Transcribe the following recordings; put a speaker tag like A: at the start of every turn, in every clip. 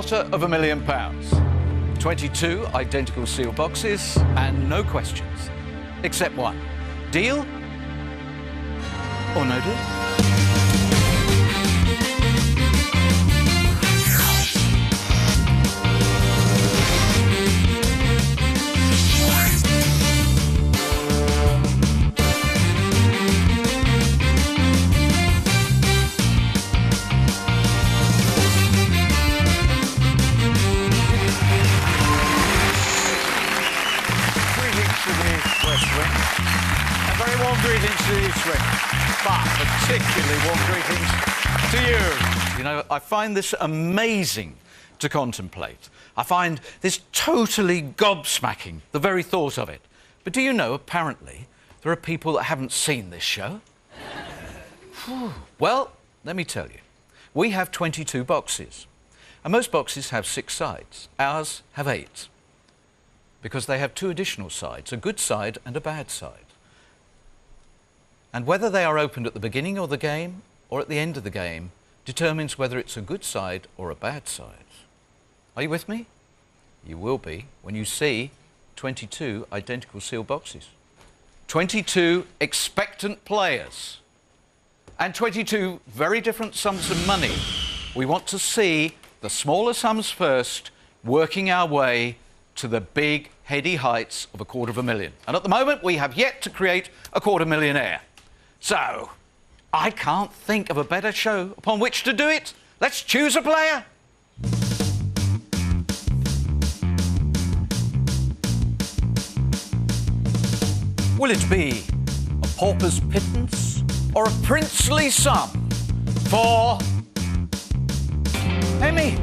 A: £250,000. 22 identical seal boxes and no questions. Except one. Deal or no deal? Very warm greetings to the East Wing, but particularly warm greetings to you. You know, I find this amazing to contemplate. I find this totally gobsmacking, the very thought of it. But do you know, apparently, there are people that haven't seen this show? Well, let me tell you. We have 22 boxes, and most boxes have 6 sides. Ours have 8, because they have 2 additional sides, a good side and a bad side. And whether they are opened at the beginning of the game or at the end of the game determines whether it's a good side or a bad side. Are you with me? You will be when you see 22 identical seal boxes. 22 expectant players and 22 very different sums of money. We want to see the smaller sums first, working our way to the big, heady heights of £250,000. And at the moment, we have yet to create a £250,000. So, I can't think of a better show upon which to do it. Let's choose a player. Will it be a pauper's pittance or a princely sum for Emmy?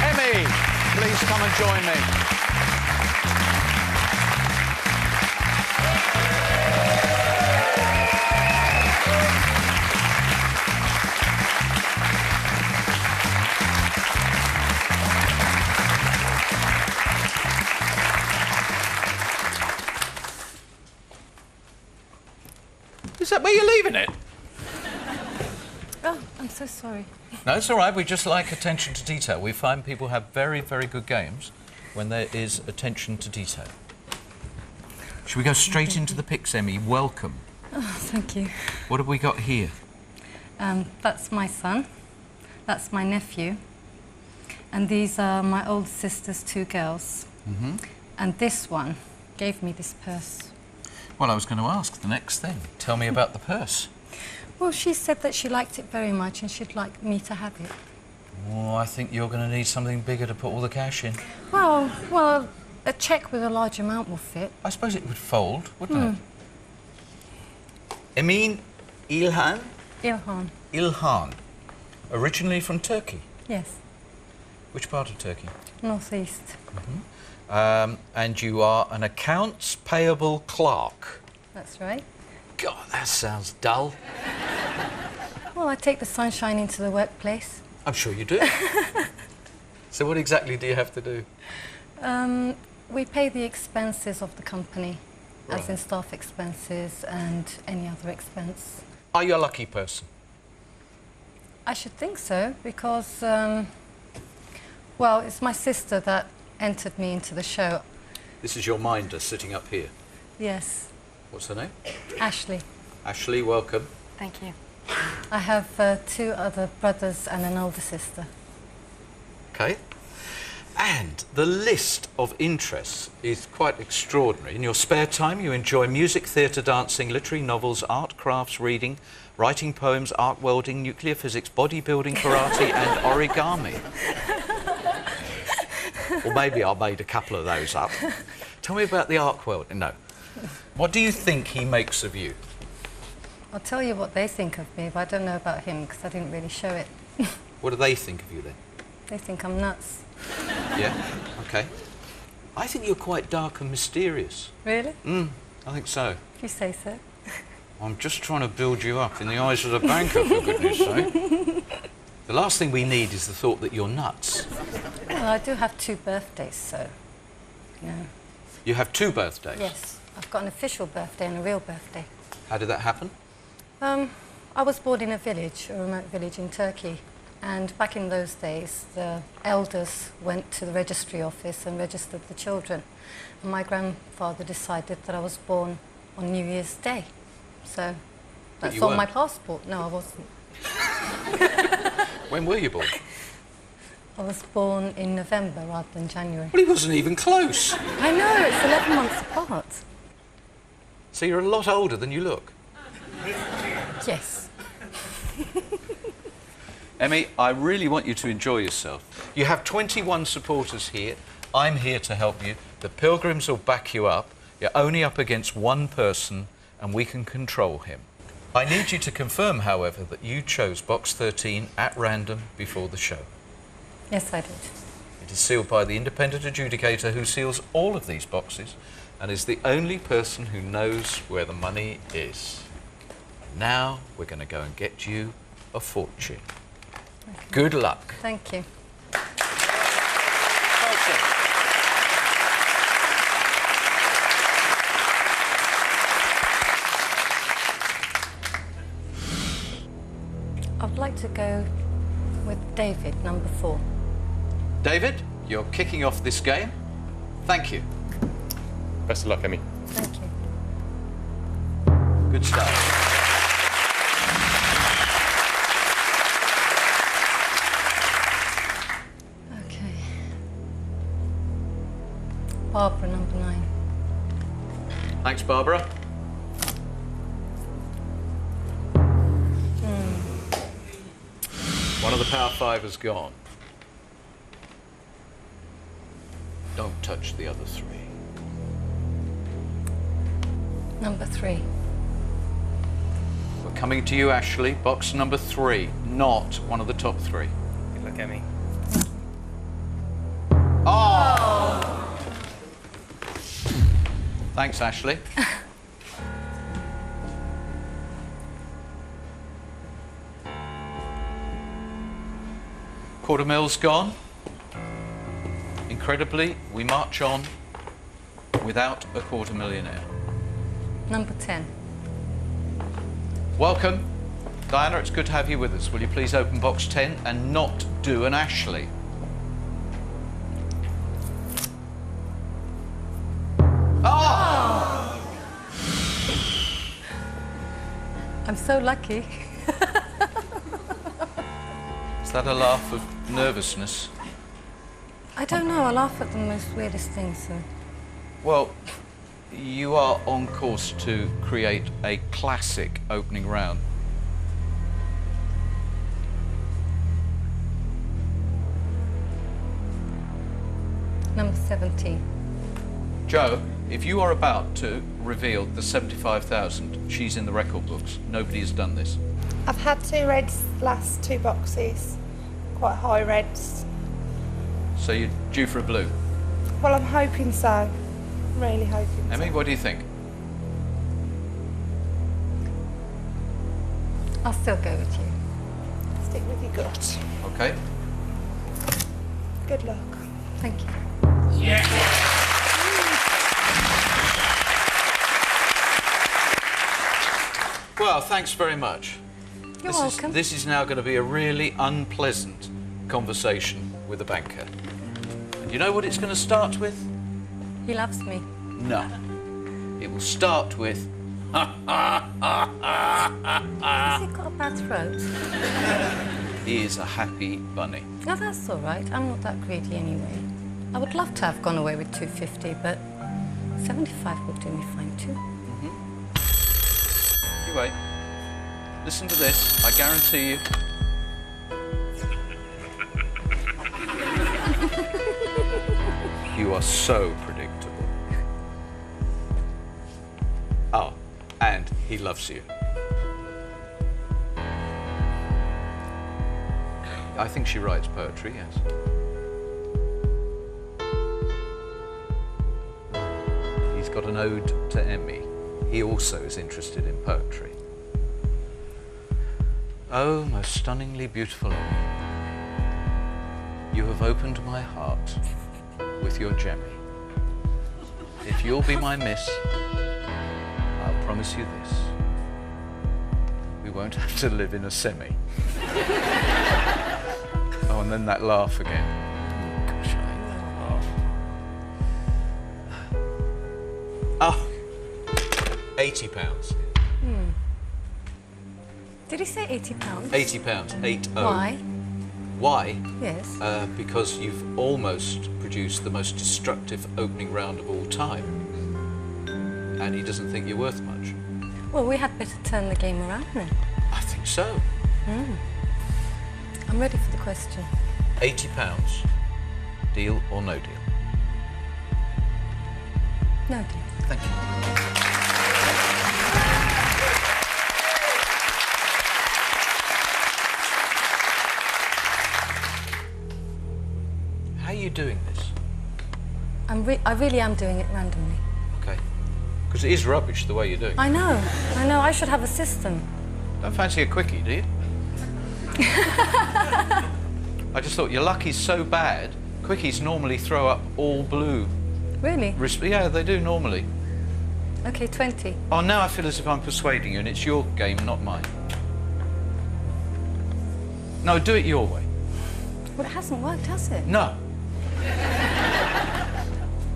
A: Emmy, please come and join me. Is that where you're leaving it?
B: Oh, I'm so sorry.
A: No, it's all right. We just like attention to detail. We find people have very, very good games when there is attention to detail. Should we go straight into the picks, Emmy? Welcome.
B: Oh, thank you.
A: What have we got here?
B: That's my son. That's my nephew. And these are my older sister's 2 girls. Mm-hmm. And this one gave me this purse.
A: Well, I was going to ask the next thing. Tell me about the purse.
B: Well, she said that she liked it very much and she'd like me to have it.
A: Oh, I think you're going to need something bigger to put all the cash in.
B: Well, a cheque with a large amount will fit.
A: I suppose it would fold, wouldn't it? Emin İlhan?
B: İlhan.
A: İlhan. Originally from Turkey?
B: Yes.
A: Which part of Turkey?
B: Northeast.
A: Mm-hmm. And you are an accounts payable clerk?
B: That's right.
A: God, that sounds dull.
B: Well, I take the sunshine into the workplace.
A: I'm sure you do. So what exactly do you have to do?
B: We pay the expenses of the company,
A: Right.
B: as in staff expenses and any other expense.
A: Are you a lucky person?
B: I should think so, because, well, it's my sister that entered me into the show.
A: This is your minder sitting up here.
B: Yes.
A: What's her name?
B: Ashley.
A: Ashley, welcome.
B: Thank you. I have 2 other brothers and an older sister.
A: OK. And the list of interests is quite extraordinary. In your spare time, you enjoy music, theatre, dancing, literary novels, art, crafts, reading, writing poems, arc welding, nuclear physics, bodybuilding, karate and origami. Or maybe I made a couple of those up. Tell me about the arc welding. No. What do you think he makes of you?
B: I'll tell you what they think of me, but I don't know about him because I didn't really show it.
A: What do they think of you then?
B: They think I'm nuts.
A: Yeah? OK. I think you're quite dark and mysterious.
B: Really?
A: I think so.
B: If you say so.
A: I'm just trying to build you up in the eyes of the banker, for goodness sake. The last thing we need is the thought that you're nuts.
B: Well, I do have 2 birthdays, so, you know.
A: You have 2 birthdays?
B: Yes. I've got an official birthday and a real birthday.
A: How did that happen?
B: I was born in a village, a remote village in Turkey, and back in those days the elders went to the registry office and registered the children. And my grandfather decided that I was born on New Year's Day, so that's on my passport. No, I wasn't.
A: When were you born?
B: I was born in November rather than January.
A: Well, he wasn't even close.
B: I know, it's 11 months apart.
A: So you're a lot older than you look.
B: Yes.
A: Emmy, I really want you to enjoy yourself. You have 21 supporters here. I'm here to help you. The Pilgrims will back you up. You're only up against one person and we can control him. I need you to confirm, however, that you chose box 13 at random before the show.
B: Yes, I did.
A: It is sealed by the independent adjudicator who seals all of these boxes and is the only person who knows where the money is. Now we're going to go and get you a fortune.
B: Okay.
A: Good luck.
B: Thank you. I'd like to go with David, number 4.
A: David, you're kicking off this game. Thank you.
C: Best of luck, Emmy.
B: Thank you.
A: Good start.
B: Okay. Barbara, number 9.
A: Thanks, Barbara. One of the Power 5 has gone. Don't touch the other 3.
B: Number 3.
A: We're coming to you, Ashley. Box number 3, not one of the top 3.
C: Good luck, Emmy.
A: Oh! Thanks, Ashley. $250,000 gone. Incredibly, we march on without a $250,000.
B: Number 10.
A: Welcome. Diana, it's good to have you with us. Will you please open box 10 and not do an Ashley? Oh!
B: I'm so lucky.
A: Is that a laugh of nervousness?
B: I don't know, I laugh at the most weirdest things, so...
A: Well, you are on course to create a classic opening round.
B: Number 17.
D: Joe, if you are about to reveal the 75,000, she's in the record books. Nobody has done this.
E: I've had 2 reds last 2 boxes, quite high reds.
D: So you're due for a blue.
E: Well, I'm hoping so. I'm really hoping
D: Emmy,
E: so.
D: what do you think?
B: I'll still go with you.
E: Stick with your gut.
D: Okay.
E: Good luck.
B: Thank you.
A: Well, thanks very much.
B: You're welcome.
A: This is now going to be a really unpleasant conversation with the banker. And you know what it's going to start with?
B: He loves me.
A: No. It will start with...
B: Has he got a bad throat?
A: He is a happy bunny.
B: No, that's all right. I'm not that greedy anyway. I would love to have gone away with 250, but 75 would do me fine too.
A: You wait. Listen to this. I guarantee you... You are so predictable. Oh, and he loves you. I think she writes poetry, yes. He's got an ode to Emmy. He also is interested in poetry. Oh, most stunningly beautiful Emmy, you have opened my heart with your Jemmy. If you'll be my miss, I'll promise you this. won't have to live in a semi. Oh, and then that laugh again. Oh, gosh, I hate that laugh. Oh, £80.
B: Did he say £80?
A: £80, 80.
B: Why?
A: Why?
B: Yes.
A: Because you've almost produced the most destructive opening round of all time. And he doesn't think you're worth much.
B: Well, we had better turn the game around then.
A: I think so.
B: I'm ready for the question.
A: £80, deal or no deal?
B: No deal.
A: Thank you. How are you doing this?
B: I really am doing it randomly.
A: Okay. Because it is rubbish the way you're doing it.
B: I know. I should have a system.
A: Don't fancy a quickie, do you? I just thought your luck is so bad, quickies normally throw up all blue.
B: Really?
A: Yeah, they do normally.
B: Okay, 20.
A: Oh, now I feel as if I'm persuading you and it's your game, not mine. No, do it your way.
B: Well, it hasn't worked, has it?
A: No.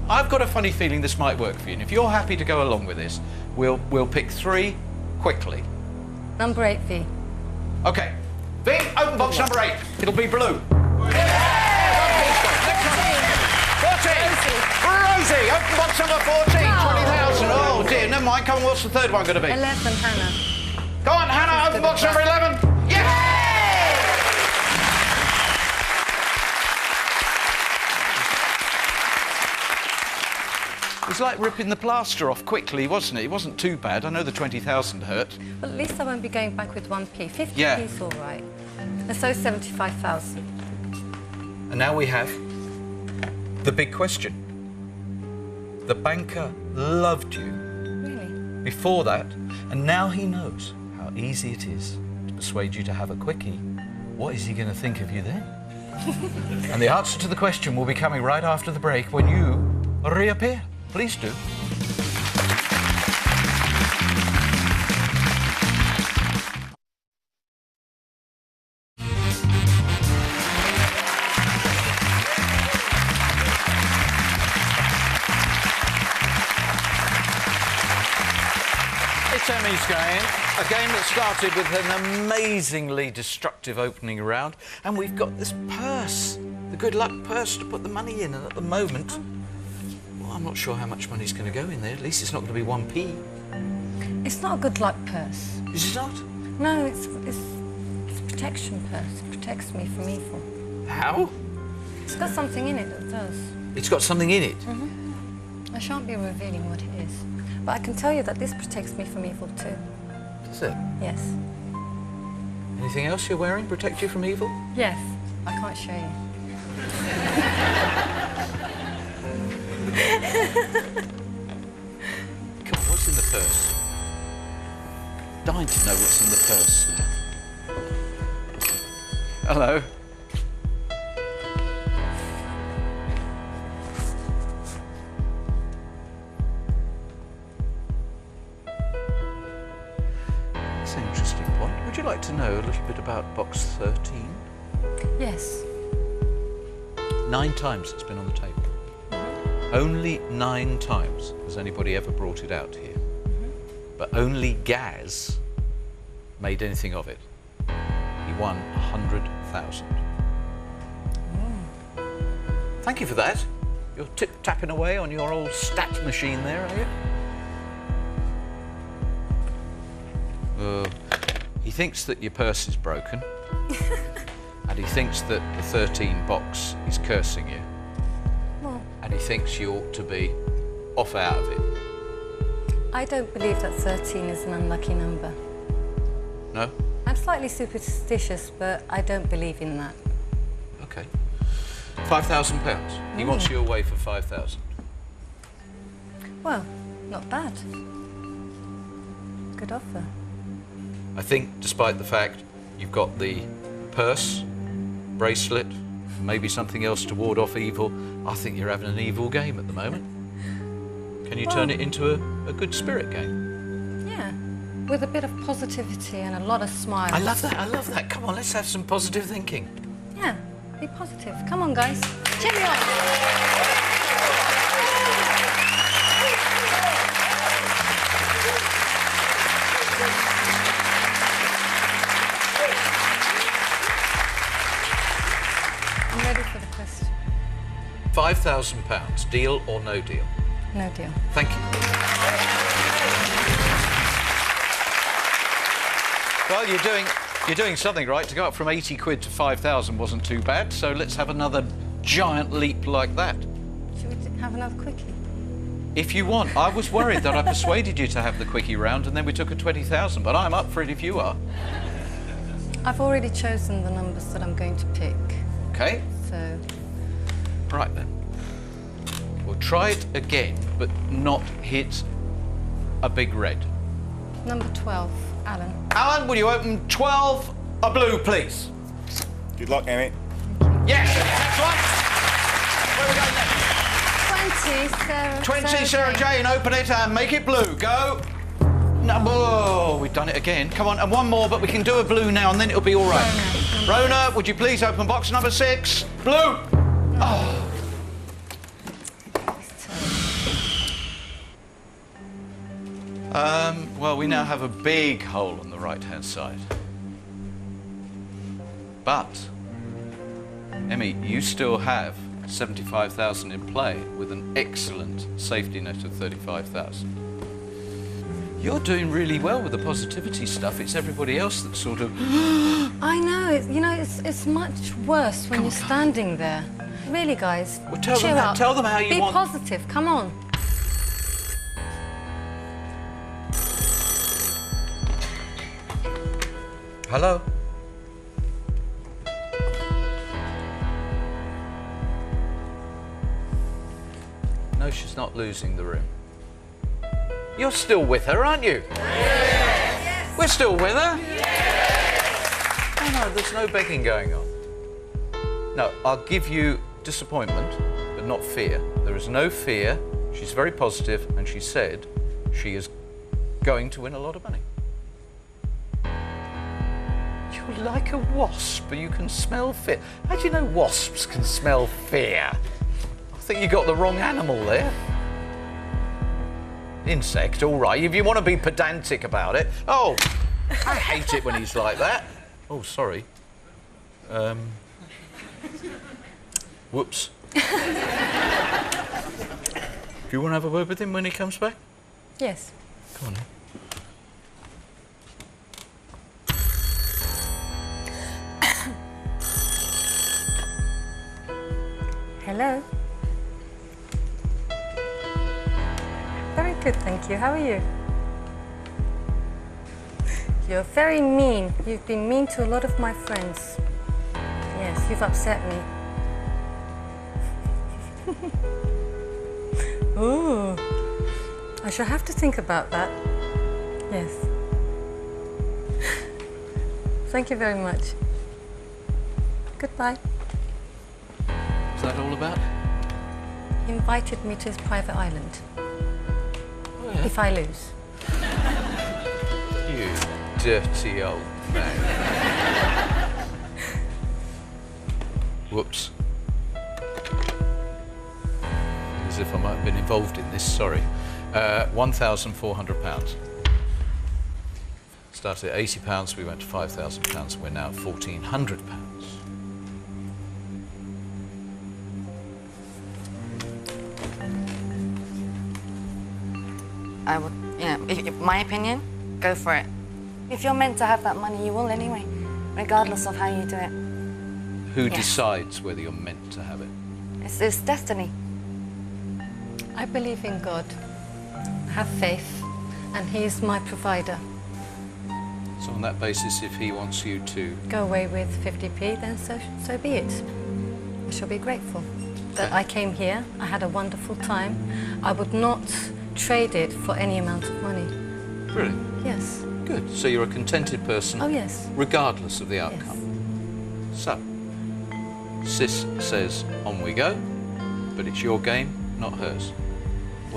A: I've got a funny feeling this might work for you, and if you're happy to go along with this, we'll pick 3 quickly.
B: Number 8, V.
A: Okay. V, open box number 8. It'll be blue. 14. Rosie, open box number 14. 20,000. Oh dear, never mind. Come on, what's the third one going to be?
B: 11, Hannah.
A: Go on, Hannah, open box number 11. Yes! It was like ripping the plaster off quickly, wasn't it? It wasn't too bad. I know the 20,000 hurt.
B: Well, at least I won't be going back with 1p. 50p
A: Yeah.
B: is all right. And so 75,000.
A: And now we have the big question. The banker loved you
B: Really?
A: before that, and now he knows how easy it is to persuade you to have a quickie. What is he going to think of you then? And the answer to the question will be coming right after the break when you reappear. Please do. It's Emmy's game, a game that started with an amazingly destructive opening round, and we've got this purse, the good luck purse to put the money in, and at the moment, well, I'm not sure how much money's going to go in there. At least it's not going to be 1p.
B: It's not a good luck purse.
A: Is it not?
B: No, it's a protection purse. It protects me from evil.
A: How?
B: It's got something in it that does.
A: It's got something in it.
B: I shan't be revealing what it is. But I can tell you that this protects me from evil too.
A: Does it?
B: Yes.
A: Anything else you're wearing protect you from evil?
B: Yes. I can't show you.
A: Come on, what's in the purse? Dying to know what's in the purse. Hello. That's an interesting point. Would you like to know a little bit about box 13?
B: Yes.
A: 9 times it's been on the table. Only 9 times has anybody ever brought it out here. But only Gaz made anything of it. He won 100,000. Thank you for that. You're tip-tapping away on your old stat machine there, are you? He thinks that your purse is broken. And he thinks that the 13 box is cursing you.
B: Well,
A: And he thinks you ought to be off out of it.
B: I don't believe that 13 is an unlucky number.
A: No?
B: I'm slightly superstitious, but I don't believe in that.
A: Okay. £5,000. He wants you away for 5,000.
B: Well, not bad. Good offer.
A: I think, despite the fact you've got the purse, bracelet, maybe something else to ward off evil, I think you're having an evil game at the moment. Can you turn it into a good spirit game?
B: Yeah. With a bit of positivity and a lot of smiles.
A: I love that, I love that. Come on, let's have some positive thinking.
B: Yeah, be positive. Come on, guys. Cheer me on. I'm ready for the question.
A: £5,000, deal or no deal?
B: No deal.
A: Thank you. Well, you're doing something right. To go up from 80 quid to 5,000 wasn't too bad, so let's have another giant leap like that.
B: Should we have another quickie?
A: If you want. I was worried that I persuaded you to have the quickie round and then we took a 20,000, but I'm up for it if you are.
B: I've already chosen the numbers that I'm going to pick.
A: Okay.
B: So,
A: Right then. We'll try it again, but not hit a big red.
B: number 12, Alan.
A: Alan, will you open 12 a blue, please?
F: Good luck, Emmy.
A: Yes, next one. Where we go next?
B: 20, Sarah.
A: 20, Sarah Jane, open it and make it blue. Go. No, oh, we've done it again. Come on, and one more, but we can do a blue now and then it'll be all right. Rona, would you please open box number 6? Blue. Oh. Well, we now have a big hole on the right-hand side. But, Emmy, you still have 75,000 in play with an excellent safety net of 35,000. You're doing really well with the positivity stuff. It's everybody else that's sort of...
B: I know, it's much worse when you're standing there. Really, guys,
A: Well, tell
B: cheer
A: them
B: up.
A: tell them how you
B: Be
A: want...
B: positive, come on.
A: Hello? No, she's not losing the room. You're still with her, aren't you? Yes. We're still with her? Yes. No, there's no begging going on. No, I'll give you disappointment, but not fear. There is no fear. She's very positive, and she said she is going to win a lot of money. You're like a wasp, but you can smell fear. How do you know wasps can smell fear? I think you got the wrong animal there. Insect, all right. If you want to be pedantic about it. Oh, I hate it when he's like that. Oh, sorry. Whoops. Do you want to have a word with him when he comes back?
B: Yes.
A: Come on then.
B: Hello. Very good, thank you. How are you? You're very mean. You've been mean to a lot of my friends. Yes, you've upset me. Ooh. I shall have to think about that. Yes. Thank you very much. Goodbye.
A: What's that all about?
B: He invited me to his private island.
A: Oh, yeah.
B: If I lose.
A: You dirty old man. Whoops. As if I might have been involved in this, sorry. £1,400. Started at £80, we went to £5,000, we're now at £1,400.
G: I would, my opinion, go for it. If you're meant to have that money, you will anyway, regardless of how you do it.
A: Who
G: Yes.
A: decides whether you're meant to have it?
G: It's destiny.
B: I believe in God. I have faith, and He is my provider.
A: So on that basis, if he wants you to...
B: Go away with 50p, then so be it. I shall be grateful that
A: Okay.
B: I came here. I had a wonderful time. I would not trade it for any amount of money.
A: Really?
B: Yes.
A: Good. So you're a contented person,
B: Oh, yes.
A: regardless of the outcome. So, Sis says, on we go, but it's your game, not hers.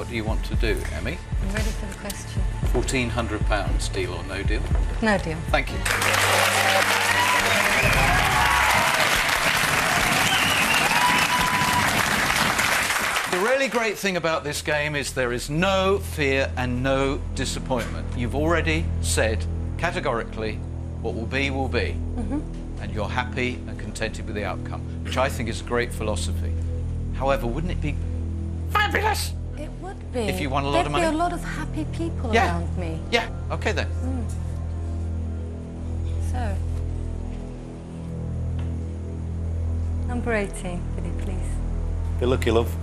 A: What do you want to do, Emmy?
B: I'm ready for the question.
A: £1,400, deal or no deal?
B: No deal.
A: Thank you. The really great thing about this game is there is no fear and no disappointment. You've already said categorically what will be, and you're happy and contented with the outcome, which I think is a great philosophy. However, wouldn't it be fabulous?
B: It would be.
A: If you won a lot of money?
B: There'd be a lot of happy people
A: Yeah.
B: around me.
A: Yeah, okay then.
B: So, number 18, Billy, please.
F: Be lucky, love.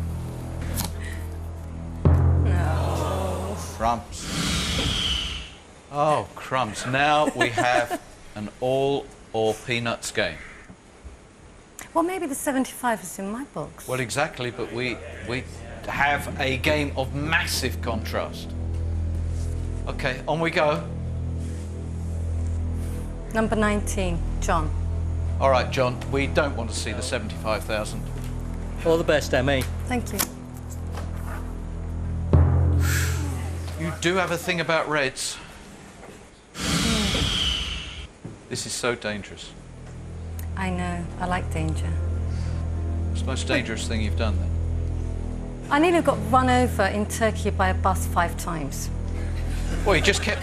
B: No.
A: Crumbs. Oh, crumbs. Now we have an all or peanuts game.
B: Well, maybe the 75 is in my box.
A: Well, exactly, but we have a game of massive contrast. Okay, on we go.
B: Number 19, John.
A: All right, John, we don't want to see the 75,000.
F: All the best, Emmy.
B: Thank you.
A: You do have a thing about reds. This is so dangerous.
B: I know. I like danger.
A: It's the most dangerous thing you've done then.
B: I nearly got run over in Turkey by a bus 5 times.
A: Well, you just kept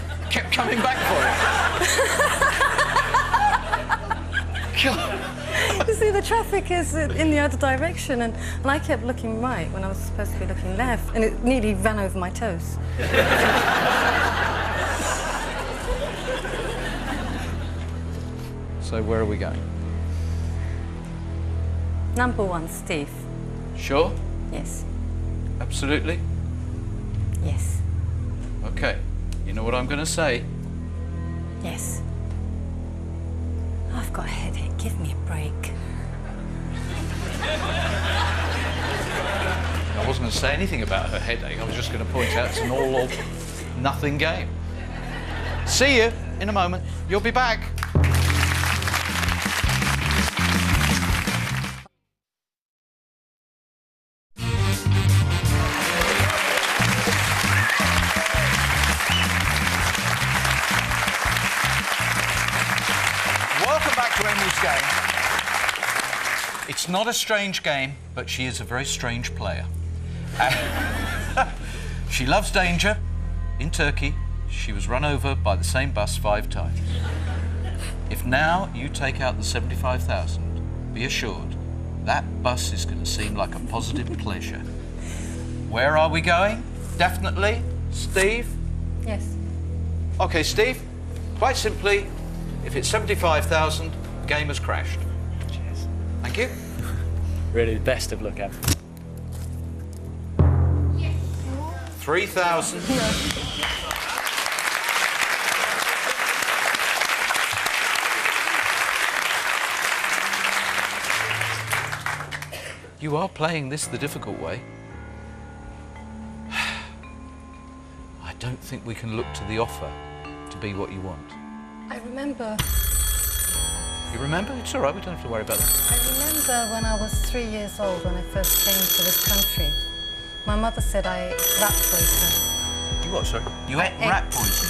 A: coming back for it. God.
B: You see, the traffic is in the other direction, and I kept looking right when I was supposed to be looking left, and it nearly ran over my toes.
A: So where are we going?
B: Number 1, Steve.
A: Sure?
B: Yes.
A: Absolutely?
B: Yes.
A: Okay. You know what I'm going to say?
B: Yes. I've got a headache. Give me a break.
A: I wasn't going to say anything about her headache. I was just going to point out it's an all or nothing game. See you in a moment. You'll be back. Welcome back to Emmy's game. It's not a strange game, but she is a very strange player. She loves danger. In Turkey, she was run over by the same bus 5 times. If now you take out the 75,000, be assured that bus is going to seem like a positive pleasure. Where are we going? Definitely, Steve?
B: Yes.
A: Okay, Steve, quite simply, if it's 75,000, the game has crashed.
F: Cheers.
A: Thank you.
F: Really, best of luck, Em.
A: 3,000. You are playing this the difficult way. I don't think we can look to the offer to be what you want.
B: I remember.
A: You remember? It's all right, we don't have to worry about that.
B: I remember when I was 3 years old, when I first came to this country. My mother said I ate rat poison.
A: You what, sorry? You ate
B: Ate.
A: rat poison?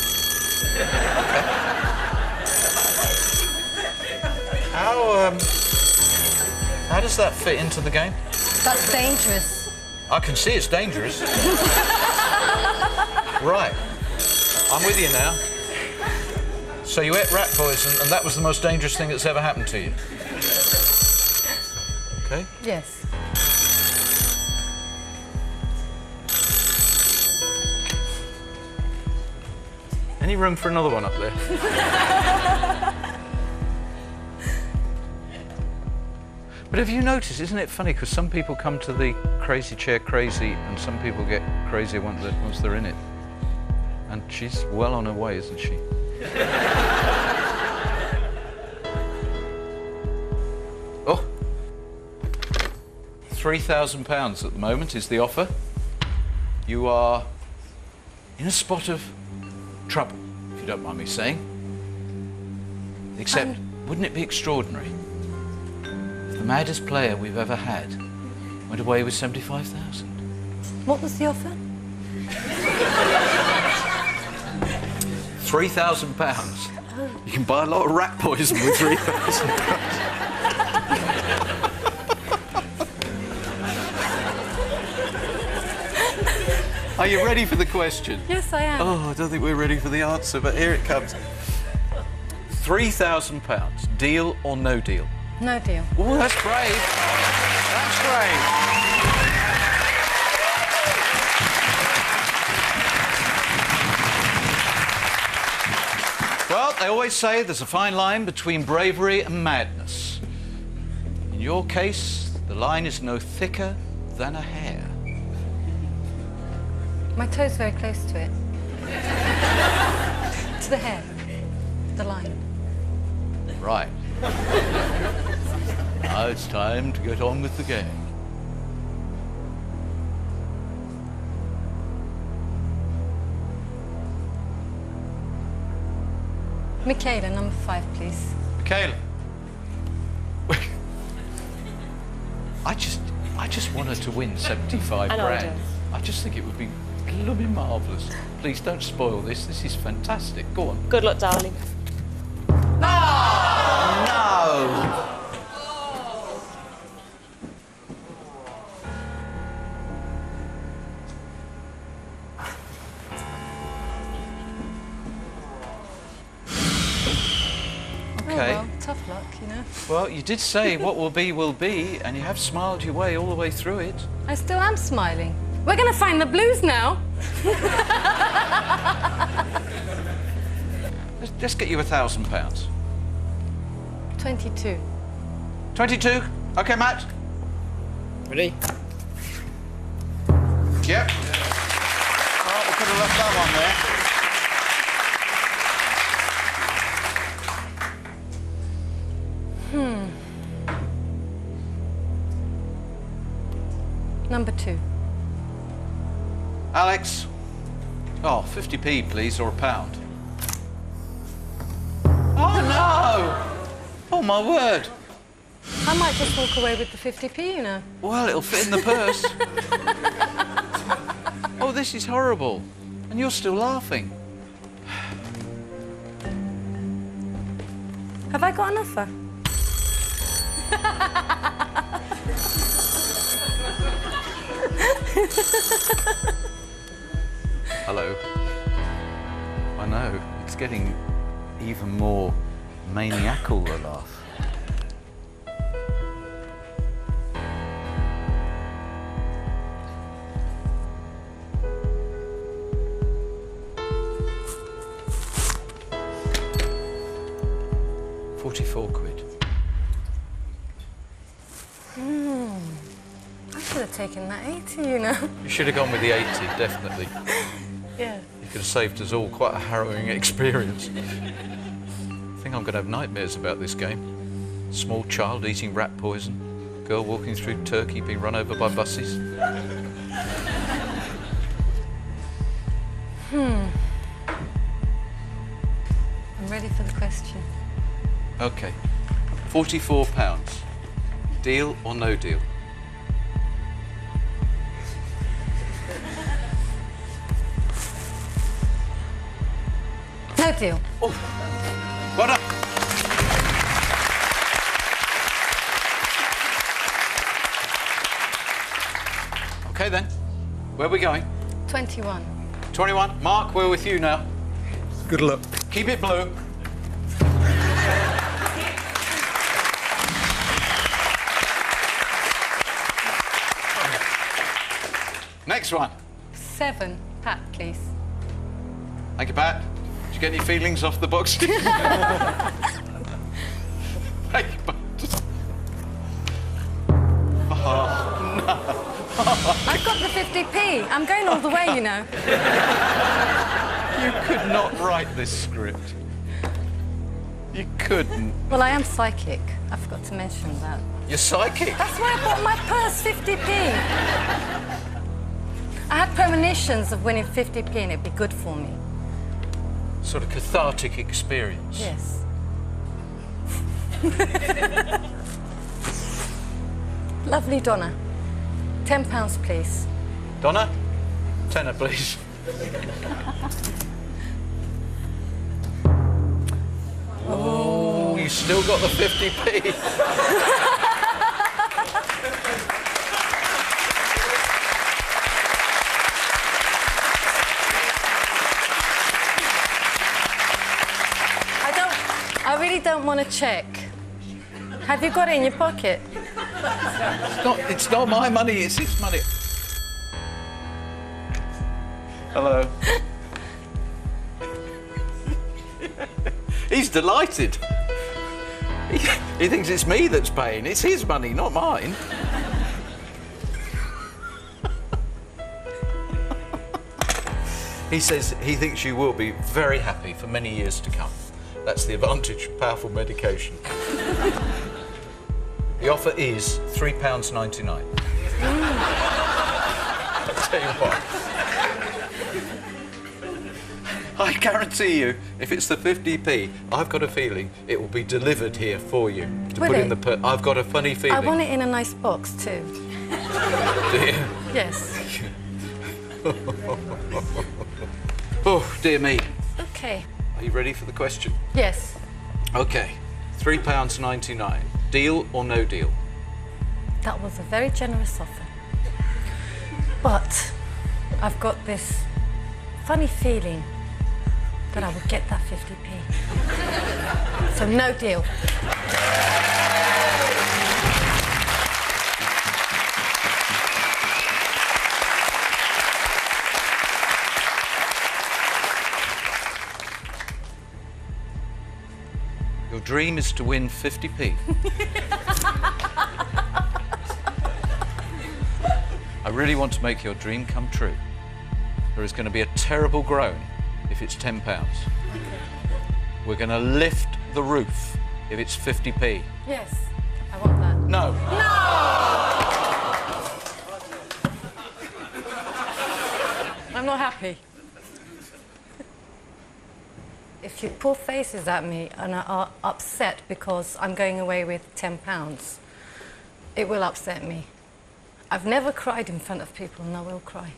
A: How does that fit into the game?
B: That's dangerous.
A: I can see it's dangerous. Right. I'm with you now. So you ate rat poison, and that was the most dangerous thing that's ever happened to you? Okay.
B: Yes.
A: Any room for another one up there? But have you noticed, isn't it funny, because some people come to the crazy chair crazy, and some people get crazier once they're in it. And she's well on her way, isn't she? Oh, £3,000 at the moment is the offer. You are in a spot of trouble, if you don't mind me saying. Except, wouldn't it be extraordinary if the maddest player we've ever had went away with 75,000?
B: What was the offer?
A: £3,000. You can buy a lot of rat poison with £3,000. Are you ready for the question?
B: Yes, I am.
A: Oh, I don't think we're ready for the answer, but here it comes. £3,000. Deal or no deal?
B: No deal.
A: Oh, that's brave. That's brave. Well, they always say there's a fine line between bravery and madness. In your case, the line is no thicker than a hair.
B: My toe's very close to it. To the hair. The line.
A: Right. Now it's time to get on with the game.
B: Michaela, number 5, please.
A: Michaela. I just want her to win 75
H: I know, I
A: grand. I just think it would be blooming marvellous. Please don't spoil this. This is fantastic. Go on.
H: Good luck, darling.
A: No! Okay.
B: Oh, well, tough luck, you know.
A: Well, you did say what will be, and you have smiled your way all the way through it.
B: I still am smiling. We're going to find the blues now.
A: Let's get you £1,000.
B: 22.
A: 22. Okay, Matt.
F: Ready?
A: Yep. Well, we could have left that one there.
B: Number 2.
A: Alex. Oh, 50p, please, or £1. Oh, no! Oh, my word.
B: I might just walk away with the 50p, you know.
A: Well, it'll fit in the purse. Oh, this is horrible. And you're still laughing.
B: Have I got an offer?
A: Hello. I know, it's getting even more maniacal, the laugh. £44.
B: I should have taken that 80, you know.
A: You should have gone with the 80, definitely.
B: Yeah.
A: You could have saved us all quite a harrowing experience. I think I'm going to have nightmares about this game. Small child eating rat poison. Girl walking through Turkey being run over by buses.
B: I'm ready for the question.
A: OK. £44. Deal or no deal?
B: No deal.
A: Oh. Well done. OK then. Where are we going?
B: 21.
A: 21. Mark, we're with you now.
F: Good luck.
A: Keep it blue. Next one.
B: 7. Pat, please.
A: Thank you, Pat. Did you get any feelings off the box? Thank you, Pat. Oh, no.
B: I've got the 50p. I'm going all the way, you know.
A: You could not write this script. You couldn't.
B: Well, I am psychic. I forgot to mention that.
A: You're psychic.
B: That's why I bought my purse 50p. I had premonitions of winning 50p and it'd be good for me.
A: Sort of cathartic experience.
B: Yes. Lovely Donna. £10, please.
A: Donna? Tenner, please. Oh, you still got the 50p.
B: I really don't want to check. Have you got it in your pocket?
A: It's not my money, it's his money. Hello. He's delighted. He thinks it's me that's paying. It's his money, not mine. He says he thinks you will be very happy for many years to come. That's the advantage of powerful medication. The offer is £3.99. I'll tell you what. I guarantee you, if it's the 50p, I've got a feeling it will be delivered here for you. To
B: Will
A: put in
B: it?
A: the I've got a funny feeling.
B: I want it in a nice box too.
A: Do you?
B: Yes.
A: Oh, dear me.
B: Okay.
A: Are you ready for the question?
B: Yes.
A: OK. £3.99. Deal or no deal?
B: That was a very generous offer. But I've got this funny feeling that I will get that 50p. So no deal.
A: Your dream is to win 50p. I really want to make your dream come true. There is going to be a terrible groan if it's £10. We're going to lift the roof if it's 50p.
B: Yes, I want that.
A: No.
B: I'm not happy. If you pull faces at me and are upset because I'm going away with £10, it will upset me. I've never cried in front of people and I will cry.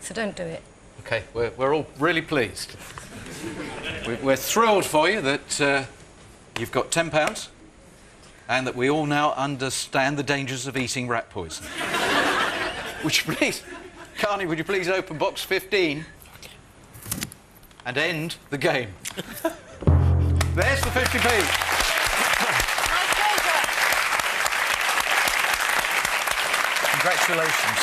B: So don't do it.
A: OK, we're all really pleased. We're thrilled for you that you've got £10 and that we all now understand the dangers of eating rat poison. Would you please, Carney, would you please open box 15 and end the game? There's the 50p. Congratulations.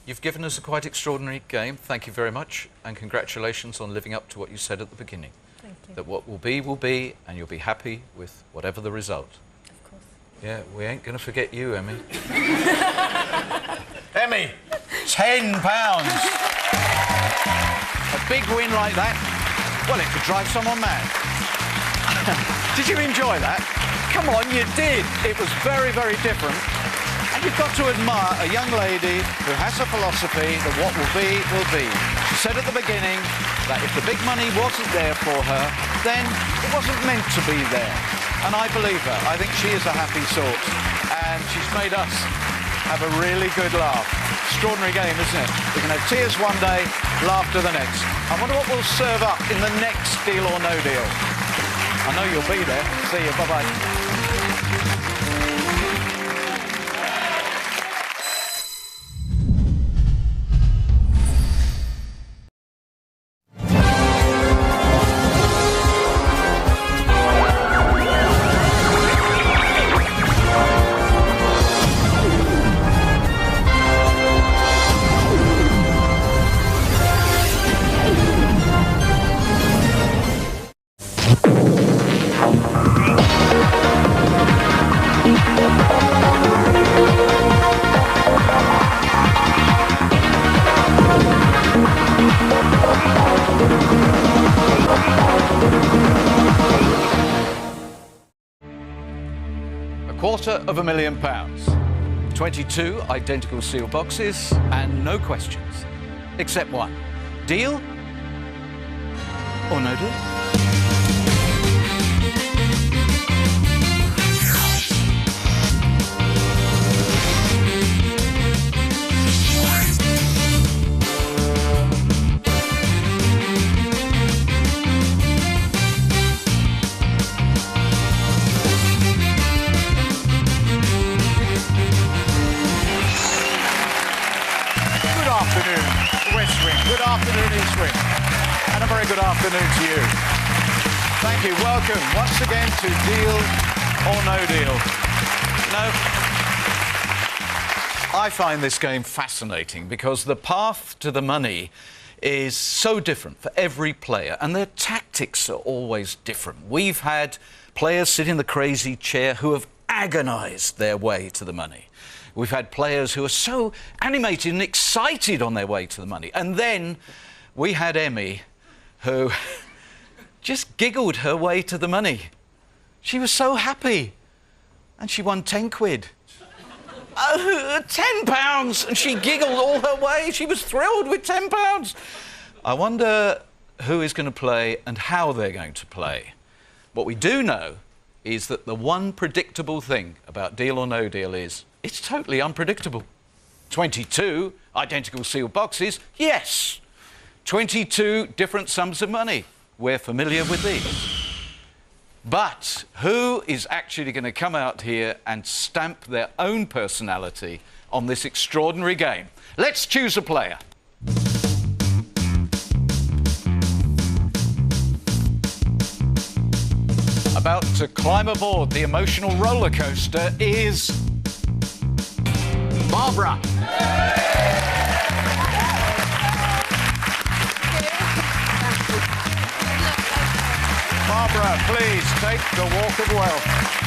A: You've given us a quite extraordinary game. Thank you very much, and congratulations on living up to what you said at the beginning.
B: Thank you.
A: That what will be, and you'll be happy with whatever the result.
B: Of course.
A: Yeah, we ain't going to forget you, Emmy. Emmy, £10. A big win like that, well, it could drive someone mad. Did you enjoy that? Come on, you did. It was very, very different. And you've got to admire a young lady who has a philosophy that what will be, will be. She said at the beginning that if the big money wasn't there for her, then it wasn't meant to be there. And I believe her. I think she is a happy sort. And she's made us have a really good laugh. Extraordinary game, isn't it? We can have tears one day, laughter the next. I wonder what we'll serve up in the next Deal or No Deal. I know you'll be there. See you. Bye-bye. £250,000. 22 identical seal boxes and no questions, except one. Deal or no deal? Good afternoon, Eastwick. And a very good afternoon to you. Thank you. Welcome once again to Deal or No Deal. No. I find this game fascinating because the path to the money is so different for every player and their tactics are always different. We've had players sit in the crazy chair who have agonised their way to the money. We've had players who are so animated and excited on their way to the money. And then we had Emmy, who just giggled her way to the money. She was so happy. And she won 10 quid. £10! And she giggled all her way. She was thrilled with £10. I wonder who is going to play and how they're going to play. What we do know is that the one predictable thing about Deal or No Deal is it's totally unpredictable. 22 identical sealed boxes, yes. 22 different sums of money. We're familiar with these. But who is actually going to come out here and stamp their own personality on this extraordinary game? Let's choose a player. About to climb aboard the emotional roller coaster is Barbara. Barbara, please take the walk of wealth.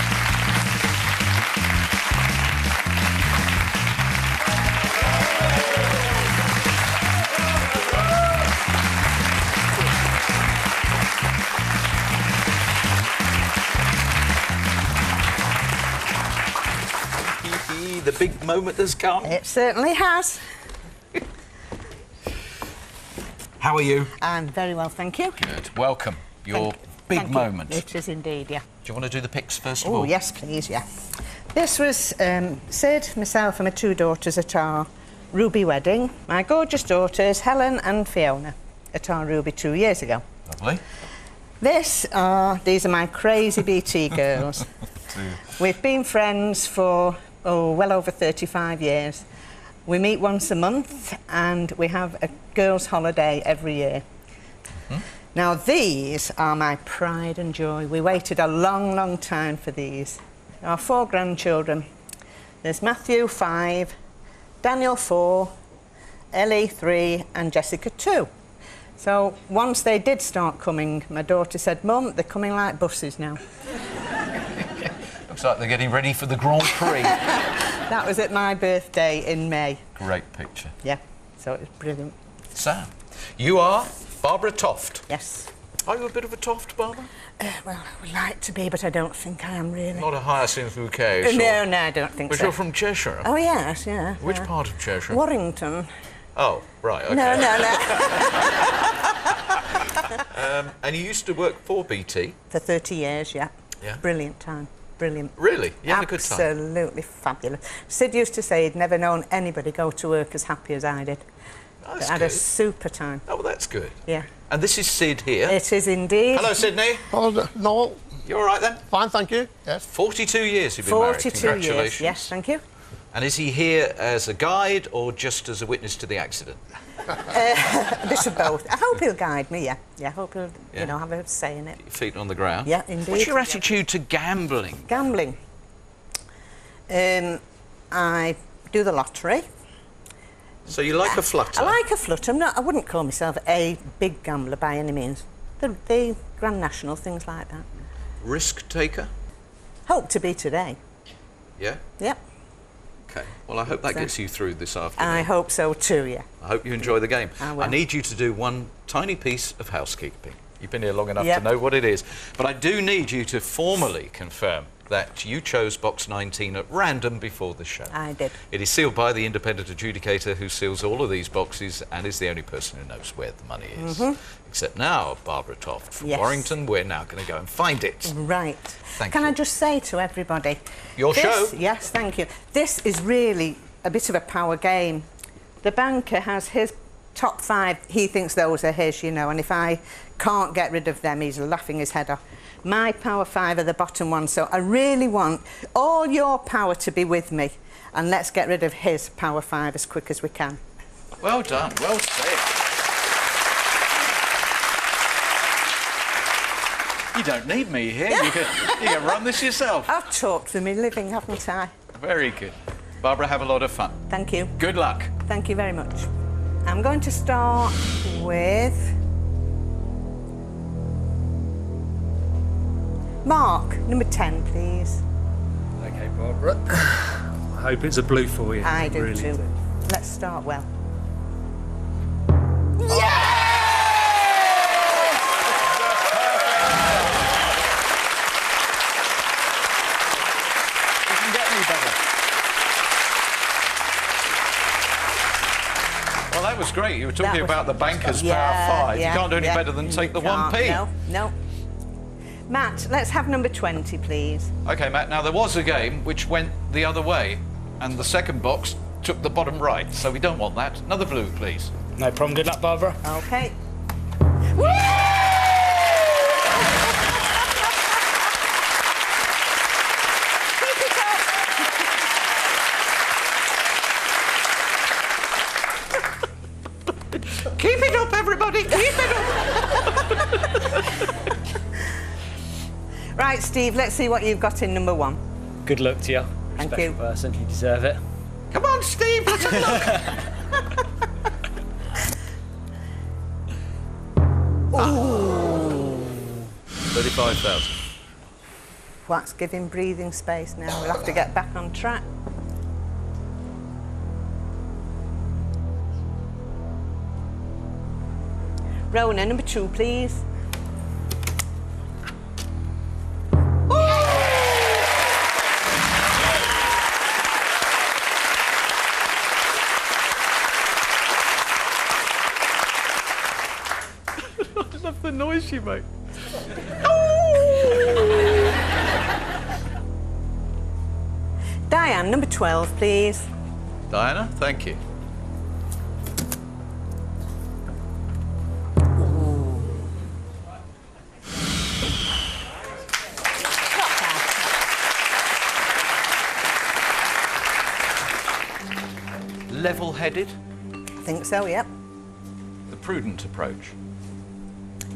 A: The big moment has come.
H: It certainly has.
A: How are you?
H: I'm very well, thank you.
A: Good. Welcome. Your big moment.
H: It is indeed, yeah.
A: Do you want to do the picks first of all?
H: Oh, yes, please, yeah. This was Sid, myself and my two daughters at our Ruby wedding. My gorgeous daughters, Helen and Fiona, at our Ruby 2 years ago.
A: Lovely.
H: These are my crazy BT girls. We've been friends for, well over 35 years. We meet once a month and we have a girls' holiday every year. Now, these are my pride and joy. We waited a long, long time for these. Our 4 grandchildren. There's Matthew, 5, Daniel, 4, Ellie, 3, and Jessica, 2. So once they did start coming, my daughter said, Mum, they're coming like buses now.
A: Looks like they're getting ready for the Grand Prix.
H: That was at my birthday in May.
A: Great picture.
H: Yeah, so it was brilliant.
A: Sam, you are Barbara Toft.
H: Yes.
A: Are you a bit of a Toft, Barbara?
H: Well, I would like to be, but I don't think I am really.
A: Not a Hyacinth bouquet,
H: No, I don't think
A: but
H: so.
A: you're from Cheshire.
H: Oh, yes, yeah.
A: Which part of Cheshire?
H: Warrington.
A: Oh, right, OK.
H: No.
A: And you used to work for BT?
H: For 30 years, yeah.
A: Yeah.
H: Brilliant time. Brilliant.
A: Really? You had a good time?
H: Absolutely fabulous. Sid used to say he'd never known anybody go to work as happy as I did.
A: That's
H: I had
A: good.
H: a super time.
A: Oh, well, that's good.
H: Yeah.
A: And this is Sid here.
H: It is indeed.
A: Hello, Sydney.
F: Oh, no,
A: You all right, then?
F: fine, thank you. Yes.
A: 42 years you've been married.
H: 42
A: Congratulations.
H: years. Yes, thank you.
A: And is he here as a guide or just as a witness to the accident?
H: A bit of both. I hope he'll guide me, yeah. Yeah, I hope he'll,
A: Yeah.
H: you know, have a say in it.
A: Your feet on the ground?
H: Yeah, indeed.
A: What's your attitude to gambling?
H: Gambling. I do the lottery.
A: So you like a flutter?
H: I like a flutter. I wouldn't call myself a big gambler by any means. The Grand National, things like that.
A: Risk taker?
H: Hope to be today.
A: Yeah?
H: Yep.
A: OK. Well, I hope that gets you through this afternoon.
H: I hope so too, yeah.
A: I hope you enjoy the game.
H: I will.
A: I need you to do one tiny piece of housekeeping. You've been here long enough
H: Yep.
A: to know what it is. But I do need you to formally confirm that you chose box 19 at random before the show.
H: I did.
A: It is sealed by the independent adjudicator who seals all of these boxes and is the only person who knows where the money is. Except now, Barbara Toft from
H: Yes.
A: Warrington, we're now going to go and find it.
H: Right.
A: Thank
H: Can
A: you.
H: I just say to everybody...
A: Your show.
H: Yes, thank you. This is really a bit of a power game. The banker has his top 5. He thinks those are his, you know, and if I can't get rid of them, he's laughing his head off. My power 5 are the bottom ones, so I really want all your power to be with me, and let's get rid of his power 5 as quick as we can.
A: Well done. Well said.
D: You don't need me here. You can run this yourself.
H: I've talked for me living, haven't I?
D: Very good. Barbara, have a lot of fun.
H: Thank you.
D: Good luck.
H: Thank you very much. I'm going to start with Mark, number 10, please.
I: Okay, Barbara. I hope it's a blue for you.
H: I do
I: really
H: too. Let's start well.
D: Well, that was great. You were talking
H: was-
D: about the banker's
H: Yeah,
D: power 5.
H: yeah,
D: You can't do any
H: yeah.
D: better than take the
H: You can't,
D: 1p.
H: No, no. Matt, let's have number 20, please.
D: OK, Matt, now there was a game which went the other way, and the second box took the bottom right, so we don't want that. Another blue, please.
I: No problem. Good luck, Barbara.
H: Okay.
D: Keep it up, everybody! Keep it up!
H: Right, Steve, let's see what you've got in number 1.
I: Good luck to you.
H: Thank
I: Special
H: you.
I: person. You deserve it.
D: Come on, Steve, let's have a look.
H: Ooh.
D: 35,000.
H: That's giving breathing space now. We'll have to get back on track. Rona, number 2, please.
D: I love the noise you make.
H: Diane, number 12, please.
D: Diana, thank you. Level-headed,
H: I think so, yep.
D: the prudent approach.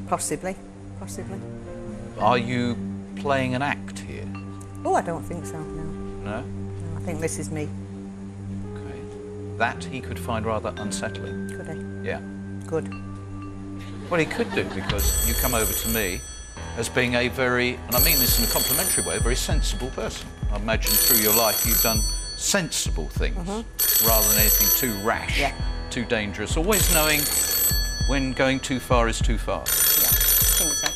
H: Possibly. Possibly.
D: Are you playing an act here?
H: Oh, I don't think so, no.
D: No?
H: No, I think this is me.
D: Okay. That he could find rather unsettling.
H: Could I?
D: Yeah.
H: Good.
D: Well, he could do, because you come over to me as being a very, and I mean this in a complimentary way, a very sensible person. I imagine through your life you've done sensible things rather than anything too rash,
H: Yeah.
D: too dangerous, always knowing when going too far is too far.
H: Yeah, I think so.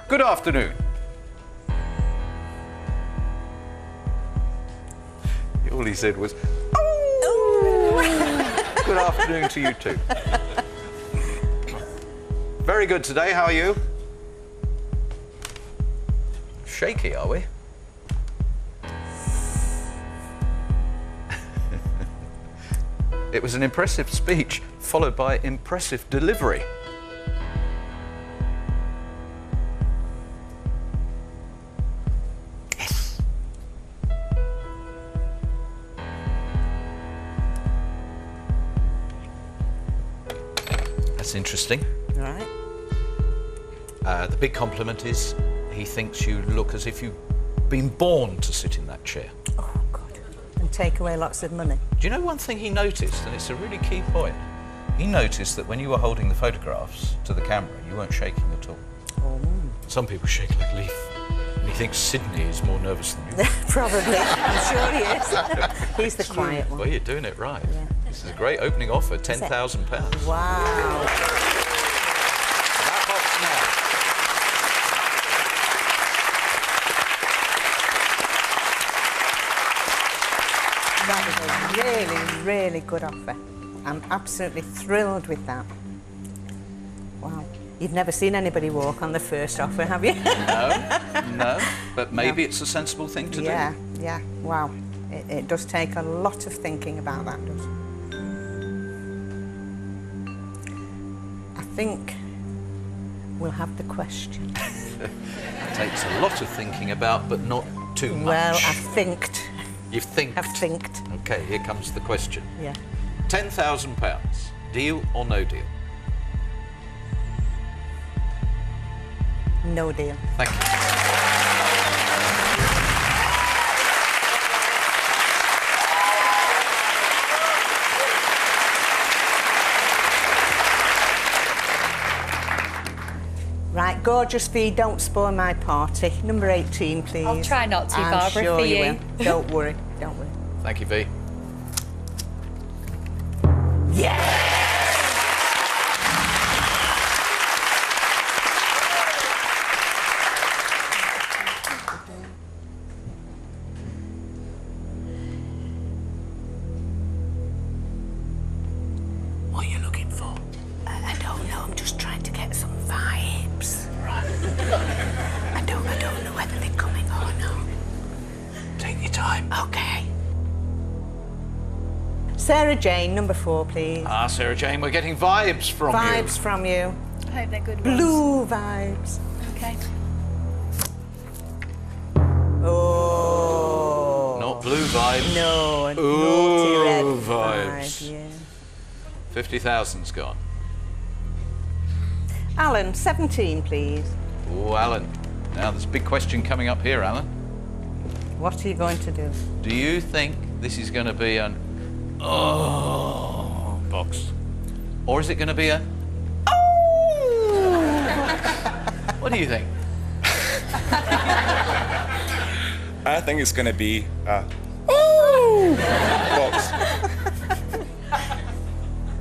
D: Good afternoon. All he said was, "Oh!" Good afternoon to you too. Very good today, how are you? Shaky, are we? It was an impressive speech, followed by impressive delivery. Yes. That's interesting.
H: Right.
D: The big compliment is he thinks you look as if you've been born to sit in that chair.
H: Oh, God. And take away lots of money.
D: Do you know one thing he noticed, and it's a really key point? He noticed that when you were holding the photographs to the camera, you weren't shaking at all.
H: Oh.
D: Some people shake like a leaf. And he thinks Sydney is more nervous than you.
H: Probably. I'm sure he is. He's the quiet
D: Well,
H: one.
D: you're doing it right.
H: Yeah.
D: This is a great opening offer, £10,000.
H: Wow.
D: That box now.
H: That was a really, really good offer. I'm absolutely thrilled with that. Wow. You've never seen anybody walk on the first offer, have you?
D: No, but maybe it's a sensible thing to
H: Yeah,
D: do.
H: yeah. Wow. It does take a lot of thinking about that, does. I think we'll have the question.
D: It takes a lot of thinking about, but not too much.
H: Well, I've thinked.
D: You've thinked.
H: I've thinked.
D: Okay, here comes the question.
H: Yeah.
D: £10,000, deal or no deal?
H: No deal.
A: Thank you.
H: Right, gorgeous V, don't spoil my party. Number 18, please.
J: I'll try not to,
H: I'm
J: Barbara,
H: sure
J: for
H: you
J: you.
H: will. Don't worry, don't worry.
A: Thank you, V.
H: Yeah! What are you looking for? I don't know, I'm just trying to get some vibes. Right. I don't know whether they're coming or not.
A: Take your time.
H: Okay. Sarah Jane, number 4, please.
A: Ah, Sarah Jane, we're getting vibes from you.
H: Vibes from you.
J: I hope they're good ones.
H: Blue vibes.
J: Okay.
H: Oh.
A: Not blue vibes.
H: No,
A: Ooh,
H: naughty red
A: vibes.
H: vibe, yeah.
A: 50,000's gone.
H: Alan, 17, please.
A: Oh, Alan. Now, there's a big question coming up here, Alan.
H: What are you going to do?
A: Do you think this is going to be an box? Or is it going to be a What do you think?
C: I think it's going to be a box.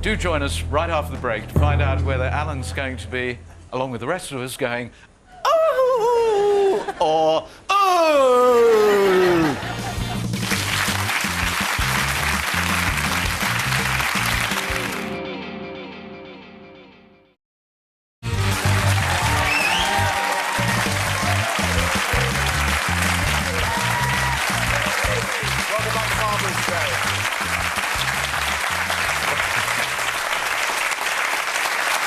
A: Do join us right after the break to find out whether Alan's going to be, along with the rest of us, going or
F: Welcome back to Barbara's Show.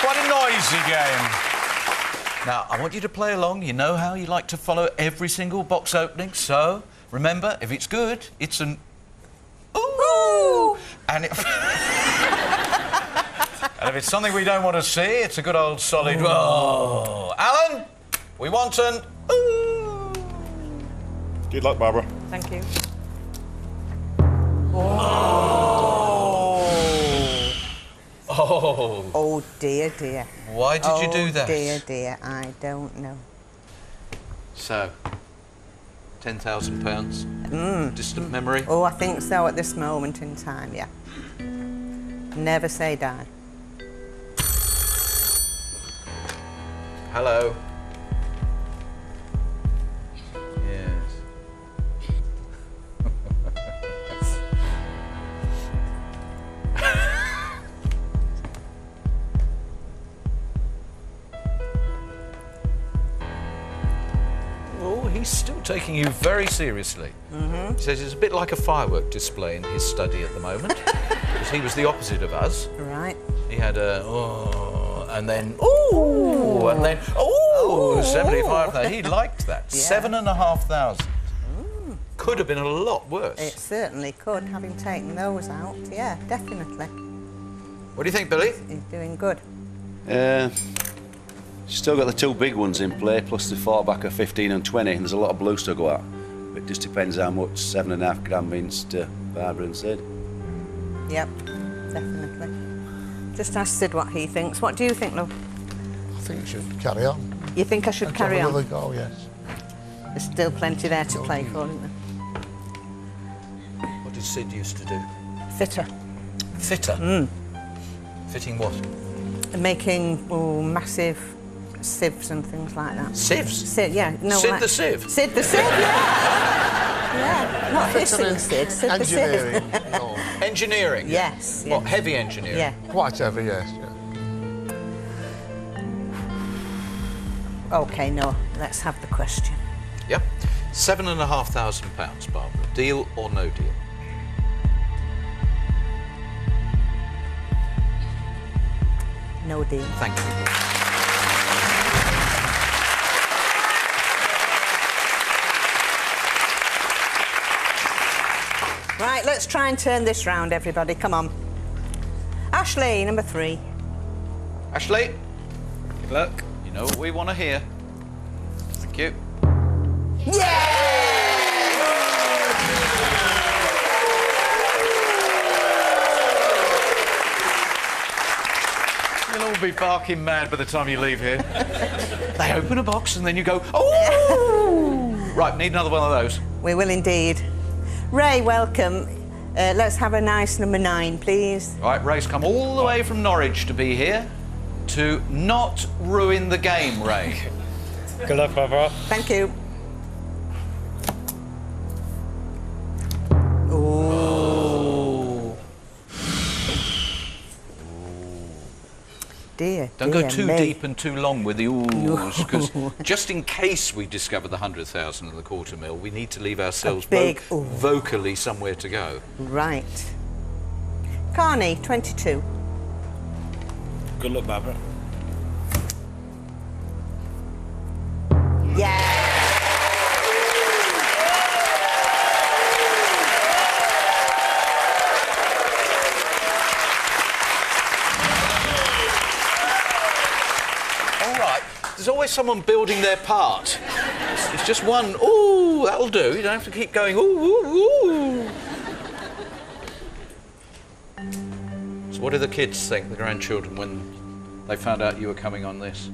A: Quite a noisy game. Now, I want you to play along. You know how you like to follow every single box opening. So, remember, if it's good, it's an ooh. And if it's something we don't want to see, it's a good old solid oh. Alan, we want an ooh.
C: Good luck, Barbara.
H: Thank you.
A: Oh.
H: Oh, dear, dear.
A: Why did you do that?
H: Oh, dear, dear, I don't know.
A: So, £10,000. Distant memory.
H: Oh, I think so at this moment in time, yeah. Never say die.
A: Hello. Yes. Oh, he's still taking you very seriously. He says it's a bit like a firework display in his study at the moment, because he was the opposite of us.
H: Right.
A: He had a oh, and then ooh, and then oh, 75,000. He liked that.
H: Yeah.
A: 7,500. Could have been a lot worse.
H: It certainly could, having taken those out. Yeah, definitely.
A: What do you think, Billy?
H: He's doing good.
K: Still got the two big ones in play, plus the fallback of 15 and 20, and there's a lot of blues to go at. It just depends how much 7.5 grand means to Barbara and Sid.
H: Yep, definitely. Just ask Sid what he thinks. What do you think, love?
F: I think you should carry on.
H: You think I should
F: And
H: carry
F: have
H: on?
F: another go, yes.
H: There's still plenty there to play for, isn't there?
A: What did Sid used to do?
H: Fitter.
A: Fitter? Fitting what?
H: Making massive sieves and things like that.
A: Sieves?
H: Yeah. No,
A: Sid
H: like,
A: the sieve?
H: Sid the sieve, yeah. Yeah, not hissing Sid, Sid the sieve.
F: Engineering. No.
A: Engineering?
H: Yes.
A: What,
H: yes.
A: heavy engineering?
H: Yeah.
F: Quite heavy, yes. Yeah.
H: OK, no, let's have the question.
A: Yep. £7,500, Barbara. Deal or no deal?
H: No deal.
A: Thank you.
H: Right, let's try and turn this round, everybody. Come on. Ashley, number 3.
A: Ashley,
C: Good luck.
A: you know what we want to hear. Thank you. You'll all be barking mad by the time you leave here. They open a box and then you go, oh! Right, need another one of those.
H: We will indeed. Ray, welcome. Let's have a nice number 9, please.
A: Right, Ray's come all the way from Norwich to be here to not ruin the game, Ray.
I: Good luck, Barbara.
H: Thank you. Oh. Dear.
A: Don't go too deep and too long with the oohs, because just in case we discover the 100,000 and the quarter mil, we need to leave ourselves vocally somewhere to go.
H: Right. Carney, 22.
C: Good luck, Barbara.
H: Yeah.
A: All right. There's always someone building their part. It's just one, ooh, that'll do. You don't have to keep going, ooh, ooh, ooh. So what do the kids think, the grandchildren, when they found out you were coming on this?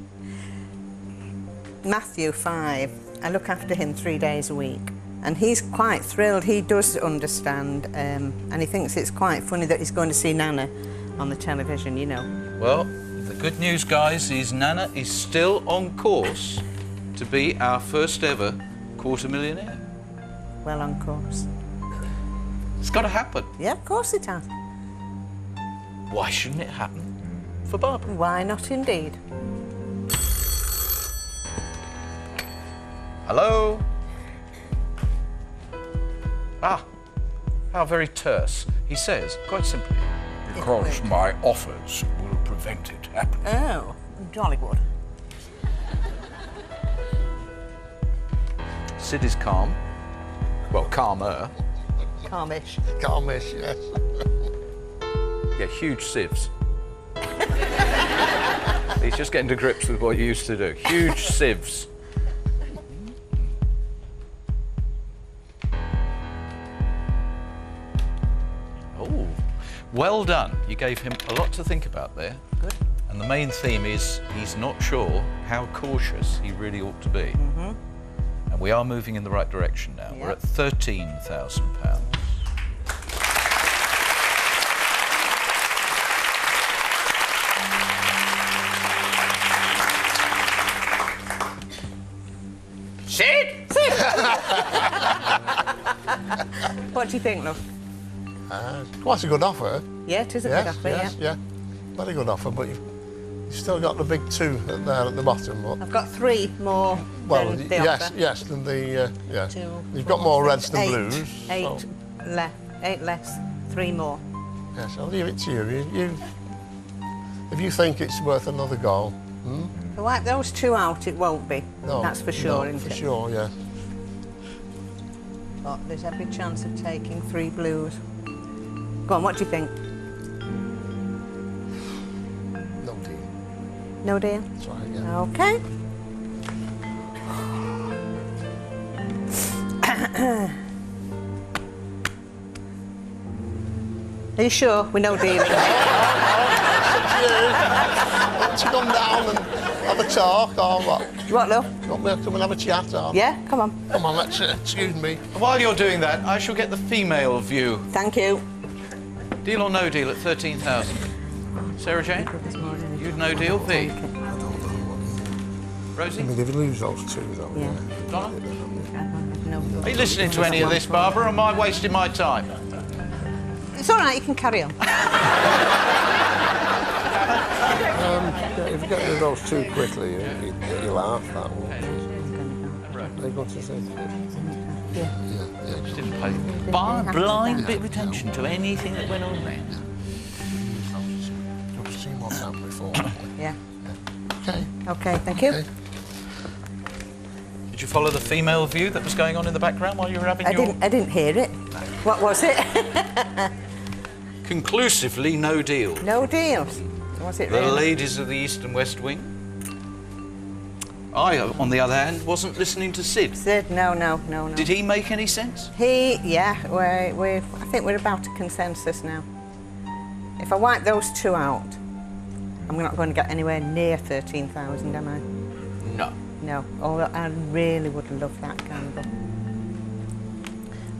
H: Matthew, 5. I look after him 3 days a week. And he's quite thrilled. He does understand. And he thinks it's quite funny that he's going to see Nana on the television, you know.
A: Well, the good news, guys, is Nana is still on course to be our first ever quarter millionaire.
H: Well on course.
A: It's got to happen.
H: Yeah, of course it has.
A: Why shouldn't it happen for Barbara?
H: Why not indeed?
A: Hello? Ah, how very terse. He says, quite simply,
F: Because my offers will prevent it happening.
H: Oh, jolly good.
A: Sid is calm. Well, calmer.
H: Calmish.
F: Calmish, yes.
A: Yeah, huge sieves. He's just getting to grips with what you used to do. Huge sieves. Oh, well done. You gave him a lot to think about there.
H: Good.
A: And the main theme is he's not sure how cautious he really ought to be.
H: Mm-hmm.
A: And we are moving in the right direction now.
H: Yep.
A: We're at £13,000.
H: Sid! What do you think, love?
F: Quite a good offer.
H: Yeah, it is a good offer,
F: yes, yeah. Very good offer, but you've still got the big 2 there at the bottom. But,
H: I've got 3 more
F: well,
H: than the
F: yes,
H: offer.
F: yes, than the, yeah.
H: 2,
F: You've
H: 4,
F: got more
H: 6,
F: reds than
H: 8,
F: blues.
H: 8
F: so,
H: left, 8 less, 3 more.
F: yes, I'll leave it to you. If you think it's worth another goal,
H: To wipe those 2 out, it won't be.
F: no,
H: That's for sure,
F: no,
H: isn't
F: for
H: it?
F: sure, yeah.
H: But there's every chance of taking 3 blues. Go on, what do you think?
F: No deal.
H: No deal?
F: Try again.
H: Okay. Are you sure? We're no dealing.
F: To come down and have a talk or what?
H: What, love?
F: You want me to come and have a chat or?
H: Yeah, come on.
F: Come on, excuse me.
A: While you're doing that, I shall get the female view.
H: Thank you.
A: Deal or no deal at 13,000? Sarah Jane? You'd no deal, V? Rosie?
F: I mean, if you lose those 2, though.
H: Yeah.
A: Donna?
H: No.
A: Are you listening to any of this, Barbara, or am I wasting my time?
H: It's all right, you can carry on.
F: If you get rid of those 2 quickly, you'll laugh that one. They got to say.
H: Yeah.
A: Just didn't pay blind bit of attention to anything that went on there.
F: I've seen what's happened before.
H: Yeah.
F: Okay.
H: Okay, thank you.
F: Okay.
A: Did you follow the female view that was going on in the background while you were having
H: I
A: your...
H: didn't hear it. What was it?
A: Conclusively no deal.
H: No deals. Was it
A: The
H: really?
A: ladies of the East and West Wing I, on the other hand, wasn't listening to Sid.
H: Sid, no.
A: Did he make any sense?
H: Yeah, I think we're about a consensus now. If I wipe those two out, I'm not going to get anywhere near 13,000, am I?
A: No.
H: No. Oh, I really would love that gamble.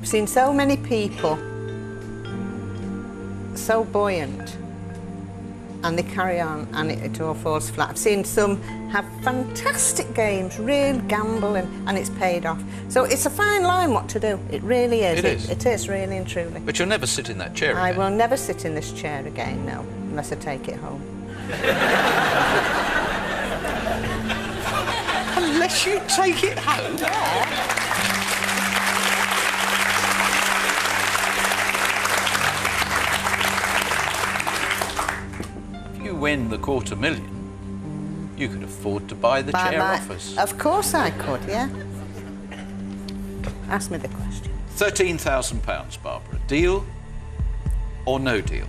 H: I've seen so many people so buoyant, and they carry on and it all falls flat. I've seen some have fantastic games, real gamble, and it's paid off. So it's a fine line what to do. It really is.
A: It is.
H: It is, really and truly.
A: But you'll never sit in that chair
H: I
A: again.
H: will never sit in this chair again, no, unless I take it home.
A: Unless you take it home?
H: Yeah.
A: If you win the $250,000, you could afford to buy the chair off us.
H: Of course I could, yeah. Ask me the question.
A: £13,000, Barbara. Deal or no deal?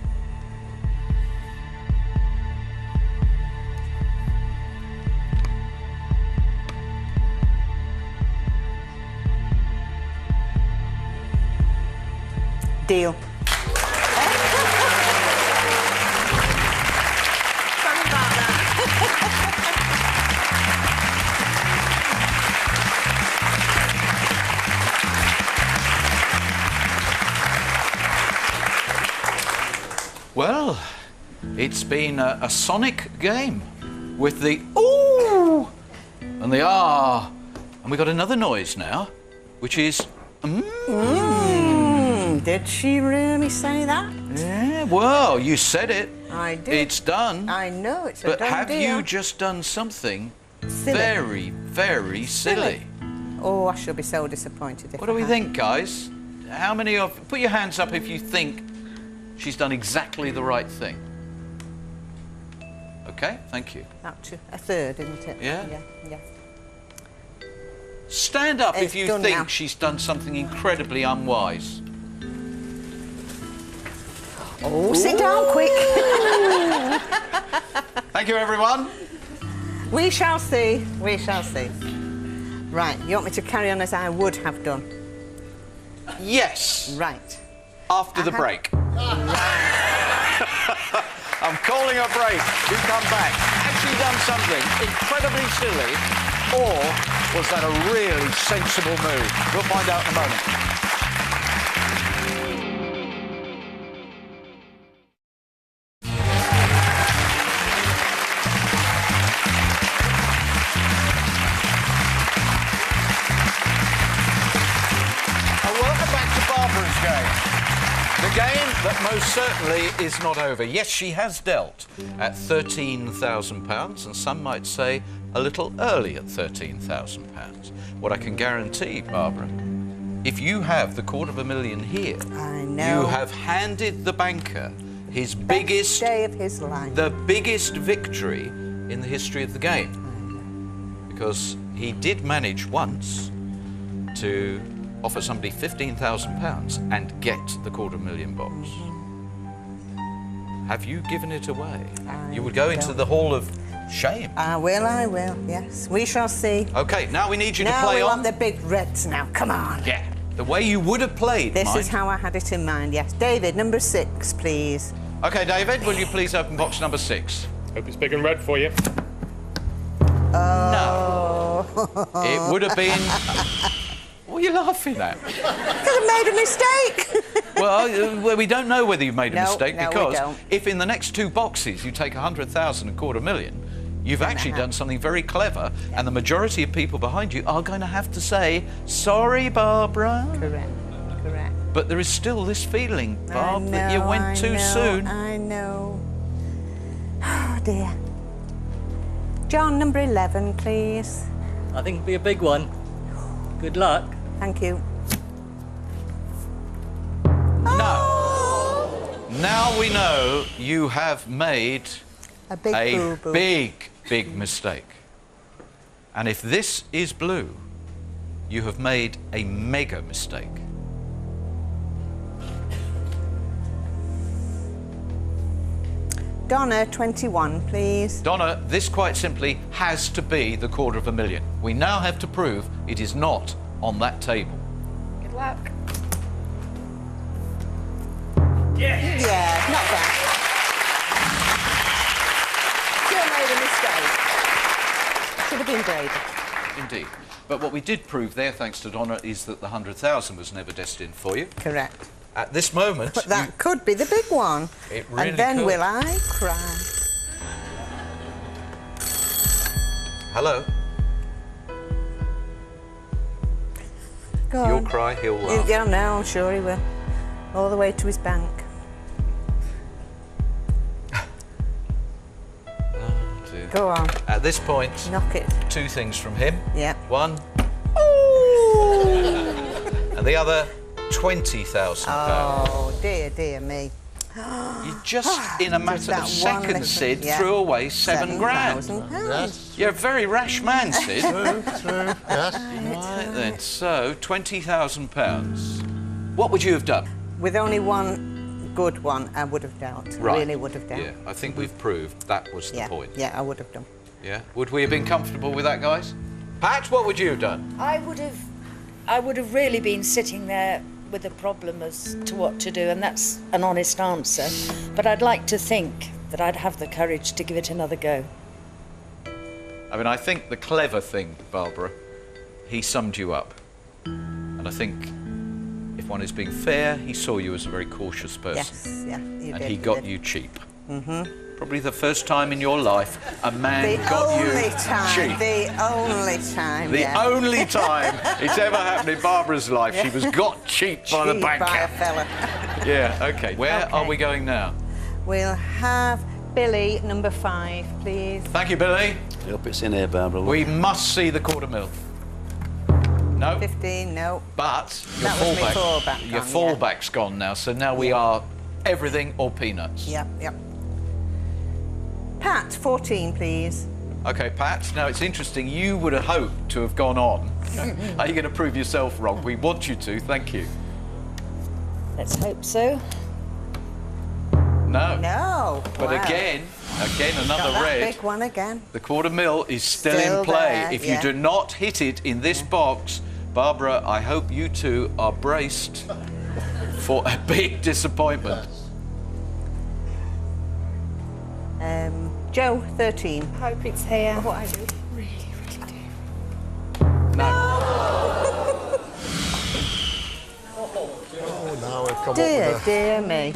H: Deal. Sorry about that.
A: Well, it's been a sonic game with the ooh and the ah. And we got another noise now, which is
H: Did she really say that?
A: Yeah, well, you said it.
H: I did.
A: It's done.
H: I know, it's a
A: But
H: done
A: have
H: deal.
A: you just done something
H: Silly.
A: very, very silly?
H: Oh, I shall be so disappointed if
A: What do
H: I
A: we
H: have.
A: think, guys? How many of... Put your hands up if you think she's done exactly the right thing. OK, thank you.
H: Up to a third, isn't it?
A: Yeah?
H: Yeah.
A: Stand up if
H: It's
A: you
H: done
A: think
H: now.
A: she's done something incredibly unwise.
H: Oh, sit down quick.
A: Thank you, everyone.
H: We shall see. We shall see. Right, you want me to carry on as I would have done?
A: Yes.
H: Right.
A: After the break. I'm calling a break. You come back. Has she done something incredibly silly, or was that a really sensible move? We'll find out in a moment. Welcome back to Barbara's game. The game that most certainly is not over. Yes, she has dealt at £13,000, and some might say a little early at £13,000. What I can guarantee, Barbara, if you have the $250,000 here,
H: I know.
A: you have handed the banker his
H: Best
A: biggest
H: day of his life.
A: the biggest victory in the history of the game. Because he did manage once to offer somebody £15,000 and get the $250,000 box. Have you given it away? You would go into the Hall of Shame.
H: I will, yes. We shall see.
A: OK, now we need you to
H: Now
A: play
H: we
A: on.
H: want the big reds now. Come on.
A: Yeah, the way you would have played,
H: This
A: mind.
H: is how I had it in mind, yes. David, number 6, please.
A: OK, David, will you please open box number 6?
I: Hope it's big and red for you.
A: No. It would have been... What are you laughing at?
H: Because I made a mistake.
A: Well, we don't know whether you've made a
H: No,
A: mistake,
H: no, we
A: because
H: don't.
A: if in the next 2 boxes you take 100,000 and $250,000, you've actually done something very clever, and the majority of people behind you are going to have to say, sorry, Barbara.
H: Correct.
A: But there is still this feeling, Barb, that you went too soon.
H: I know. Oh, dear. John, number 11, please.
J: I think it'll be a big one. Good luck.
H: Thank you.
A: No. Now we know you have made
H: A big
A: a
H: boo-boo.
A: big mistake. And if this is blue, you have made a mega mistake.
H: Donna, 21, please.
A: Donna, this quite simply has to be the $250,000. We now have to prove it is not on that table.
E: Good luck.
H: Yeah, not bad. Still made a mistake. Should have been braver.
A: Indeed. But what we did prove there, thanks to Donna, is that the 100,000 was never destined for you.
H: Correct.
A: At this moment...
H: But that could be the big one.
A: It really
H: And then
A: could.
H: will I cry?
A: Hello.
H: Go
A: You'll
H: on.
A: cry, he'll laugh.
H: Yeah, no, I'm sure he will. All the way to his bank. Go on.
A: At this point,
H: Knock it.
A: 2 things from him.
H: Yeah.
A: One, and the other, £20,000.
H: Oh, dear me.
A: You just, in a matter of
H: Just that one
A: seconds, Sid,
H: little- yeah.
A: threw away £7 grand.
H: £7,000.
A: You're a very rash man, Sid.
F: True, yes.
A: Right then, so £20,000. What would you have done?
H: With only one good one, I would have dealt.
A: Right.
H: Really would have dealt.
A: Yeah, I think we've proved that was the
H: Yeah,
A: point.
H: yeah, I would have done.
A: Yeah? Would we have been comfortable with that, guys? Pat, what would you have done?
L: I would have really been sitting there with a problem as to what to do, and that's an honest answer. But I'd like to think that I'd have the courage to give it another go.
A: I mean, I think the clever thing, Barbara, he summed you up. And I think, if one is being fair, he saw you as a very cautious person.
H: Yes, yeah, you
A: And
H: did.
A: he
H: you
A: got
H: did.
A: you cheap.
H: Mm-hmm.
A: Probably the first time in your life a man got you cheap.
H: The only time,
A: The
H: yeah.
A: only time it's ever happened in Barbara's life, she was got cheap by the
H: Cheap
A: banker.
H: by a fella.
A: Yeah, okay. Where are we going now?
H: We'll have Billy, number 5, please.
A: Thank you, Billy.
K: I hope it's in here, Barbara.
A: We must see the $250,000. No?
H: 15, no.
A: But your
H: That was my
A: fallback,
H: fallback
A: your
H: gone,
A: fallback's gone now, so now we are everything or peanuts.
H: Yep, yep. Pat, 14, please.
A: Okay, Pat, now it's interesting, you would have hoped to have gone on. Are you going to prove yourself wrong? We want you to, thank you.
L: Let's hope so.
A: No.
H: No.
A: But
H: wow.
A: again, another
H: Got that
A: red.
H: big one again.
A: The $250,000 is still
H: Still
A: in play.
H: there,
A: If
H: yeah.
A: you do not hit it in this box, Barbara, I hope you two are braced for a big disappointment.
H: Joe, 13.
E: Hope it's here.
H: What I do?
E: Really do.
A: No.
F: Oh, now we've come
H: Dear,
F: up with
H: dear me.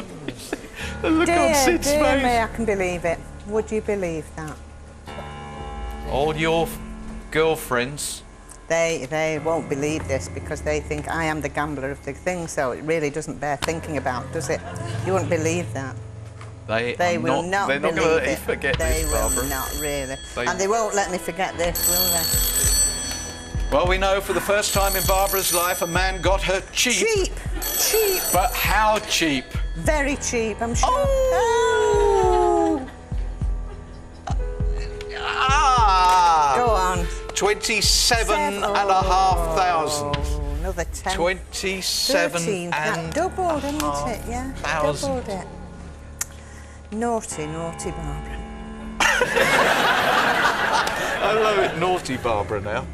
A: The look on Sid's
H: Dear
A: face.
H: me, I can believe it. Would you believe that?
A: All your girlfriends.
H: They won't believe this because they think I am the gambler of the thing, so it really doesn't bear thinking about, does it? You wouldn't believe that.
A: They
H: They
A: are
H: will not
A: They're not
H: believe
A: going to let you
H: it.
A: forget
H: They
A: this,
H: will
A: Barbara.
H: not, really.
A: They-
H: And they won't let me forget this, will they?
A: Well, we know for the first time in Barbara's life, a man got her cheap.
H: Cheap! Cheap!
A: But how cheap?
H: Very cheap, I'm sure.
A: Oh! Ah!
H: Go on.
A: 27,500.
H: Oh, another 10.
A: 27
H: 13.
A: and
H: That doubled, didn't it? Yeah,
A: thousand.
H: doubled it. Naughty, naughty Barbara.
A: I love it, naughty Barbara now.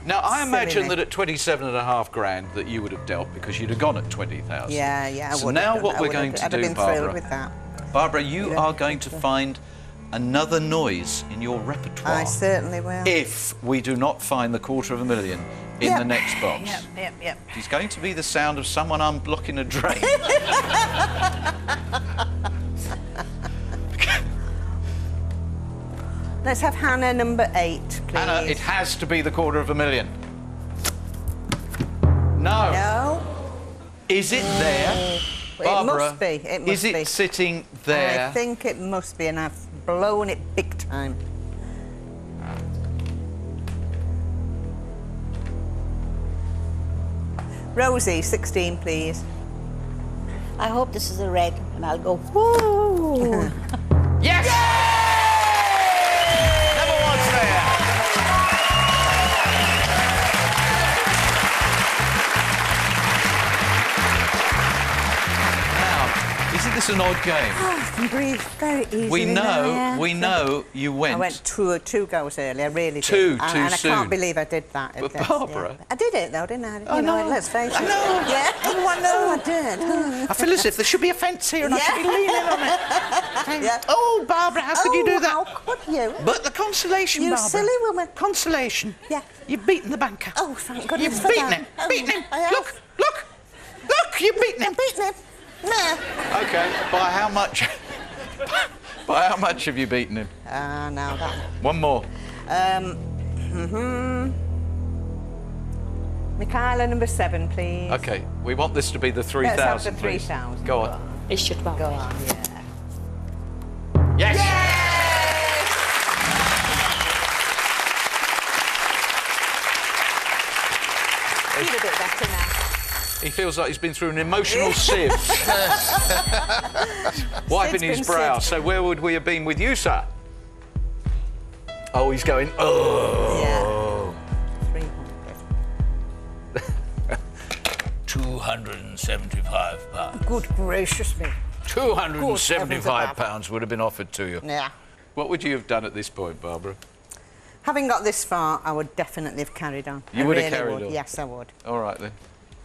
A: Now, I imagine
H: me.
A: that at 27.5 grand that you would have dealt because you'd have gone at 20,000.
H: Yeah, yeah, I
A: So
H: would
A: now
H: have done.
A: what
H: I
A: we're
H: would
A: going
H: have,
A: to
H: I'd have
A: do,
H: been thrilled
A: Barbara,
H: with that.
A: Barbara, you
H: Yeah,
A: are going to find another noise in your repertoire.
H: I certainly will.
A: If we do not find the $250,000 in the next box.
H: Yep.
A: It's going to be the sound of someone unblocking a drain.
H: Let's have Hannah, number 8, please.
A: Anna, it has to be the $250,000. No.
H: No?
A: Is it there?
H: Well,
A: Barbara,
H: it must be. It must
A: is it
H: be.
A: sitting there?
H: I think it must be, and I've blown it big time. Rosie, 16, please.
M: I hope this is a red, and I'll go, woo!
A: Yes! Never was there. Now, Isn't this an odd game?
H: Oh, I can breathe very easily.
A: We know you went.
H: I went two goes early. I really
A: too
H: did. And I
A: soon.
H: can't believe I did that.
A: But Barbara,
H: I did it though, didn't I?
A: I
H: You know,
A: know.
H: let's face it.
A: I know.
H: Yeah.
A: Oh, I know.
H: I did.
A: I feel as if there should be a fence here and I should be leaning on it.
H: Yeah.
A: Oh, Barbara, how could you do that?
H: How could you?
A: But the consolation,
H: You
A: Barbara.
H: silly woman.
A: Consolation.
H: Yeah.
A: You've beaten the banker.
H: Oh, thank goodness
A: You've
H: for
A: beaten
H: that.
A: him. Beaten him.
H: I have.
A: Look, you've beaten him.
H: I've beaten him. No.
A: Okay, by how much? By how much have you beaten him?
H: Now that.
A: One more.
H: Michaela, number 7, please.
A: Okay, we want this to be the 3,000.
H: Let's have the
A: please.
H: 3,000.
A: Go on.
M: It should
H: Go on,
A: Yes.
H: yeah. Feel a bit better now.
A: He feels like he's been through an emotional sieve. Wiping his brow.
H: sieved.
A: So where would we have been with you, sir? Oh, he's going, oh.
H: Yeah.
C: 275 pounds.
H: Good gracious me.
A: £275 would have been offered to you.
H: Yeah.
A: What would you have done at this point, Barbara?
H: Having got this far, I would definitely have carried on.
A: You
H: I
A: would have
H: really
A: carried
H: would.
A: on?
H: Yes, I would.
A: All right, then.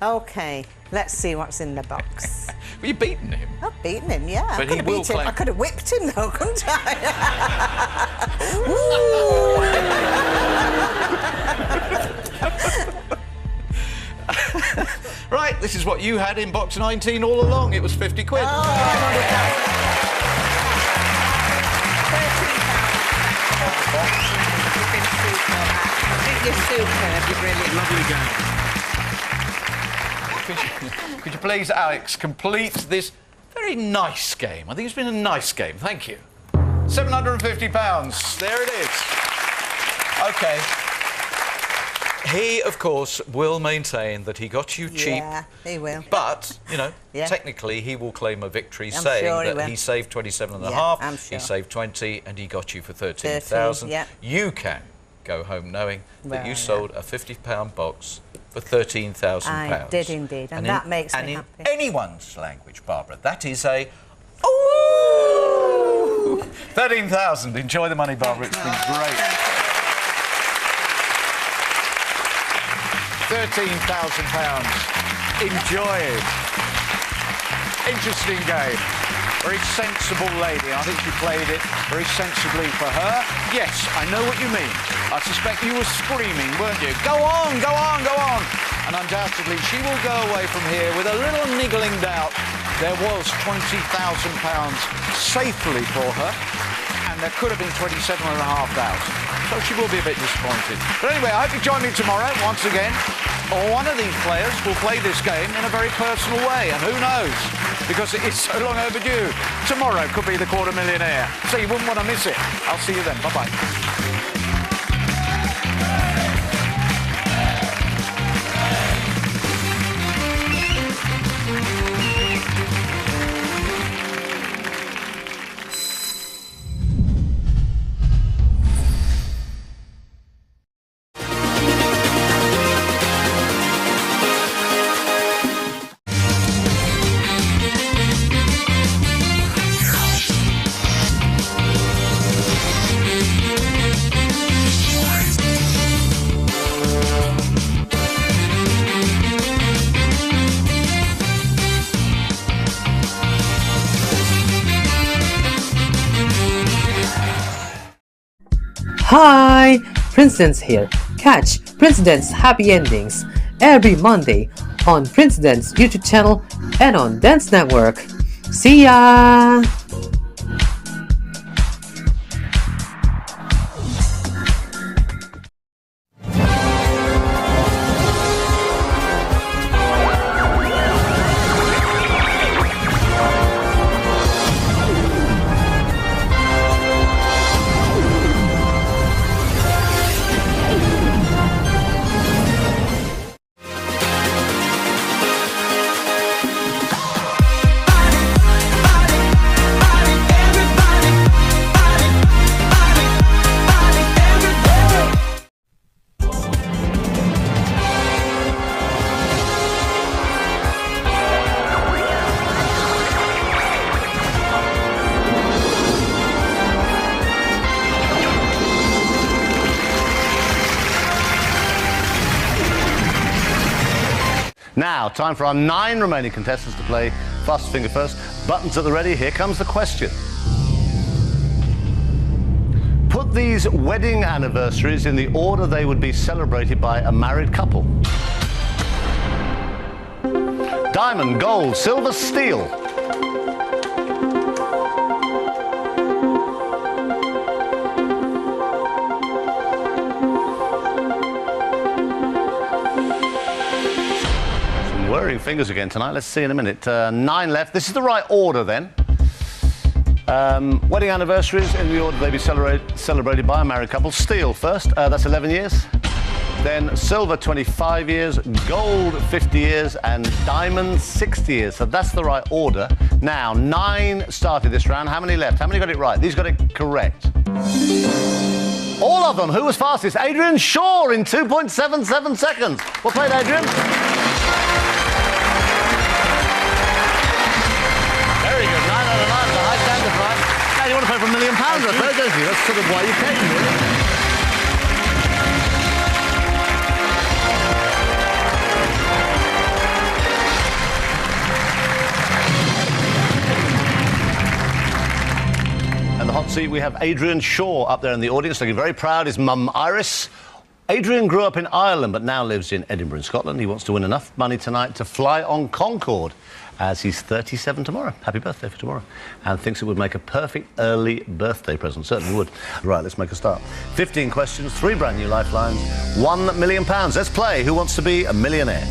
H: Okay, let's see what's in the box.
A: Well, you've beaten him.
H: I've beaten him, yeah.
A: But
H: I could
A: he
H: have
A: will
H: beat him.
A: claim-
H: I could have whipped him though, couldn't I?
A: Right, this is what you had in box 19 all along. It was 50 quid.
H: You're superb, you're brilliant.
C: Lovely game.
A: Could you please, Alex, complete this very nice game? I think it's been a nice game. Thank you. £750. There it is. OK. He, of course, will maintain that he got you cheap.
H: Yeah, he will.
A: But, you know,
H: Yeah.
A: technically he will claim a victory
H: I'm
A: saying
H: sure he
A: that
H: will.
A: he saved 27 and a
H: Yeah,
A: half,
H: I'm sure.
A: he saved 20 and he got you for 13,000.
H: yeah.
A: You can go home knowing that
H: Well,
A: you
H: yeah.
A: sold a £50 box for £13,000.
H: I did indeed, and that makes me
A: in
H: happy.
A: anyone's language, Barbara, that is a ooh! 13,000. Enjoy the money, Barbara. It's been great. £13,000. Enjoy it. Interesting game. Very sensible lady. I think she played it very sensibly for her. Yes, I know what you mean. I suspect you were screaming, weren't you? Go on, go on, go on. And undoubtedly, she will go away from here with a little niggling doubt. There was £20,000 safely for her, and there could have been 27,500. So she will be a bit disappointed. But anyway, I hope you join me tomorrow once again. Or one of these players will play this game in a very personal way, and who knows? Because it is so long overdue. Tomorrow could be the quarter millionaire. So you wouldn't want to miss it. I'll see you then. Bye-bye.
N: Hi, Prince here. Catch Prince Happy Endings every Monday on Prince YouTube channel and on Dance Network. See ya!
O: Everybody time for our 9 remaining contestants to play Fastest Finger First. Buttons at the ready. Here comes the question. Put these wedding anniversaries in the order they would be celebrated by a married couple. Diamond, gold, silver, steel. Some whirring fingers again tonight. Let's see in a minute. 9 left. This is the right order then. Wedding anniversaries in the order they be celebrated by a married couple. Steel first, that's 11 years. Then silver, 25 years. Gold, 50 years. And diamond, 60 years. So that's the right order. Now, 9 started this round. How many left? How many got it right? These got it correct. All of them. Who was fastest? Adrian Shaw in 2.77 seconds. Well played, Adrian. Very good. 9 out of 9. High standard, right? Now you want to play for £1 million, I suppose, don't you? That's sort of why you came, really. And the hot seat, we have Adrian Shaw up there in the audience, looking very proud. His mum, Iris. Adrian grew up in Ireland, but now lives in Edinburgh, in Scotland. He wants to win enough money tonight to fly on Concorde, as he's 37 tomorrow. Happy birthday for tomorrow. And thinks it would make a perfect early birthday present. Certainly would. Right, let's make a start. 15 questions, 3 brand new lifelines, £1 million. Let's play Who Wants to Be a Millionaire?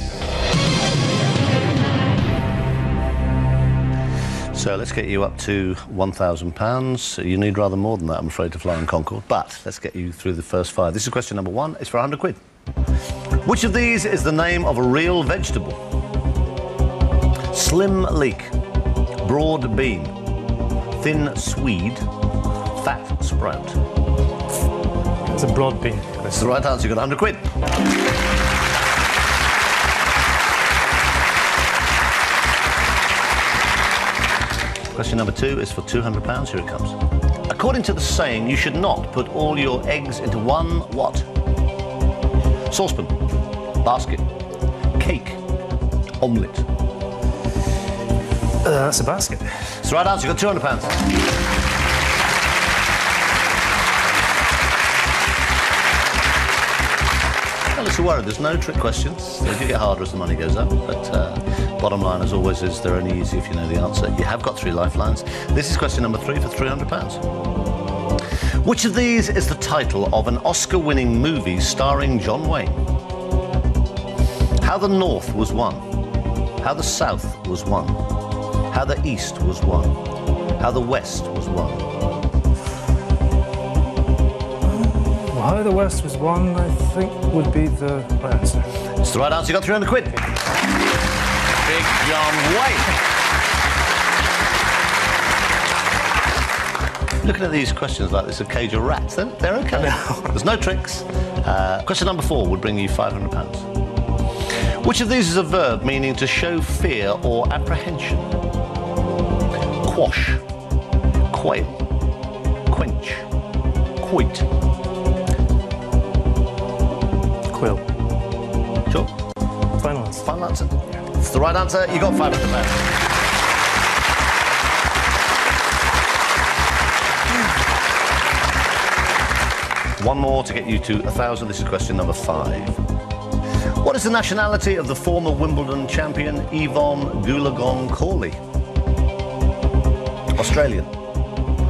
O: So let's get you up to £1,000. You need rather more than that, I'm afraid, to fly on Concorde. But let's get you through the first 5. This is question number 1. It's for £100. Which of these is the name of a real vegetable? Slim leek, broad bean, thin swede, fat sprout.
I: It's a broad bean.
O: That's the right answer. You got £100. Question number 2 is for £200. Here it comes. According to the saying, you should not put all your eggs into one what? Saucepan, basket, cake, omelette.
I: That's a basket.
O: That's the right answer. You got £200. Not to worry, there's no trick questions. They do get harder as the money goes up, but bottom line, as always, is they're only easy if you know the answer. You have got 3 lifelines. This is question number 3 for £300. Which of these is the title of an Oscar-winning movie starring John Wayne? How the North was won. How the South was won. How the East was won. How the West was won.
I: Well, how the West was won, I think, would be the right answer.
O: It's the right answer. You got £300. Big John Wayne. Looking at these questions like this, a cage of rats, they're okay. There's no tricks. Question number 4 would bring you £500. Which of these is a verb meaning to show fear or apprehension? Quash, quail, quench, quoit.
I: Quill.
O: Sure.
I: Final answer.
O: Final answer. It's the right answer. You got £500. One more to get you to 1,000. This is question number 5. What is the nationality of the former Wimbledon champion Yvonne Goolagong-Cawley? Australian,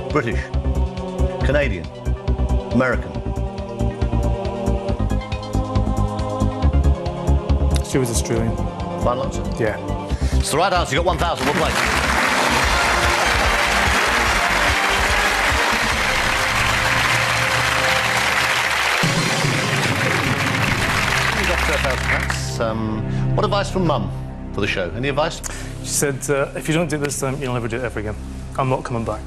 O: British, Canadian, American.
I: She was Australian.
O: Final answer?
I: Yeah.
O: It's the right answer. You got 1,000. Well played. You got £1,000. What advice from Mum for the show? Any advice?
I: She said, if you don't do it this time, you'll never do it ever again. I'm not coming back.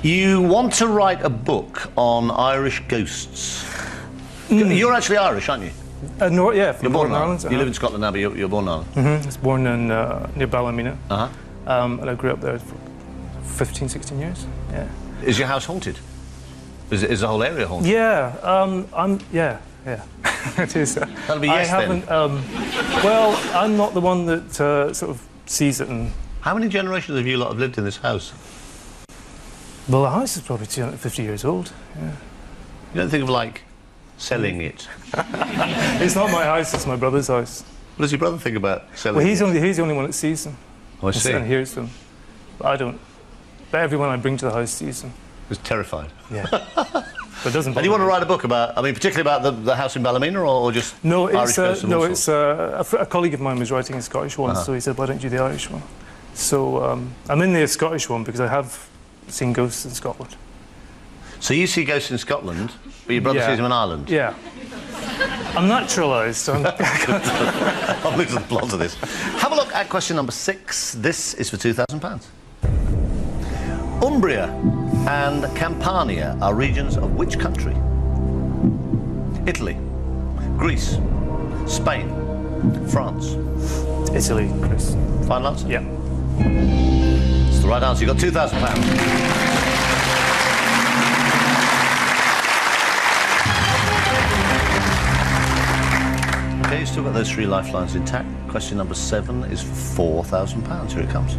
O: You want to write a book on Irish ghosts. You're actually Irish, aren't you?
I: Yeah,
O: you're born in
I: Ireland.
O: You live in Scotland now, but you're born in Ireland.
I: I was born in near Ballymena.
O: And
I: I grew up there for 15, 16 years. Yeah.
O: Is your house haunted? Is the whole area haunted?
I: Yeah. Yeah. It is.
O: That'll be yes,
I: I haven't. Well, I'm not the one that sort of sees it. And
O: how many generations of you lot have lived in this house?
I: Well, the house is probably 250 years old. Yeah.
O: You don't think of like selling it?
I: It's not my house. It's my brother's house.
O: What does your brother think about selling?
I: Well, he's the only one that sees them.
O: Oh, I see.
I: And hears them. But I don't. But everyone I bring to the house sees them.
O: He's terrified.
I: Yeah. But it doesn't.
O: And you want to write a book about? I mean, particularly about the house in Ballymena, or just
I: no?
O: Irish
I: It's a colleague of mine was writing a Scottish one, so he said, "Why don't you do the Irish one?" So I'm in the Scottish one because I have seen ghosts in Scotland.
O: So you see ghosts in Scotland, but your brother sees them in Ireland?
I: Yeah. I'm naturalised. I'm
O: losing the plot of this. Have a look at question number 6. This is for £2,000. Umbria and Campania are regions of which country? Italy, Greece, Spain, France.
I: Italy, Chris.
O: Final answer?
I: Yeah.
O: It's the right answer. You've got £2,000. Okay, you've still got those 3 lifelines intact. Question number 7 is for £4,000. Here it comes.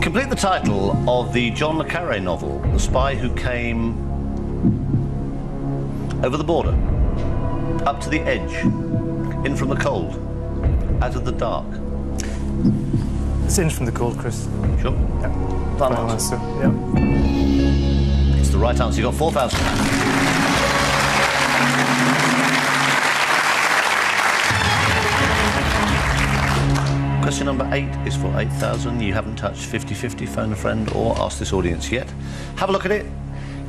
O: Complete the title of the John le Carré novel, The Spy Who Came Over the Border, Up to the Edge, In from the Cold, Out of the Dark.
I: It's In from the Cold, Chris.
O: Sure?
I: Yeah.
O: Final answer.
I: Yeah.
O: It's the right answer. You've got £4,000. Question number 8 is for 8,000. You haven't touched 50-50, phone a friend, or ask this audience yet. Have a look at it.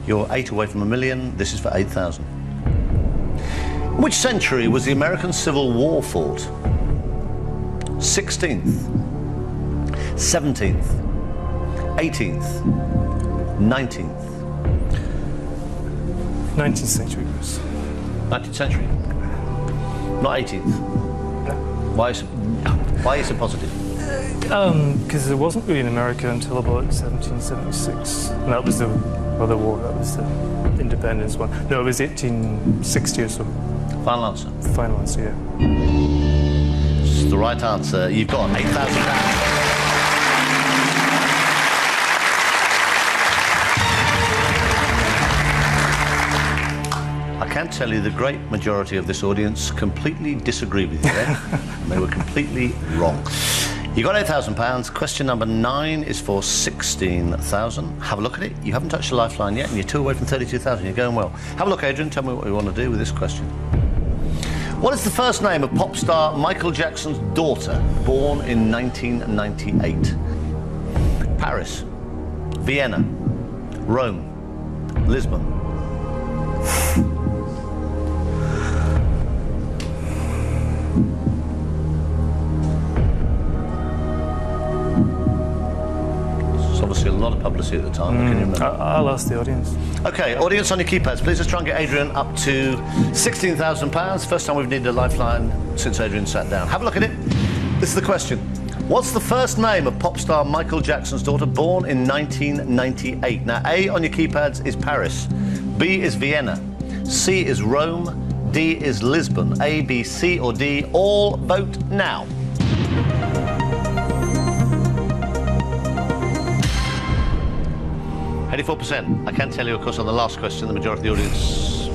O: You're 8 away from $1 million. This is for 8,000. In which century was the American Civil War fought? 16th, 17th, 18th, 19th.
I: 19th century, Chris.
O: 19th century? Not 18th?
I: No.
O: Why is it positive?
I: Because it wasn't really in America until about 1776. And that was the other war, that was the independence one. No, it was 1860 or so.
O: Final answer?
I: Final answer, yeah.
O: It's the right answer. You've got £8,000. I can tell you the great majority of this audience completely disagree with you there. And they were completely wrong. You got £8,000. Question number 9 is for 16,000. Have a look at it. You haven't touched the lifeline yet, and you're 2 away from 32,000. You're going well. Have a look, Adrian. Tell me what you want to do with this question. What is the first name of pop star Michael Jackson's daughter, born in 1998? Paris, Vienna, Rome, Lisbon. Obviously a lot of publicity at the time, can you remember?
I: I'll ask the audience.
O: OK, audience on your keypads, please let's try and get Adrian up to £16,000. First time we've needed a lifeline since Adrian sat down. Have a look at it. This is the question. What's the first name of pop star Michael Jackson's daughter, born in 1998? Now, A on your keypads is Paris, B is Vienna, C is Rome, D is Lisbon. A, B, C or D, all vote now. %. I can tell you, of course, on the last question, the majority of the audience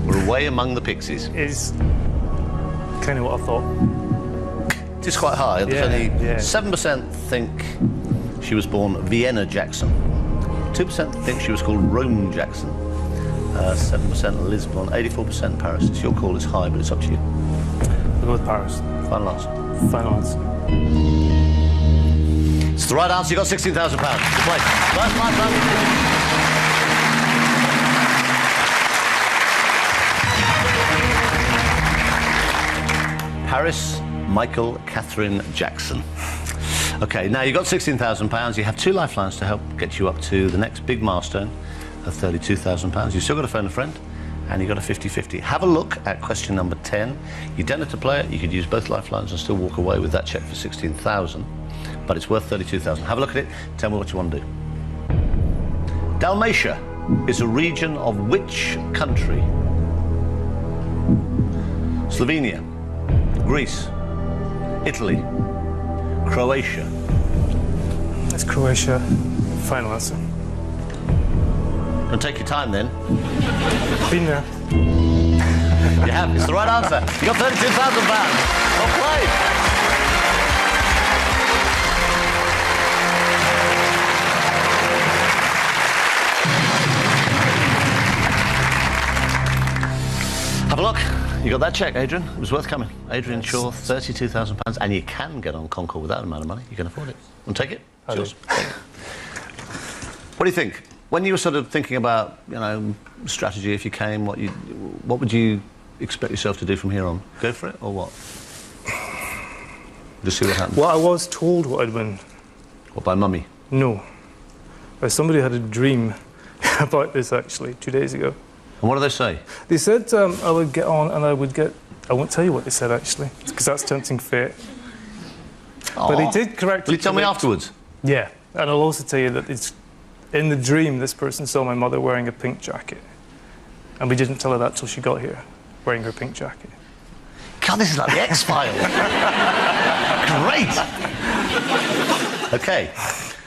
O: were away among the pixies.
I: Is kind of what I thought.
O: It is quite high.
I: Yeah,
O: only
I: yeah.
O: 7% think she was born Vienna Jackson. 2% think she was called Rome Jackson. 7% Lisbon. 84% Paris. It's your call. It's high, but it's up to you.
I: I'll go with Paris.
O: Final answer.
I: Final answer.
O: It's the right answer. You got £16,000. Good play. First lifeline. Paris, Michael, Catherine Jackson. OK, now you've got £16,000. You have 2 lifelines to help get you up to the next big milestone of £32,000. You've still got to phone a friend, and you've got a 50-50. Have a look at question number 10. You don't have to play it. You could use both lifelines and still walk away with that cheque for £16,000. But it's worth £32,000. Have a look at it. Tell me what you want to do. Dalmatia is a region of which country? Slovenia, Greece, Italy, Croatia.
I: It's Croatia. Final answer.
O: And take your time then.
I: Been there.
O: You have. It's the right answer. You got £32,000. Well played. Have a look. You got that check, Adrian. It was worth coming. Adrian Shaw, £32,000, and you can get on Concord with that amount of money. You can afford it. Want to take it? It's yours. What do you think? When you were sort of thinking about, you know, strategy, if you came, what would you expect yourself to do from here on? Go for it, or what? Just see what happens.
I: Well, I was told what I'd win.
O: What, by Mummy?
I: No. Somebody had a dream about this, actually, 2 days ago.
O: And what did they say?
I: They said I would get on and I would get... I won't tell you what they said, actually, because that's tempting fate.
O: Aww.
I: But they did correct
O: Will you tell me afterwards?
I: Yeah, and I'll also tell you that it's... In the dream, this person saw my mother wearing a pink jacket. And we didn't tell her that till she got here, wearing her pink jacket.
O: God, this is like the X-Files. Great! OK.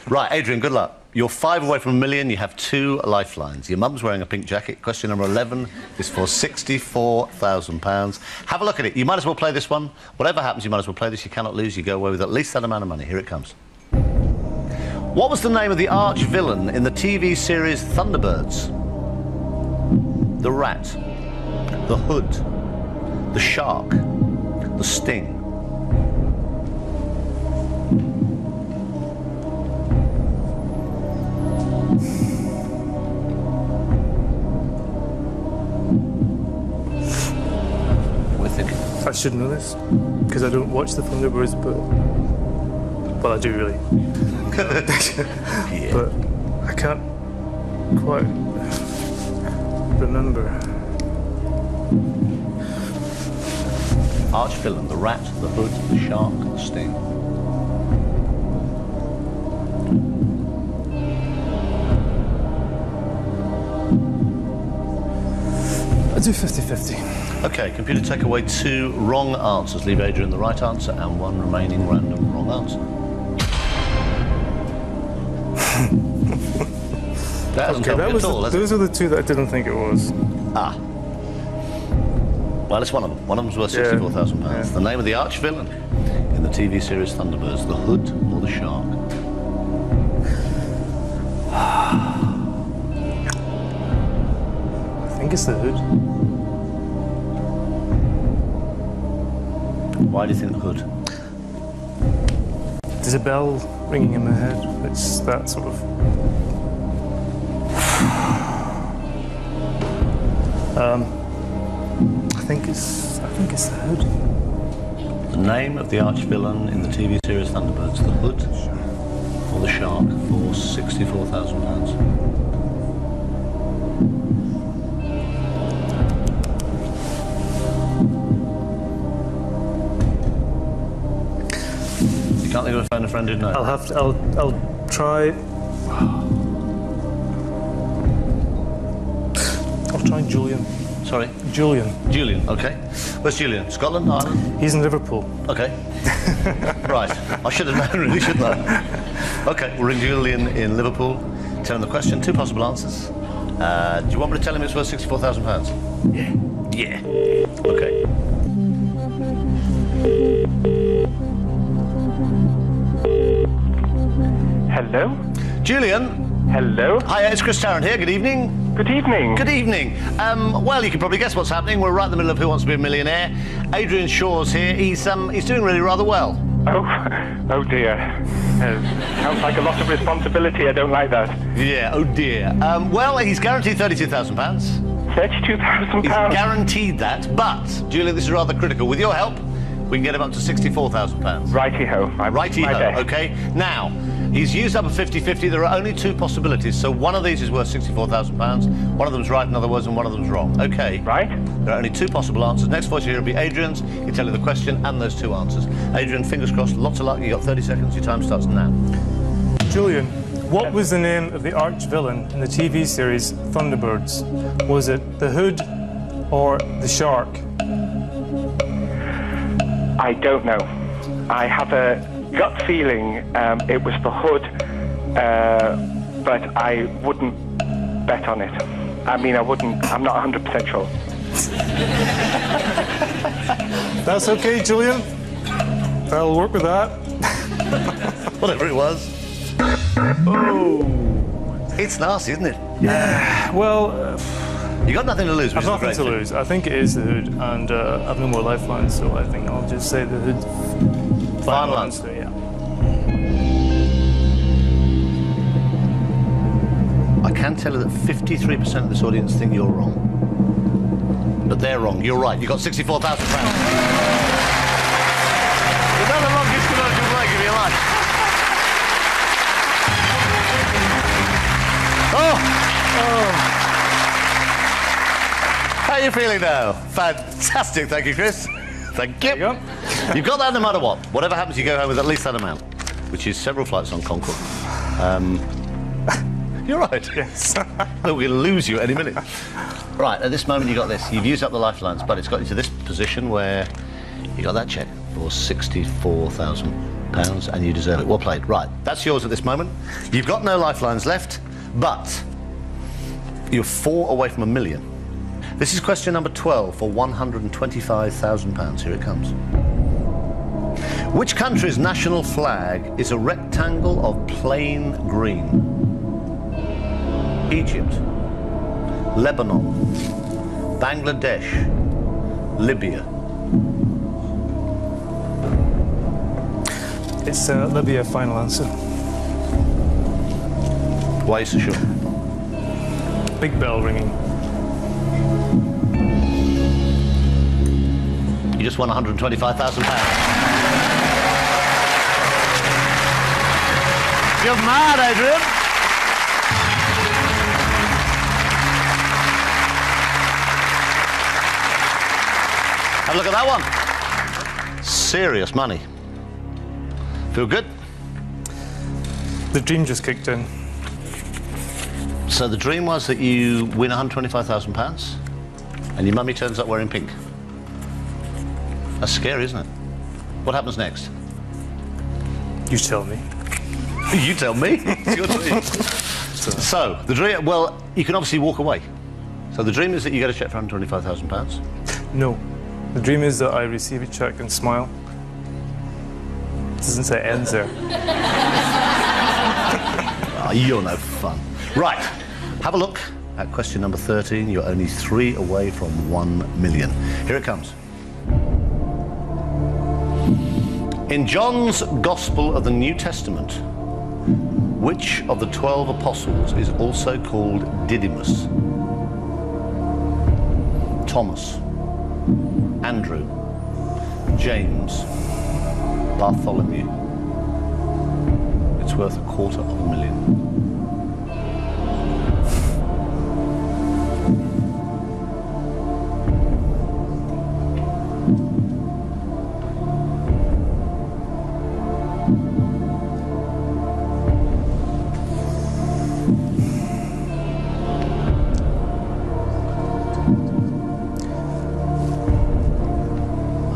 O: Right, Adrian, good luck. You're 5 away from $1 million. You have 2 lifelines. Your mum's wearing a pink jacket. Question number 11 is for £64,000. Have a look at it. You might as well play this one. Whatever happens, you might as well play this. You cannot lose. You go away with at least that amount of money. Here it comes. What was the name of the arch-villain in the TV series Thunderbirds? The rat, the hood, the shark, the sting. What do you think?
I: I should know this, because I don't watch the Thunderbirds, but... Well, I do, really.
O: Yeah.
I: But I can't quite remember.
O: Arch-villain, the rat, the hood, the shark, the sting.
I: I do 50-50.
O: OK, computer, take away 2 wrong answers. Leave Adrian the right answer and 1 remaining random wrong answer. That hasn't helped you at all, has it?
I: Those are the 2 that I didn't think it was.
O: Ah. Well, it's one of them. One of them's worth £64,000. Yeah. The name of the arch-villain in the TV series Thunderbirds, the hood or the shark?
I: I think it's the hood.
O: Why do you think the hood?
I: There's a bell ringing in my head. It's that sort of... I think it's the hood.
O: The name of the arch-villain in the TV series Thunderbirds, the hood or the shark, for £64,000. Can't think of a phone a friend didn't know.
I: I'll try. I'll try Julian.
O: Sorry?
I: Julian.
O: Julian, OK. Where's Julian? Scotland, Ireland?
I: He's in Liverpool.
O: OK. Right. I should have known, really, shouldn't I? OK, we'll ring Julian in Liverpool. Tell him the question. 2 possible answers. Do you want me to tell him it's worth £64,000?
C: Yeah.
O: Yeah. OK.
P: Hello?
O: Julian?
P: Hello?
O: Hi, it's Chris Tarrant here. Good evening.
P: Good evening.
O: Good evening. Well, you can probably guess what's happening. We're right in the middle of Who Wants to Be a Millionaire. Adrian Shaw's here. He's doing really rather well.
P: Oh dear. Sounds like a lot of responsibility. I don't like that.
O: Yeah, oh dear. Well, he's guaranteed £32,000.
P: £32,000?
O: He's guaranteed that, but, Julian, this is rather critical. With your help, we can get him up to £64,000.
P: Righty-ho.
O: Righty-ho, OK. Now, he's used up a 50-50. There are only 2 possibilities, so one of these is worth £64,000. One of them's right, in other words, and one of them's wrong. OK.
P: Right.
O: There are only 2 possible answers. Next voice here will be Adrian's. He'll tell you the question and those 2 answers. Adrian, fingers crossed, lots of luck. You've got 30 seconds. Your time starts now.
I: Julian, what was the name of the arch-villain in the TV series Thunderbirds? Was it the hood or the shark?
P: I don't know. I have a gut feeling it was the hood, but I wouldn't bet on it. I mean, I'm not 100% sure.
I: That's okay, Julian. I'll work with that.
O: Whatever it was. Oh, it's nasty, isn't it?
I: Yeah. Well,
O: you got nothing to lose.
I: I've nothing to lose. I think it is the hood, and I've no more lifelines, so I think I'll just say the hood.
O: Final answer.
I: Yeah.
O: I can tell you that 53% of this audience think you're wrong. But they're wrong. You're right. You got £64,000. You've done the longest commercial break of your life. Oh! How are you feeling now? Fantastic. Thank you, Chris. Thank you. You've got that no matter what. Whatever happens, you go home with at least that amount, which is several flights on Concorde. You're right. Yes. We'll lose you any minute. Right, at this moment you got this. You've used up the lifelines, but it's got you to this position where you got that cheque for £64,000 and you deserve it. Well played. Right, that's yours at this moment. You've got no lifelines left, but you're 4 away from £1 million. This is question number 12 for £125,000. Here it comes. Which country's national flag is a rectangle of plain green? Egypt, Lebanon, Bangladesh, Libya.
I: It's Libya, final answer.
O: Why are you so sure?
I: Big bell ringing.
O: You just won £125,000. You're mad, Adrian. Have a look at that one. Serious money. Feel good?
I: The dream just kicked in.
O: So the dream was that you win £125,000 and your mummy turns up wearing pink. That's scary, isn't it? What happens next?
I: You tell me.
O: You tell me. It's your dream. So the dream, well, you can obviously walk away. So the dream is that you get a cheque for £125,000.
I: No. The dream is that I receive a cheque and smile. It doesn't say ends there.
O: Oh, you're no fun. Right, have a look at question number 13. You're only 3 away from £1 million. Here it comes. In John's Gospel of the New Testament, which of the 12 apostles is also called Didymus? Thomas, Andrew, James, Bartholomew. It's worth £250,000.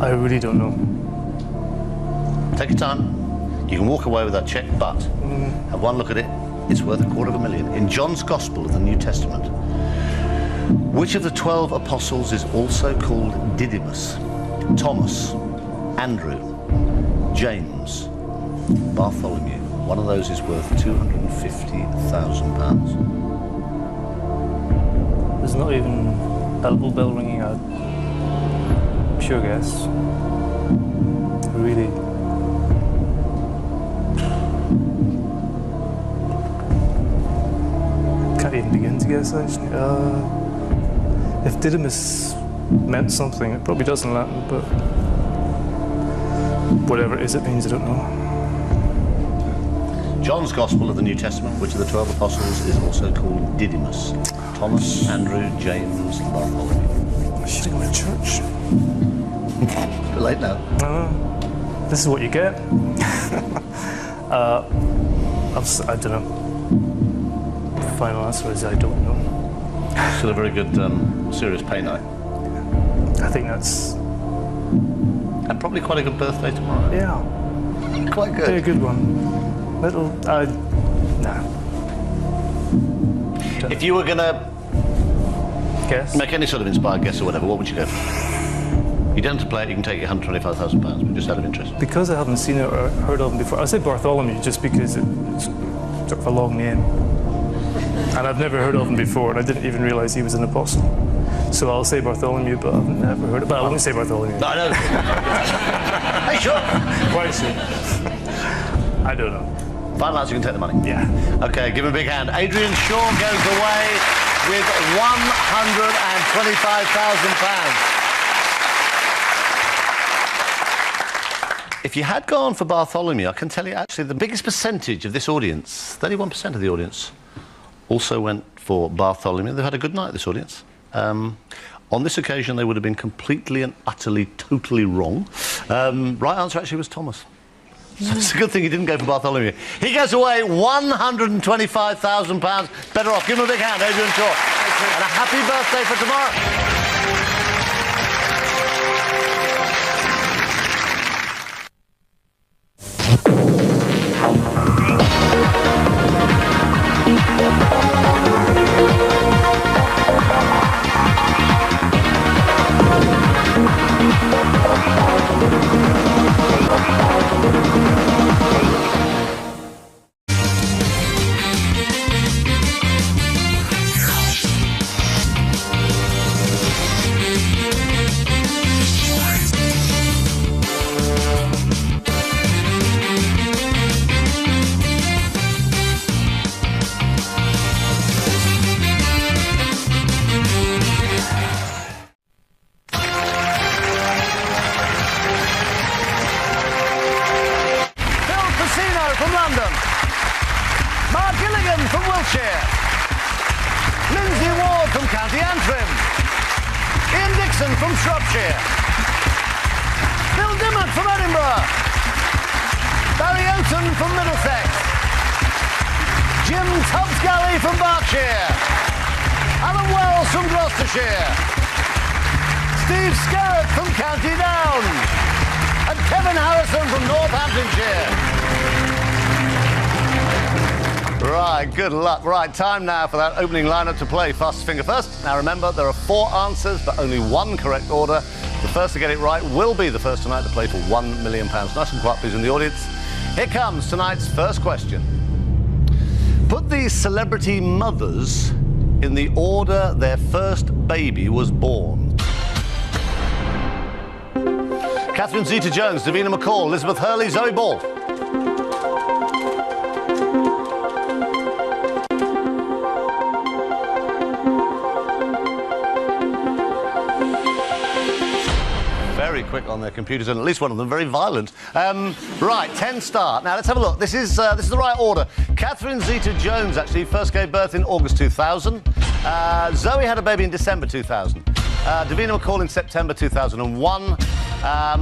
I: I really don't know.
O: Take your time. You can walk away with that cheque, but have one look at it. It's worth £250,000. In John's Gospel of the New Testament, which of the 12 apostles is also called Didymus? Thomas, Andrew, James, Bartholomew. One of those is worth £250,000.
I: There's not even a little bell ringing out. Pure guess. Really. Can't even begin to guess, actually. If Didymus meant something, it probably does in Latin, but whatever it is it means, I don't know.
O: John's Gospel of the New Testament, which of the 12 apostles is also called Didymus? Thomas, Andrew, James, Bartholomew.
I: Should I go to church?
O: Too late now.
I: This is what you get. I don't know. The final answer is I don't know.
O: Still a very good, serious pay night.
I: I think that's
O: And probably quite a good birthday tomorrow.
I: Yeah.
O: Quite good.
I: Very good one. Little, nah.
O: If you were going to make any sort of inspired guess or whatever, what would you go for? You don't have to play it, you can take your £125,000, but just out of interest.
I: Because I haven't seen it or heard of him before, I'll say Bartholomew just because it's sort of a long name. And I've never heard of him before, and I didn't even realise he was an apostle. So I'll say Bartholomew, but I've never heard of it. But I won't say Bartholomew.
O: No, I know. Hey, sure.
I: Quite soon. I don't know.
O: Final answer, you can take the money.
I: Yeah.
O: Okay, give him a big hand. Adrian Shaw goes away with £125,000. If you had gone for Bartholomew, I can tell you actually the biggest percentage of this audience, 31% of the audience, also went for Bartholomew. They've had a good night, this audience. On this occasion, they would have been completely and utterly, totally wrong. Right answer actually was Thomas. So it's a good thing he didn't go for Bartholomew. He goes away £125,000. Better off. Give him a big hand, Adrian Shaw. And a happy birthday for tomorrow. From Shropshire. Phil Dimmock from Edinburgh. Barry Oaten from Middlesex. Jim Tubbs-Galley from Berkshire. Alan Wells from Gloucestershire. Steve Scarrett from County Down. And Kevin Harrison from Northamptonshire. Right, good luck. Right, time now for that opening lineup to play Fastest Finger First. Now remember, there are 4 answers, but only 1 correct order. The first to get it right will be the first tonight to play for £1 million. Nice and quiet, please, in the audience. Here comes tonight's first question. Put these celebrity mothers in the order their first baby was born. Catherine Zeta-Jones, Davina McCall, Elizabeth Hurley, Zoe Ball. Very quick on their computers, and at least one of them very violent. Right, 10 start. Now let's have a look. This is the right order. Catherine Zeta-Jones actually first gave birth in August 2000. Zoe had a baby in December 2000. Davina McCall in September 2001.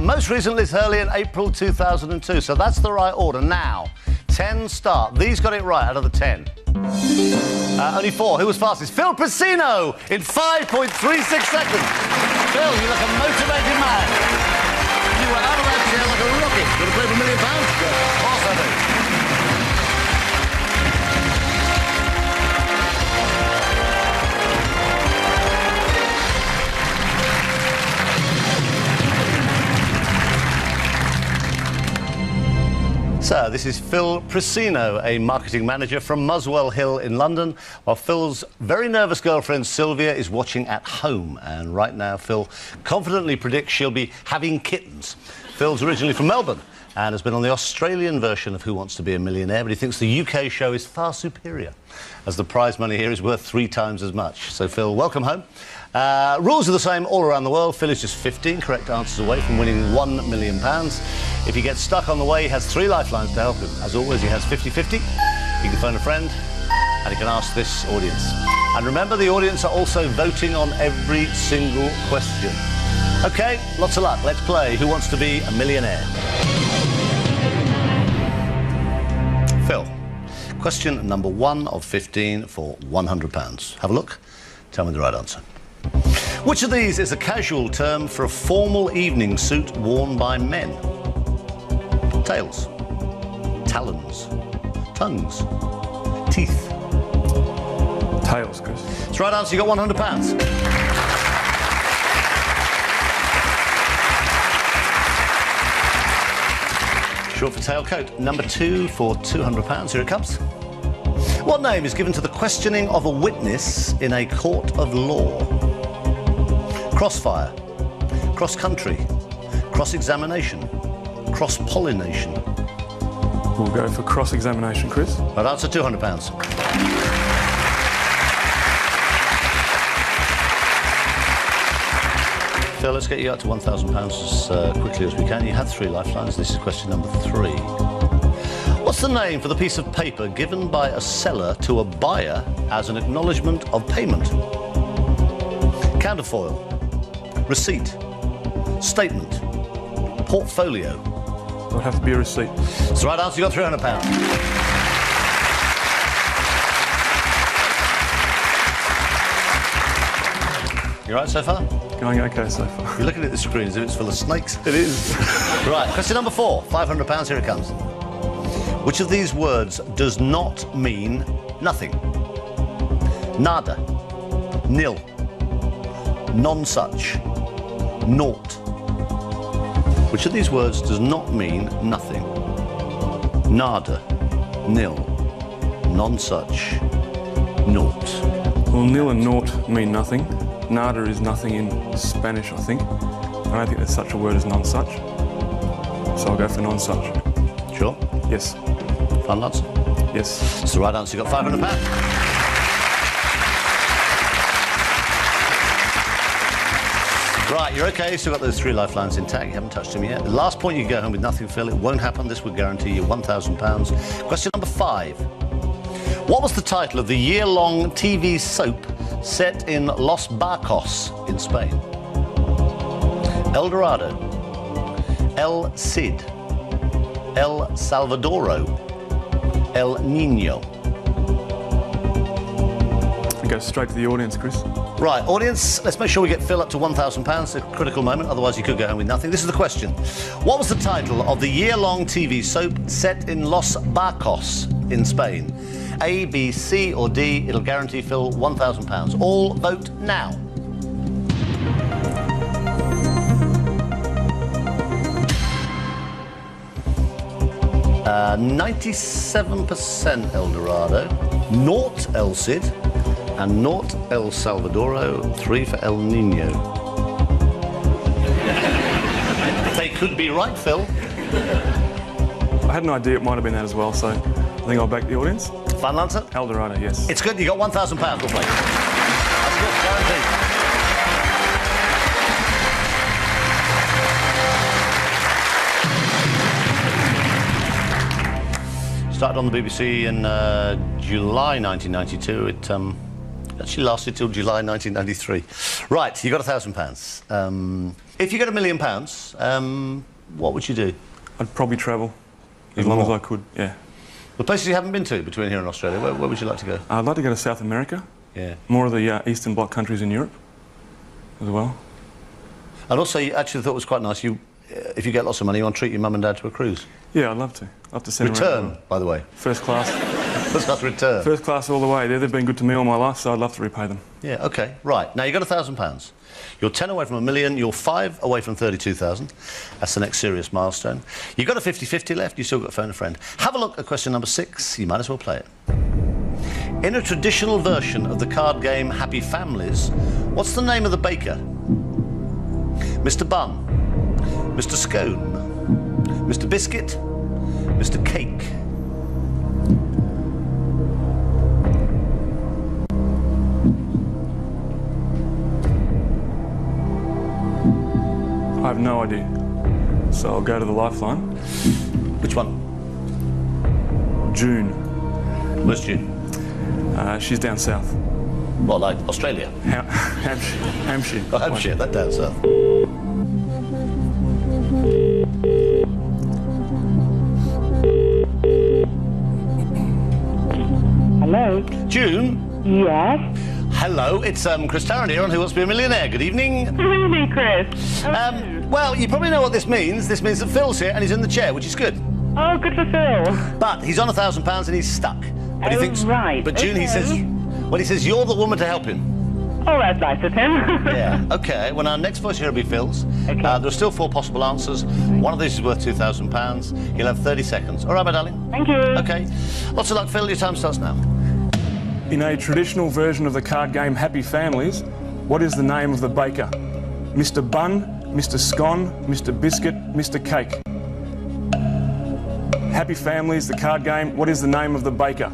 O: Most recently, Liz Hurley in April 2002. So that's the right order. Now, 10 start. These got it right out of the 10. Only 4. Who was fastest? Phil Priscino in 5.36 seconds. Phil, you look a motivated man. You were out of that chair like a rocket. You want to play for £1 million? Of course I do. So, this is Phil Priscino, a marketing manager from Muswell Hill in London, while Phil's very nervous girlfriend Sylvia is watching at home. And right now, Phil confidently predicts she'll be having kittens. Phil's originally from Melbourne and has been on the Australian version of Who Wants to Be a Millionaire, but he thinks the UK show is far superior, as the prize money here is worth 3 times as much. So, Phil, welcome home. Rules are the same all around the world. Phil is just 15 correct answers away from winning £1 million. If he gets stuck on the way, he has 3 lifelines to help him. As always, he has 50-50. He can phone a friend, and he can ask this audience. And remember, the audience are also voting on every single question. OK, lots of luck. Let's play Who Wants to Be a Millionaire? Phil, question number 1 of 15 for £100. Have a look. Tell me the right answer. Which of these is a casual term for a formal evening suit worn by men? Tails, talons, tongues, teeth.
I: Tails, Chris.
O: That's the right answer. You got £100. Short for tailcoat. Number 2 for £200. Here it comes. What name is given to the questioning of a witness in a court of law? Crossfire, cross-country, cross-examination, cross-pollination.
I: We'll go for cross-examination, Chris.
O: Right answer, £200. Phil, let's get you up to £1,000 as quickly as we can. You had 3 lifelines. This is question number 3. What's the name for the piece of paper given by a seller to a buyer as an acknowledgement of payment? Counterfoil, receipt, statement, portfolio.
I: It would have to be a receipt.
O: That's the right answer. You got £300. You all right so far?
I: Going okay so far.
O: You're looking at the screen as if it's full of snakes.
I: It is.
O: Right, question number 4, £500, here it comes. Which of these words does not mean nothing? Nada, nil, non-such, naught. Which of these words does not mean nothing? Nada, nil, non-such, naught.
I: Well, nil and naught mean nothing. Nada is nothing in Spanish, I think. I don't think there's such a word as non-such. So I'll go for non-such.
O: Sure?
I: Yes.
O: Final answer?
I: Yes.
O: It's the right answer. You got £500. Right, you're okay. Still got those 3 lifelines intact. You haven't touched them yet. The last point, you go home with nothing, Phil. It won't happen. This would guarantee you £1,000. Question number 5. What was the title of the year-long TV soap set in Los Barcos in Spain? El Dorado, El Cid, El Salvadoro, El Nino.
I: We go straight to the audience, Chris.
O: Right, audience, let's make sure we get Phil up to £1,000. A critical moment, otherwise you could go home with nothing. This is the question. What was the title of the year-long TV soap set in Los Barcos in Spain? A, B, C or D? It'll guarantee Phil £1,000. All vote now. Uh, 97% El Dorado, naught El Cid, and naught El Salvadoro, 3 for El Nino. They could be right, Phil.
I: I had an idea it might have been that as well, so I think I'll back the audience.
O: Final answer?
I: El Dorado, yes.
O: It's good. You got £1,000. We'll play. That's good. Guaranteed. Started on the BBC in July 1992. It actually lasted till July 1993. Right, you got £1,000. If you got £1 million, what would you do?
I: I'd probably travel as long as I could, yeah.
O: The places you haven't been to between here and Australia, where would you like to go?
I: I'd like to go to South America.
O: Yeah.
I: More of the Eastern Bloc countries in Europe as well.
O: And also, you actually thought it was quite nice. If you get lots of money, you want to treat your mum and dad to a cruise.
I: Yeah, I'd love to. I'd love to send them
O: return,
I: around.
O: by the way.
I: First class.
O: First class return.
I: First class all the way. They've been good to me all my life, so I'd love to repay them.
O: Yeah, OK. Right. Now, you've got £1,000. You're 10 away from $1 million. You're 5 away from 32,000. That's the next serious milestone. You've got a 50-50 left. You've still got to phone a friend. Have a look at question number 6. You might as well play it. In a traditional version of the card game Happy Families, what's the name of the baker? Mr. Bun, Mr. Scone, Mr. Biscuit, Mr. Cake.
I: I have no idea. So I'll go to the lifeline.
O: Which one?
I: June.
O: Where's June?
I: She's down south.
O: What, like Australia?
I: Hampshire.
O: Oh, Hampshire, that down south.
Q: Hello?
O: June?
Q: Yes?
O: Hello, it's Chris Tarrant here on Who Wants to Be a Millionaire. Good evening.
Q: Good evening, Chris.
O: Well, you probably know what this means. This means that Phil's here and he's in the chair, which is good.
Q: Oh, good for Phil.
O: But he's on £1,000 and he's stuck. But he thinks,
Q: right.
O: But June, he says you're the woman to help him.
Q: Oh, that's nice of him.
O: Yeah. Okay. Well, our next voice here will be Phil's. Okay. There are still 4 possible answers. One of these is worth £2,000. He'll have 30 seconds. All right, my darling.
Q: Thank you.
O: Okay. Lots of luck, Phil. Your time starts now.
R: In a traditional version of the card game Happy Families, what is the name of the baker? Mr. Bun, Mr. Scone, Mr. Biscuit, Mr. Cake. Happy Families, the card game, what is the name of the baker?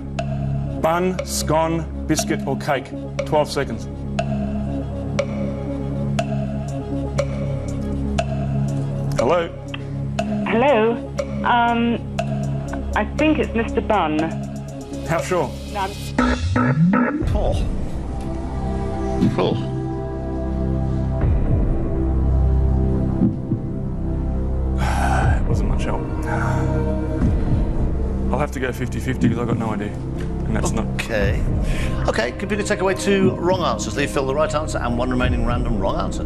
R: Bun, scone, biscuit or cake? 12 seconds. Hello?
Q: Hello. I think it's Mr. Bun.
R: How sure?
Q: No,
O: Oh.
R: It wasn't much help. I'll have to go 50-50 because I've got no idea. And that's not...
O: Okay. Okay, computer, take away 2 wrong answers. Leave Phil the right answer and 1 remaining random wrong answer.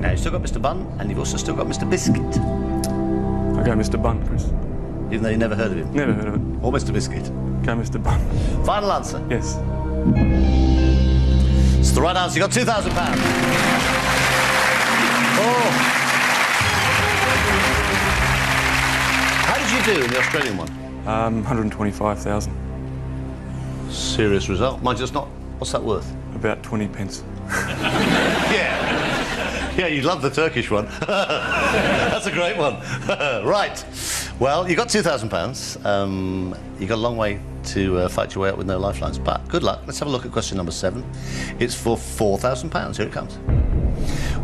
O: Now, you've still got Mr. Bun, and you've also still got Mr. Biscuit.
R: Okay, Mr. Bun, Chris.
O: Even though you never heard of him?
R: Never heard of it.
O: Or Mr. Biscuit?
R: Okay, Mr. Bun.
O: Final answer?
R: Yes.
O: It's the right answer. You got £2,000. Oh. How did you do in the Australian one?
R: 125,000.
O: Serious result. Mind you, it's not... What's that worth?
R: About 20 pence.
O: Yeah. Yeah, you'd love the Turkish one. That's a great one. Right. Well, you got £2,000. You got a long way to fight your way up with no lifelines. But good luck. Let's have a look at question number 7. It's for £4,000. Here it comes.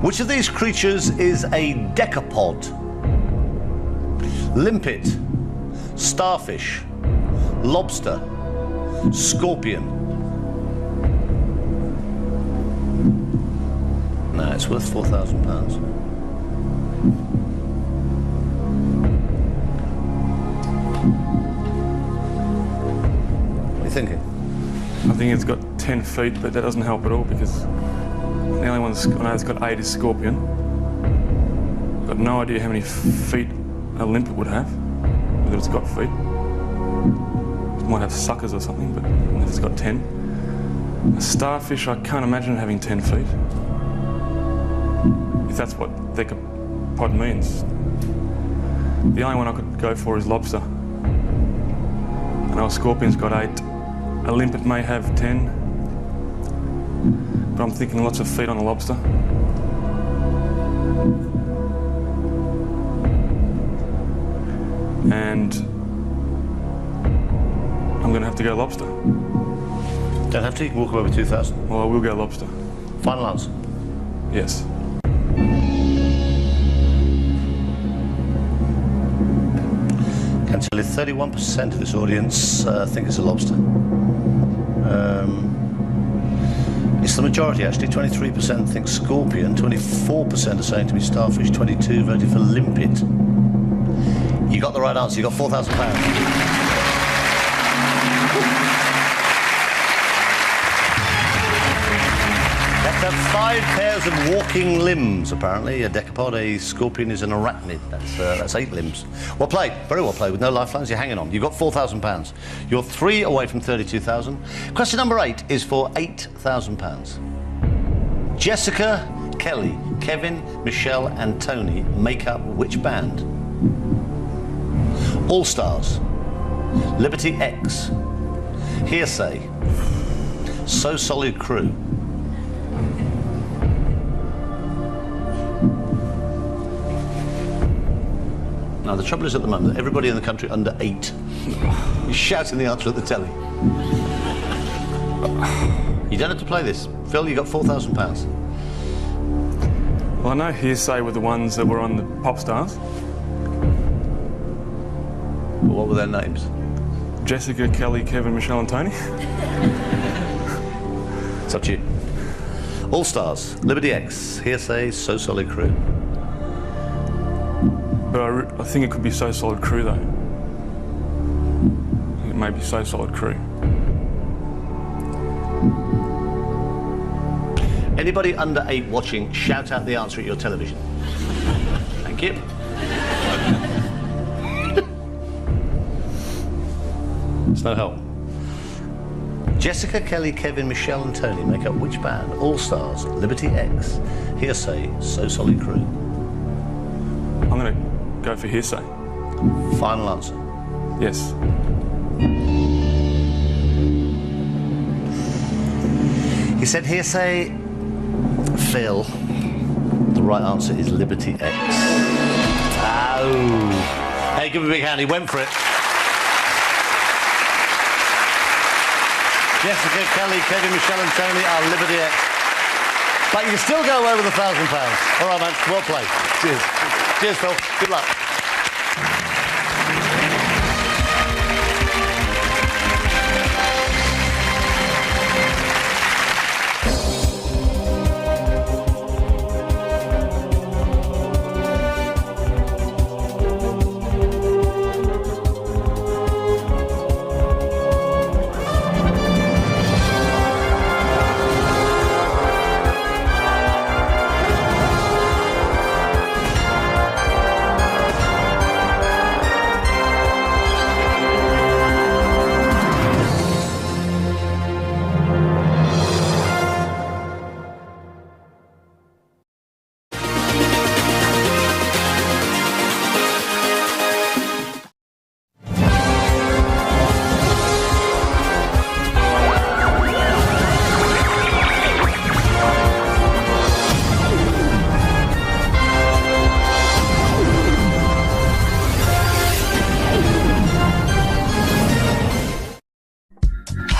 O: Which of these creatures is a decapod? Limpet, starfish, lobster, scorpion. No, it's worth £4,000. What are you thinking?
R: I think it's got 10 feet, but that doesn't help at all because the only one I know that's got 8 is scorpion. I've got no idea how many feet a limpet would have, whether it's got feet. It might have suckers or something, but if it's got 10. A starfish, I can't imagine having 10 feet. If that's what decapod means. The only one I could go for is lobster. I know a scorpion's got 8. A limpet may have 10. But I'm thinking lots of feet on a lobster. And I'm going to have to go lobster.
O: Don't have to, you can walk away with 2,000.
R: Well, I will go lobster.
O: Final answer?
R: Yes.
O: Can tell you 31% of this audience think it's a lobster. It's the majority actually, 23% think scorpion, 24% are saying to me starfish, 22 voted for limpet. You got the right answer, you got £4,000. Have 5 pairs of walking limbs, apparently. A decapod, a scorpion is an arachnid. That's 8 limbs. Well played, very well played, with no lifelines. You're hanging on. You've got £4,000. You're 3 away from 32,000. Question number 8 is for £8,000. Jessica, Kelly, Kevin, Michelle and Tony make up which band? All Stars, Liberty X, Hearsay, So Solid Crew. Now, the trouble is at the moment that everybody in the country under 8 is shouting the answer at the telly. You don't have to play this. Phil, you got £4,000.
R: Well, I know Hearsay were the ones that were on the Pop Stars.
O: Well, what were their names?
R: Jessica, Kelly, Kevin, Michelle and Tony.
O: It's up to you. All Stars, Liberty X, Hearsay, So Solid Crew.
R: But I think it could be So Solid Crew, though. I think it may be So Solid Crew.
O: Anybody under 8 watching, shout out the answer at your television. Thank you. It's no help. Jessica, Kelly, Kevin, Michelle and Tony make up which band? All Stars, Liberty X, Hearsay, So Solid Crew.
R: I'm going to go for Hearsay.
O: Final answer?
R: Yes.
O: He said Hearsay. Phil, the right answer is Liberty X. Oh. Hey, give him a big hand. He went for it. Jessica, Kelly, Kevin, Michelle and Tony are Liberty X. But you can still go away with £1,000. All right, man. Well played. Cheers. Cheers, Phil. Good luck.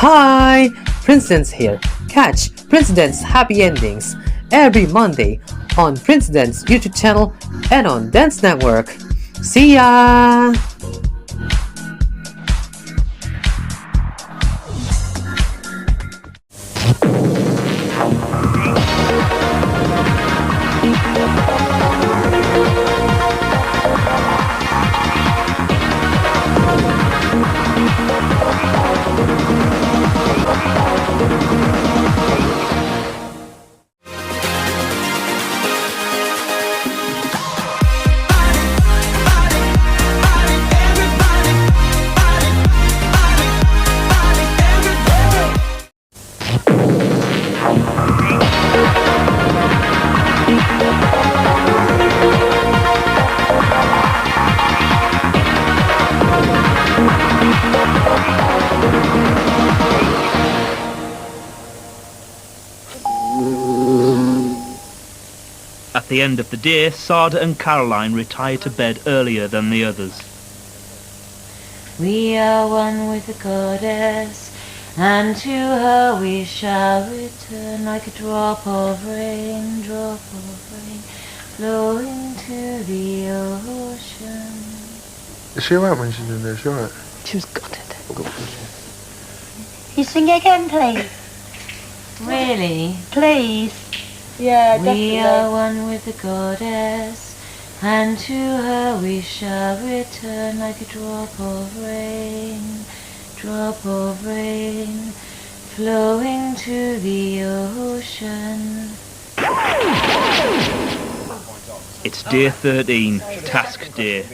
N: Hi! Prince here. Catch Prince Happy Endings every Monday on Prince YouTube channel and on Dance Network. See ya!
S: At the end of the day, Sada and Caroline retire to bed earlier than the others.
T: We are one with the goddess, and to her we shall return like a drop of rain, flowing to the ocean.
F: Is she alright when she's in there? Is she alright?
T: She was gutted. You sing again, please. Really? Please.
E: Yeah,
T: We
E: definitely.
T: are one with the goddess, and to her we shall return like a drop of rain, flowing to the ocean.
S: It's day 13, task day.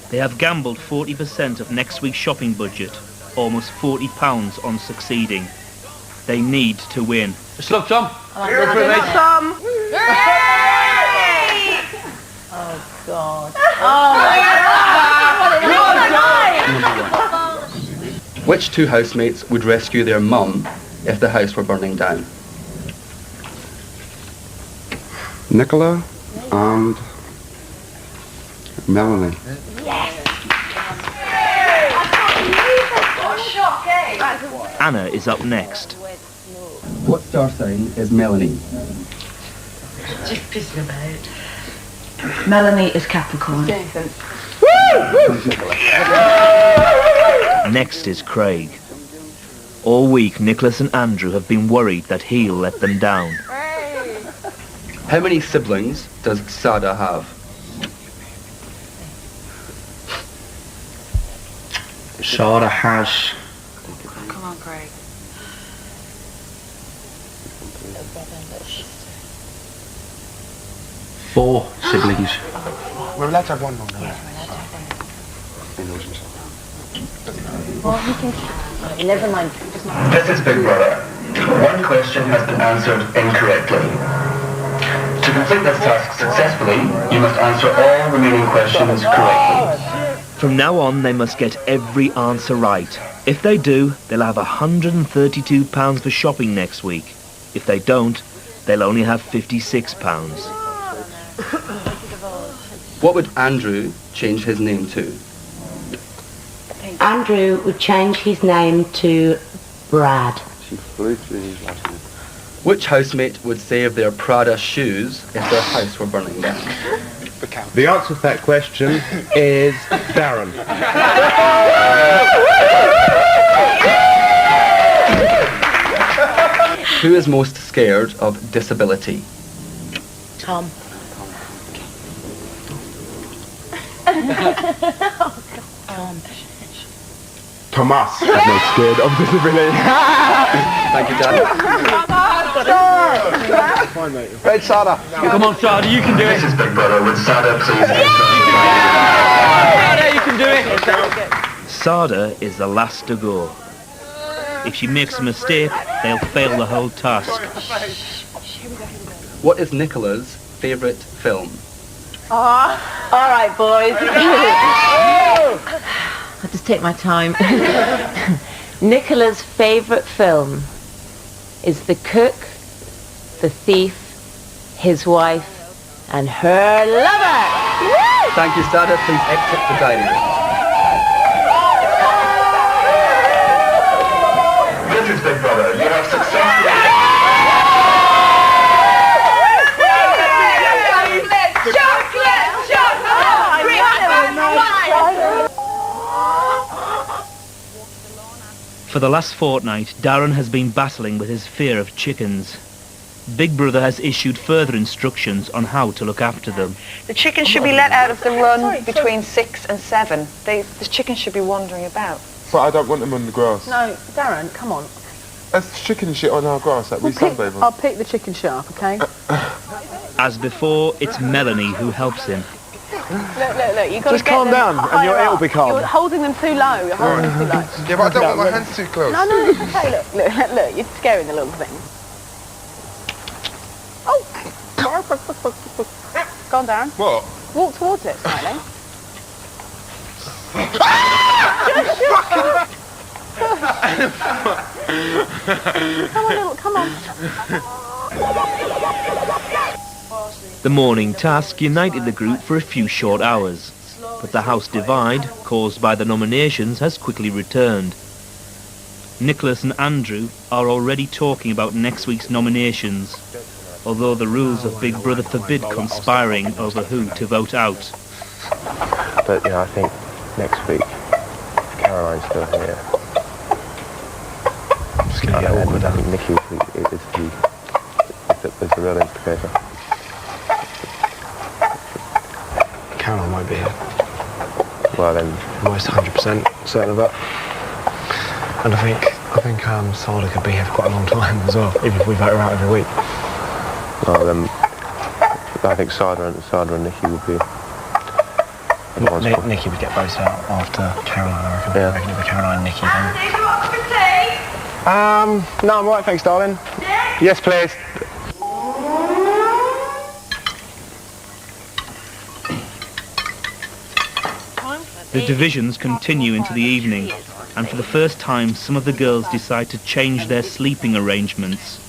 S: They have gambled 40% of next week's shopping budget, almost £40 on succeeding. They need to win.
U: Just look, Tom.
T: Go for it, mate.
E: Tom!
M: Oh, God.
U: Which two housemates would rescue their mum if the house were burning down?
V: Nicola and Melanie.
S: Anna is up next.
U: What star sign is Melanie?
T: Just pissing about. Melanie is Capricorn.
S: Next is Craig. All week, Nicholas and Andrew have been worried that he'll let them down.
U: How many siblings does Sada have? Sada has
G: Come on, Craig.
U: 4 siblings.
V: We're allowed to have one more.
M: Never mind.
B: This is Big Brother. One question has been answered incorrectly. To complete this task successfully, you must answer all remaining questions correctly.
S: From now on, they must get every answer right. If they do, they'll have £132 for shopping next week. If they don't, they'll only have £56.
U: What would Andrew change his name to?
M: Andrew would change his name to Brad.
V: She flew through these last night.
U: Which housemate would save their Prada shoes if their house were burning down?
F: The answer to that question is Darren.
U: Who is most scared of disability?
M: Tom. Tom.
V: Thomas is not scared of disability.
U: Thank you, Dad.
V: Fine, mate.
F: Red Sada.
J: Come on, Sada, you can do it.
B: This is Big Brother with Sada, please.
J: Sada, you can do it.
S: Sada is the last to go. If she makes a mistake, they'll fail the whole task.
U: What is Nicola's favourite film?
M: All right, boys. I'll just take my time. Nicola's favourite film is The Cook, The Thief, His Wife, and Her Lover.
U: Thank you, Sada. Please exit the dining room.
B: This is Big Brother. You have successfully...
S: For the last fortnight, Darren has been battling with his fear of chickens. Big Brother has issued further instructions on how to look after them.
D: The chickens should be let out of the run between 6 and 7. The chickens should be wandering about.
V: But I don't want them on the grass.
D: No, Darren, come on.
V: There's chicken shit on our grass that we sunbathe on.
D: I'll pick the chicken shit up, okay?
S: As before, it's Melanie who helps him.
D: Look, you've got
F: Just
D: to get
F: calm
D: them
F: down and
D: higher
F: it'll
D: up.
F: be calm.
D: You're holding them too low. You're holding them too low.
V: Yeah, but I don't want my hands too close.
D: No, it's okay. Look, you're scaring the little thing. Oh! Go on, Darren.
V: What?
D: Walk towards it slightly. Come on, little, come on.
S: The morning task united the group for a few short hours, but the house divide, caused by the nominations, has quickly returned. Nicholas and Andrew are already talking about next week's nominations, although the rules of Big Brother forbid conspiring over who to vote out.
F: But, I think next week, if Caroline's still here, it's going to get awkward. I think Nikki is the real implicator. Caroline won't be here. Well then, almost 100% certain of that. And I think Sada could be here for quite a long time as well, even if we vote her out every week. Well then, I think Sada and Nikki would be. Nikki would get voted out after Caroline, I reckon. Yeah. I reckon it'd be Caroline and Nikki then. No, I'm alright, thanks, darling. Yes, please.
S: The divisions continue into the evening, and for the first time some of the girls decide to change their sleeping arrangements.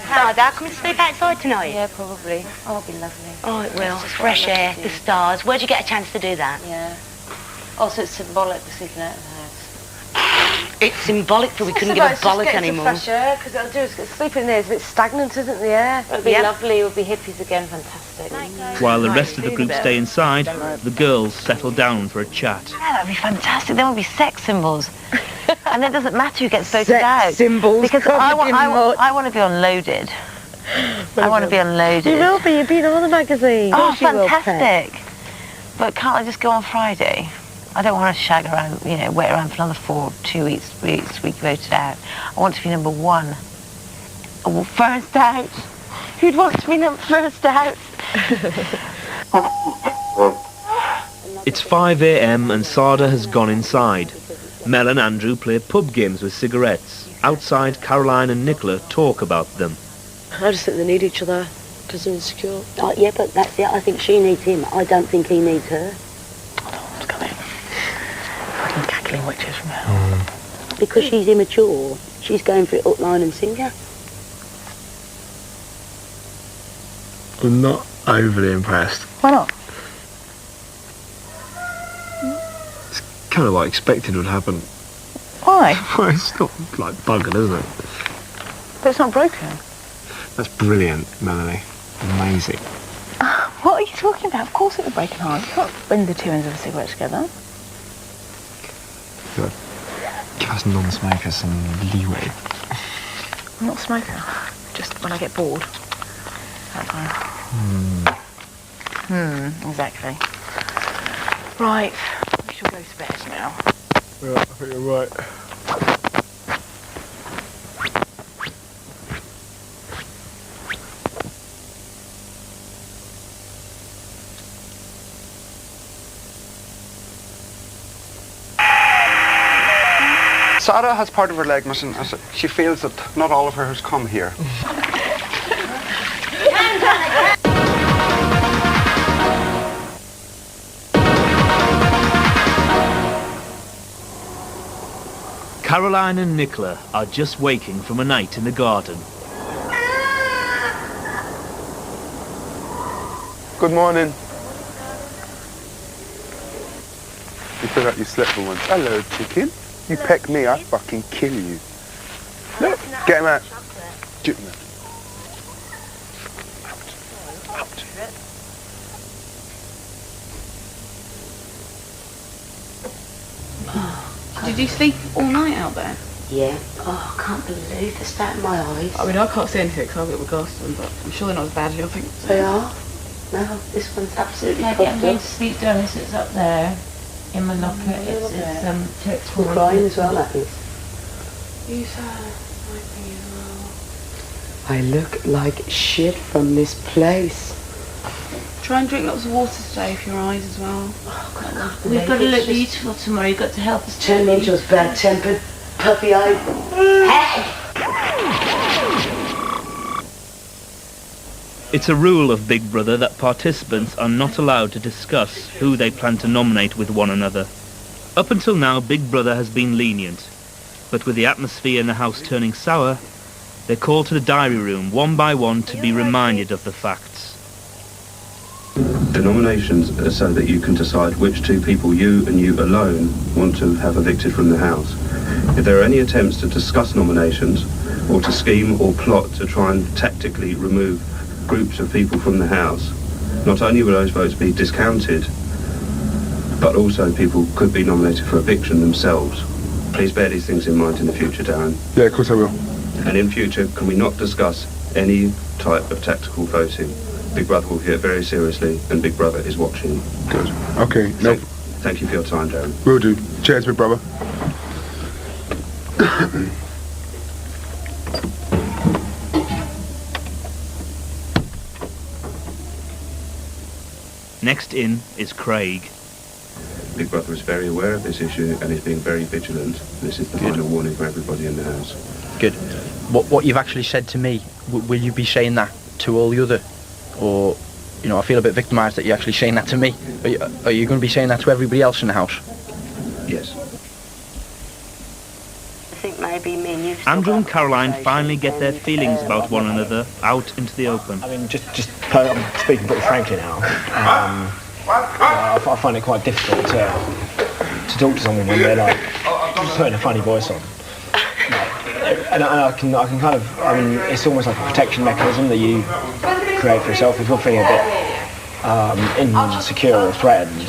W: Dad, come and sleep outside tonight?
M: Yeah, probably. Oh, it'll be lovely.
W: Oh, it will. Fresh air, the stars. Where'd you get a chance to do that?
M: Yeah. Also, it's symbolic for sleeping out of the house.
W: It's symbolic for we couldn't give a bollock anymore.
M: Fresh air, because it'll do is sleeping in there is a bit stagnant, isn't the air? It'll be lovely. It'll be hippies again. Fantastic.
S: While the rest of the group stay inside, the girls settle down for a chat.
W: Yeah, that'd be fantastic. There will be sex symbols. And it doesn't matter who gets voted out.
M: Symbols.
W: Because I want to be unloaded. I want to be unloaded.
M: You will be. You've been on the magazine.
W: Oh, fantastic. But can't I just go on Friday? I don't want to shag around, wait around for another 2 weeks, 3 weeks, we voted out. I want to be number 1. Oh, first out. Who'd want to be first out?
S: It's 5 a.m. and Sada has gone inside. Mel and Andrew play pub games with cigarettes. Outside, Caroline and Nicola talk about them.
M: I just think they need each other because they're insecure. Oh, yeah, but that's it. I think she needs him. I don't think he needs her.
W: What's coming? Fucking cackling witches from hell.
M: Because she's immature. She's going for it up, line and sinker.
F: I'm not overly impressed.
W: Why not?
F: It's kind of what I expected would happen.
W: Why?
F: Well, it's not like bugging, isn't it?
W: But it's not broken.
F: That's brilliant, Melanie. Amazing.
W: What are you talking about? Of course it will break in half. You can't bend the two ends of a cigarette together.
F: Good. Give us non-smokers some leeway.
W: I'm not a smoker. Just when I get bored. That time. Exactly. Right. We shall go to bed now.
F: Yeah, I think you're right.
H: Sarah has part of her leg missing as she feels that not all of her has come here.
S: Caroline and Nicola are just waking from a night in the garden.
V: Good morning. You feel like you slept for once. Hello, chicken. You peck me, I'd fucking kill you. Look, get him out. Get him out.
D: Did you sleep all night out there?
M: Yeah. Oh, I can't believe the stat in my eyes.
D: I mean, I can't see anything because I've got my glasses on, but I'm sure they're not as bad as you'll think.
M: They are. No, this one's absolutely
T: Okay, I'm going to
M: spotless.
T: sleep down. It's up there in my locker. It's text
M: We're crying as well, that is.
D: You sound like me as well.
M: I look like shit from this place.
D: Try and drink lots of water today for your eyes as well.
T: We've got to look beautiful tomorrow. You've got to help us.
M: Turn me into a bad-tempered, puppy-eyed hag.
S: It's a rule of Big Brother that participants are not allowed to discuss who they plan to nominate with one another. Up until now, Big Brother has been lenient, but with the atmosphere in the house turning sour, they're called to the diary room one by one to be reminded of the facts.
K: The nominations are so that you can decide which two people you and you alone want to have evicted from the house. If there are any attempts to discuss nominations or to scheme or plot to try and tactically remove groups of people from the house, not only will those votes be discounted, but also people could be nominated for eviction themselves. Please bear these things in mind in the future, Darren.
V: Yeah, of course I will.
K: And in future, can we not discuss any type of tactical voting? Big Brother will hear it very seriously, and Big Brother is watching.
V: Good. Okay, no.
K: Thank you for your time, Darren.
V: Will do. Cheers, big brother.
S: Next in is Craig.
K: Big Brother is very aware of this issue and is being very vigilant. This is the final warning for everybody in the house.
L: Good. What you've actually said to me, will you be saying that to all the other? Or, you know, I feel a bit victimised that you're actually saying that to me. Are you going to be saying that to everybody else in the house?
K: Yes.
M: I think maybe me and you...
S: Andrew and Caroline finally get their feelings about one another out into the open.
F: I mean, I'm speaking pretty frankly now. I find it quite difficult to talk to someone when they're like putting a funny voice on. And I can kind of, I mean, it's almost like a protection mechanism that you create for yourself. If you're feeling a bit insecure or threatened,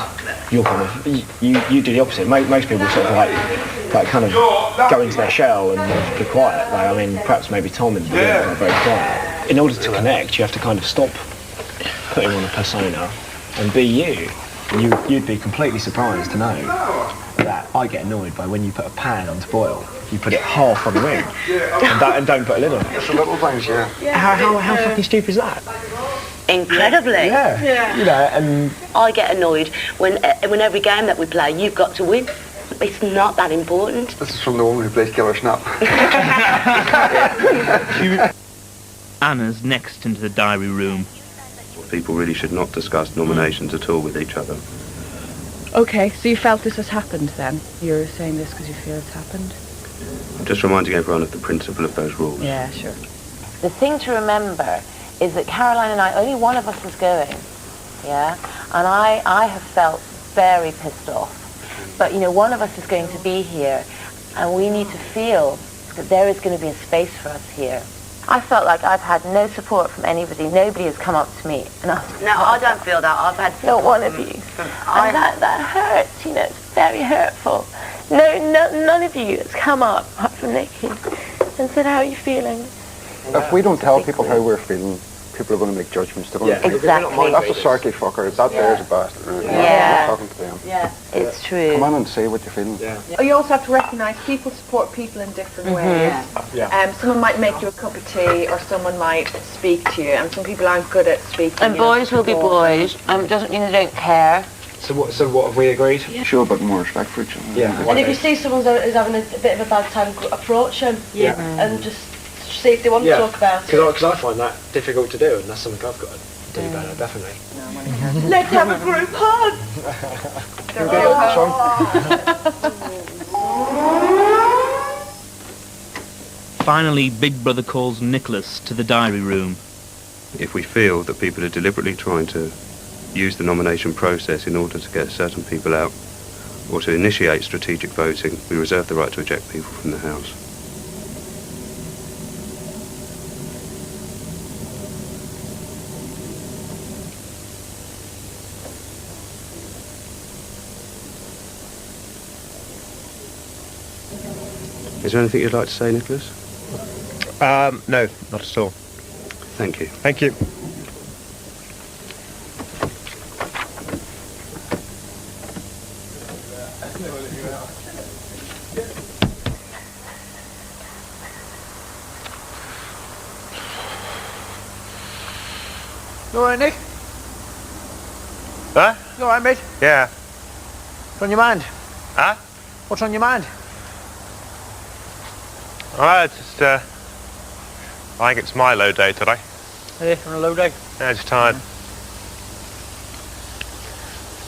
F: you'll kind of, you do the opposite. Most people sort of like kind of go into their shell and be quiet. Like, I mean, perhaps maybe Tom in the beginning was very quiet. In order to connect, you have to kind of stop putting on a persona and be you. You'd be completely surprised to know that I get annoyed by when you put a pan on to boil, you put it half on the wing and don't put a lid on it.
H: It's the little things, yeah.
F: How fucking stupid is that?
M: Incredibly.
F: Yeah. You know, and
M: I get annoyed when every game that we play, you've got to win. It's not that important.
H: This is from the woman who plays Killer Snap.
S: Anna's next into the diary room.
K: People really should not discuss nominations at all with each other.
D: Okay, so you felt this has happened then? You're saying this because you feel it's happened?
K: I'm just reminding everyone of the principle of those rules.
D: Yeah, sure.
W: The thing to remember is that Caroline and I, only one of us is going, yeah? And I have felt very pissed off. But, you know, one of us is going to be here, and we need to feel that there is going to be a space for us here. I felt like I've had no support from anybody. Nobody has come up to me. And
M: No, I don't feel that. I've had
W: not one of you. And that hurts, you know, it's very hurtful. None of you has come up, apart from Nikki, and said, how are you feeling?
H: If we don't tell people how we're feeling, people are going to make judgments. They're going to think,
W: exactly.
H: That's a sarky fucker. That there's a bastard.
W: Yeah.
H: Talking to them.
W: Yeah, it's true.
H: Come on and say what you're feeling.
D: You also have to recognise people support people in different ways. Someone might make you a cup of tea, or someone might speak to you, and some people aren't good at speaking.
W: And boys will be boys. Doesn't mean they don't care.
F: So what have we agreed?
H: Show a bit more respect for each other.
F: Yeah.
A: And if you see someone who's having a bit of a bad time, approach them.
F: Yeah.
A: And just see if they want to talk about it.
F: Because I find that difficult to do, and that's something I've got to do better, definitely.
A: Let's have a group hug.
S: Finally, Big Brother calls Nicholas to the diary room.
K: If we feel that people are deliberately trying to use the nomination process in order to get certain people out or to initiate strategic voting, we reserve the right to eject people from the House. Is there anything you'd like to say, Nicholas?
F: No, not at all.
K: Thank you.
F: Thank you.
J: You alright, Nick?
C: Huh?
J: You alright, mate?
C: Yeah.
J: What's on your mind?
C: Huh?
J: What's on your mind?
C: Alright, just, I think it's my low day today.
J: Hey, on a low day?
C: Yeah, just tired.
J: It's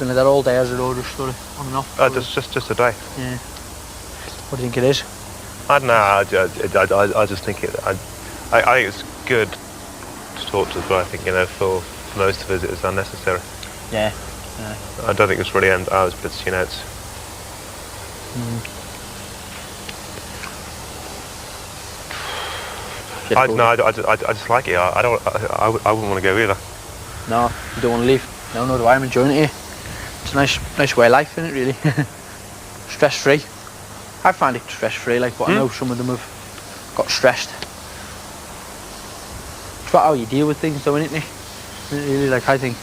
J: been like that all day, as it all, just sort of on and off.
C: Just a day.
J: Yeah. What do you think it is?
C: I don't know, I just think I think it's good to talk to us, but I think, you know, for most of us it's unnecessary.
J: Yeah.
C: I don't think it's really end ours, but it's, you know, it's... I just like it. I wouldn't want to go either.
J: No, you don't want to leave. No, do I. I'm enjoying it here. It's a nice way of life, isn't it, really? Stress-free. I find it stress-free, like, but I know some of them have got stressed. It's about how you deal with things, though, isn't it? Really, like, I think.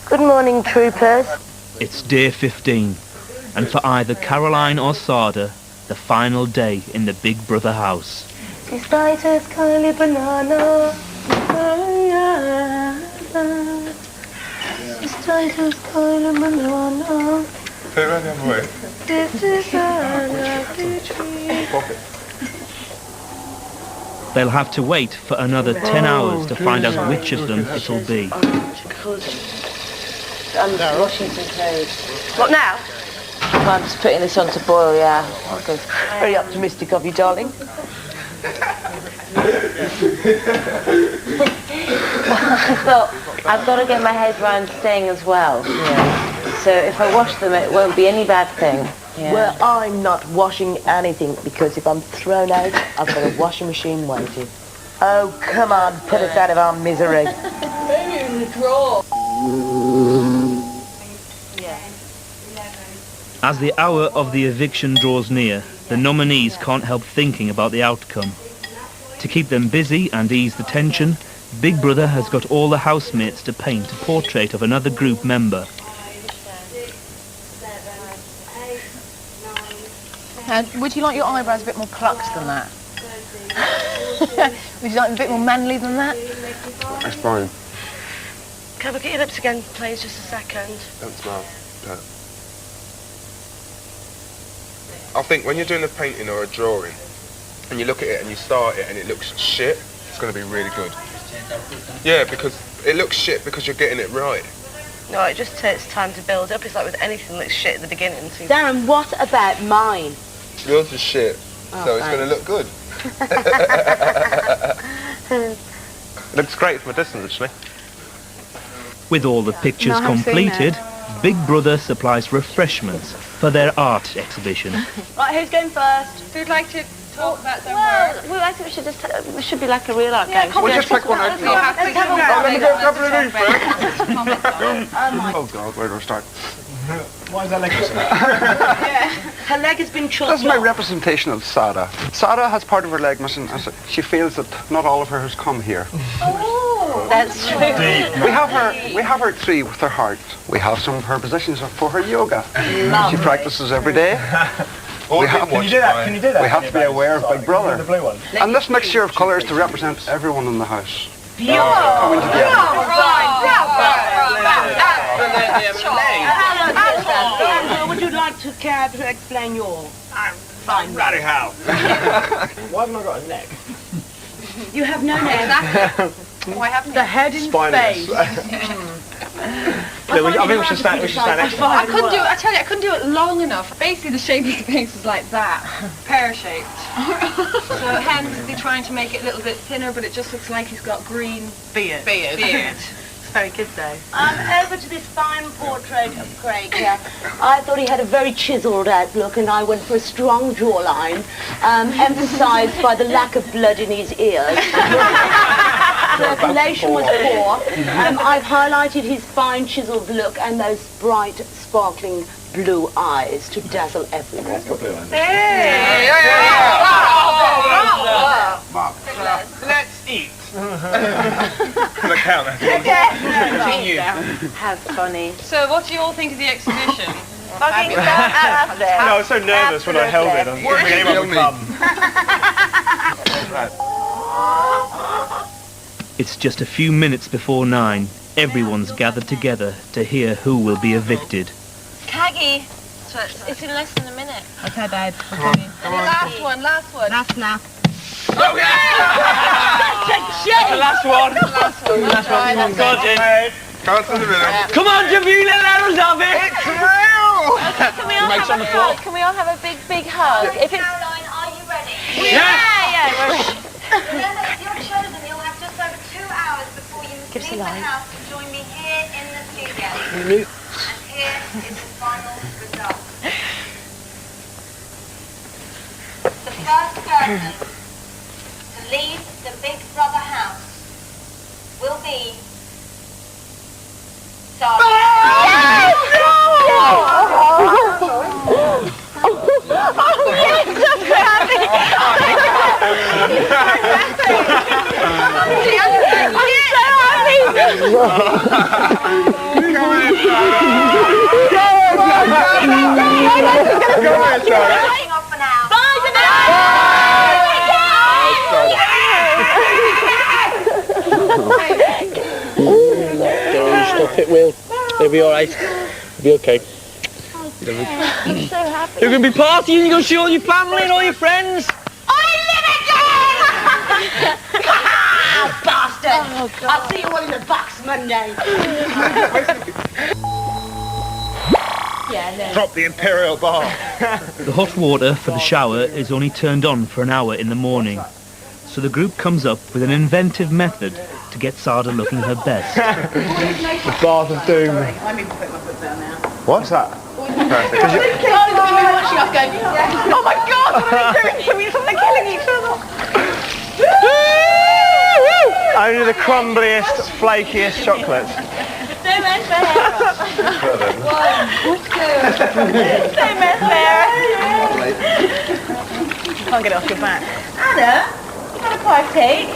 W: Good morning, troopers.
S: It's day 15, and for either Caroline or Sada, the final day in the Big Brother house.
W: She's bright as Kylie Banana. She's bright as Kylie Banana.
C: Put it around the other way.
W: This is our lovely tree.
S: They'll have to wait for another 10 hours to find out which of them it'll be.
W: I'm washing some clothes. What now? Well, I'm just putting this on to boil, yeah. Okay. Very optimistic of you, darling. I thought, I've got to get my head round staying as well. Yeah. So if I wash them, it won't be any bad thing. Yeah.
M: Well, I'm not washing anything because if I'm thrown out, I've got a washing machine waiting. Oh, come on, put us out of our misery.
A: Maybe in the drawer.
S: As the hour of the eviction draws near, the nominees can't help thinking about the outcome. To keep them busy and ease the tension, Big Brother has got all the housemates to paint a portrait of another group member.
D: Would you like your eyebrows a bit more plucked than that? Would you like them a bit more manly than that?
V: That's fine.
A: Can I look at your lips again, please, just a second?
V: Don't smile. Don't. I think when you're doing a painting or a drawing, and you look at it and you start it and it looks shit, it's going to be really good. Yeah, because it looks shit because you're getting it right.
A: No, it just takes time to build up. It's like with anything that's shit at the beginning. So
M: Darren, what about mine?
V: Yours is shit, so it's going to look good.
C: Looks great from a distance, actually.
S: With all the pictures completed, Big Brother supplies refreshments for their art exhibition.
M: Right, who's going first?
D: Who'd like to talk about their work?
W: Well, I think we should just, we should be like a real art game.
V: We'll just pick one out.
W: Let's have a
V: Let me go cover the
H: Oh God, where do I start?
F: Why is that leg
M: Her leg has been chopped
H: That's my
M: off.
H: representation of Sarah. Sarah has part of her leg missing. As she feels that not all of her has come here.
M: Oh, that's true.
H: We have her tree with her heart. We have some of her positions for her yoga. She practices every day. Can you do that? We have to be aware of Big Brother. And this mixture of colours to represent everyone in the house. Coming together.
M: Angela, would you like to care to explain your fine
F: Bloody hell. Why haven't I got a neck?
M: You have no neck.
D: Why haven't
M: The head in space.
F: I think we should stand next to
D: I couldn't do it. I tell you, I couldn't do it long enough. Basically, the shape of the face is like that, pear-shaped. So hence, they're trying to make it a little bit thinner, but it just looks like he's got green beard.
A: it's very good though.
M: Over to this fine portrait of Craig here. I thought he had a very chiselled outlook, and I went for a strong jawline, emphasised by the lack of blood in his ears. Circulation was poor. I've highlighted his fine chiselled look and those bright, sparkling blue eyes to dazzle everyone.
F: Let's eat. The count. Continue.
W: How funny.
D: So what do you all think of the exhibition?
W: Fucking
F: No, I was so nervous when I held it. I was wondering if anyone would come.
S: It's just a few minutes before 9. Everyone's gathered together to hear who will be evicted.
W: Caggy. It's in less than a minute.
D: Okay, babe.
W: Last one.
D: Last now.
F: Oh, yeah! The last one. Go on, Jim.
V: Can't in the middle.
F: Come on, Jamila, let us have it.
V: It's real!
W: Can we all have a hug? Can we all have a big hug? If it's...
I: Caroline, are you ready?
W: Yeah.
I: Remember, if you're chosen, you'll have just over 2 hours before you leave the house to join me here in the studio. And here is the final result. The first person to leave the Big Brother house will be Sarah.
L: Stop it, Will. It'll be alright. It'll be okay.
W: I'm so happy.
L: You're going to be partying, you're going to see all your family and all your friends.
M: Bastard! Oh, I'll see you all in the box Monday.
F: Drop the Imperial bar.
S: The hot water for the shower is only turned on for an hour in the morning. So the group comes up with an inventive method to get Sada looking her best.
F: The bath of doom.
D: Let me put my foot down now.
F: What's that?
D: Oh my God! What are we doing? They're killing each other.
F: Only the crumbliest, flakiest chocolates.
W: Stay mess there. 1, 2. Stay mess there.
D: Can't get it off your back.
W: Anna, you got a partake?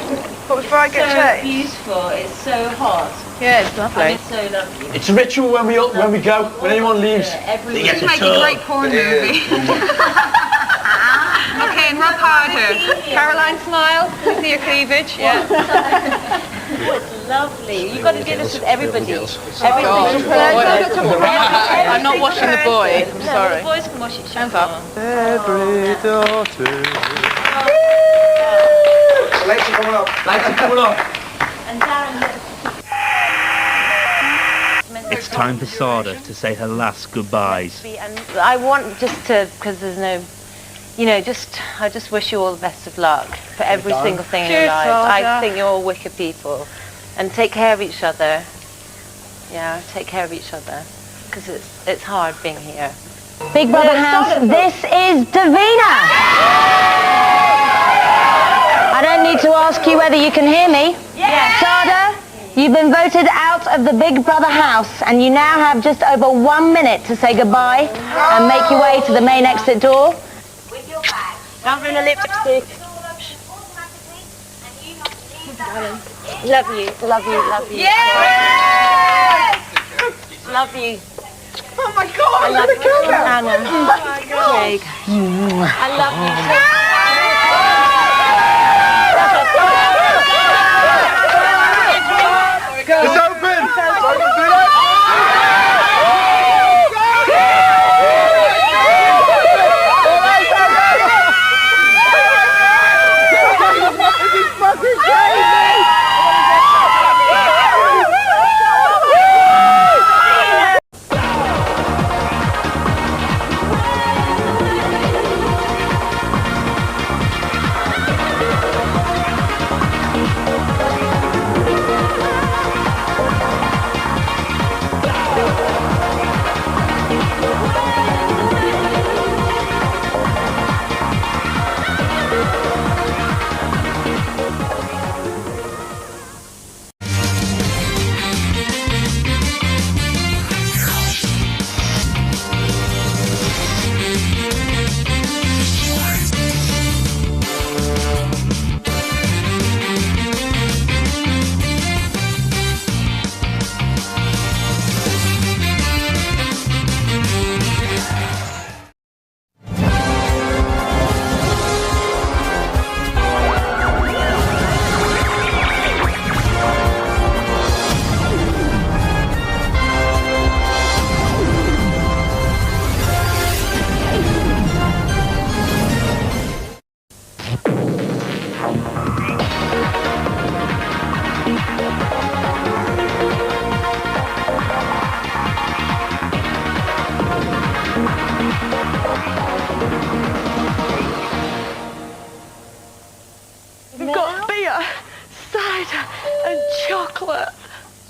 A: But before I get changed.
T: Beautiful. It's so hot.
A: Yeah, it's lovely.
T: And it's so lovely.
F: It's a ritual when we go, when anyone leaves.
D: This would make a great porn movie. Okay, and rub harder. Caroline, smile. Let me see your cleavage. Yeah.
T: It's lovely. You've got to do this with everybody.
A: I'm not washing the boy. I'm sorry.
T: The boys can wash it.
A: Hands up.
C: Every daughter.
H: Lights are coming up.
F: Lights are coming up.
T: And Darren,
S: It's time for Sada to say her last goodbyes.
W: And I want just to, because there's no, you know, I just wish you all the best of luck for every single thing in your lives. I think you're all wicked people. And take care of each other. Yeah, take care of each other. Because it's hard being here.
M: Big Brother House, this is Davina. I don't need to ask you whether you can hear me.
W: Yes.
M: Sada, you've been voted out of the Big Brother House, and you now have just over 1 minute to say goodbye and make your way to the main exit door.
W: Don't ruin the lipstick. Love you, love you, love you.
D: Yes!
W: Love you.
D: Oh my God!
W: I love you, Anna.
D: Oh my God!
W: Craig. I love you.
H: It's open!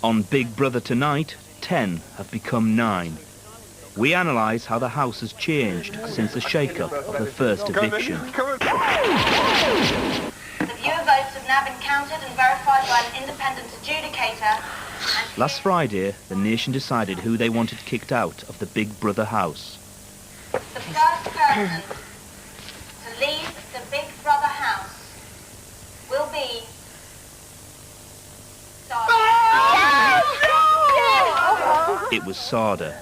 S: On Big Brother tonight, 10 have become 9. We analyse how the house has changed since the shake-up of the first eviction.
I: The viewer votes have now been counted and verified by an independent adjudicator.
S: Last Friday, the nation decided who they wanted kicked out of the Big Brother house.
I: The first person to leave the Big Brother house will be
S: It was Sada.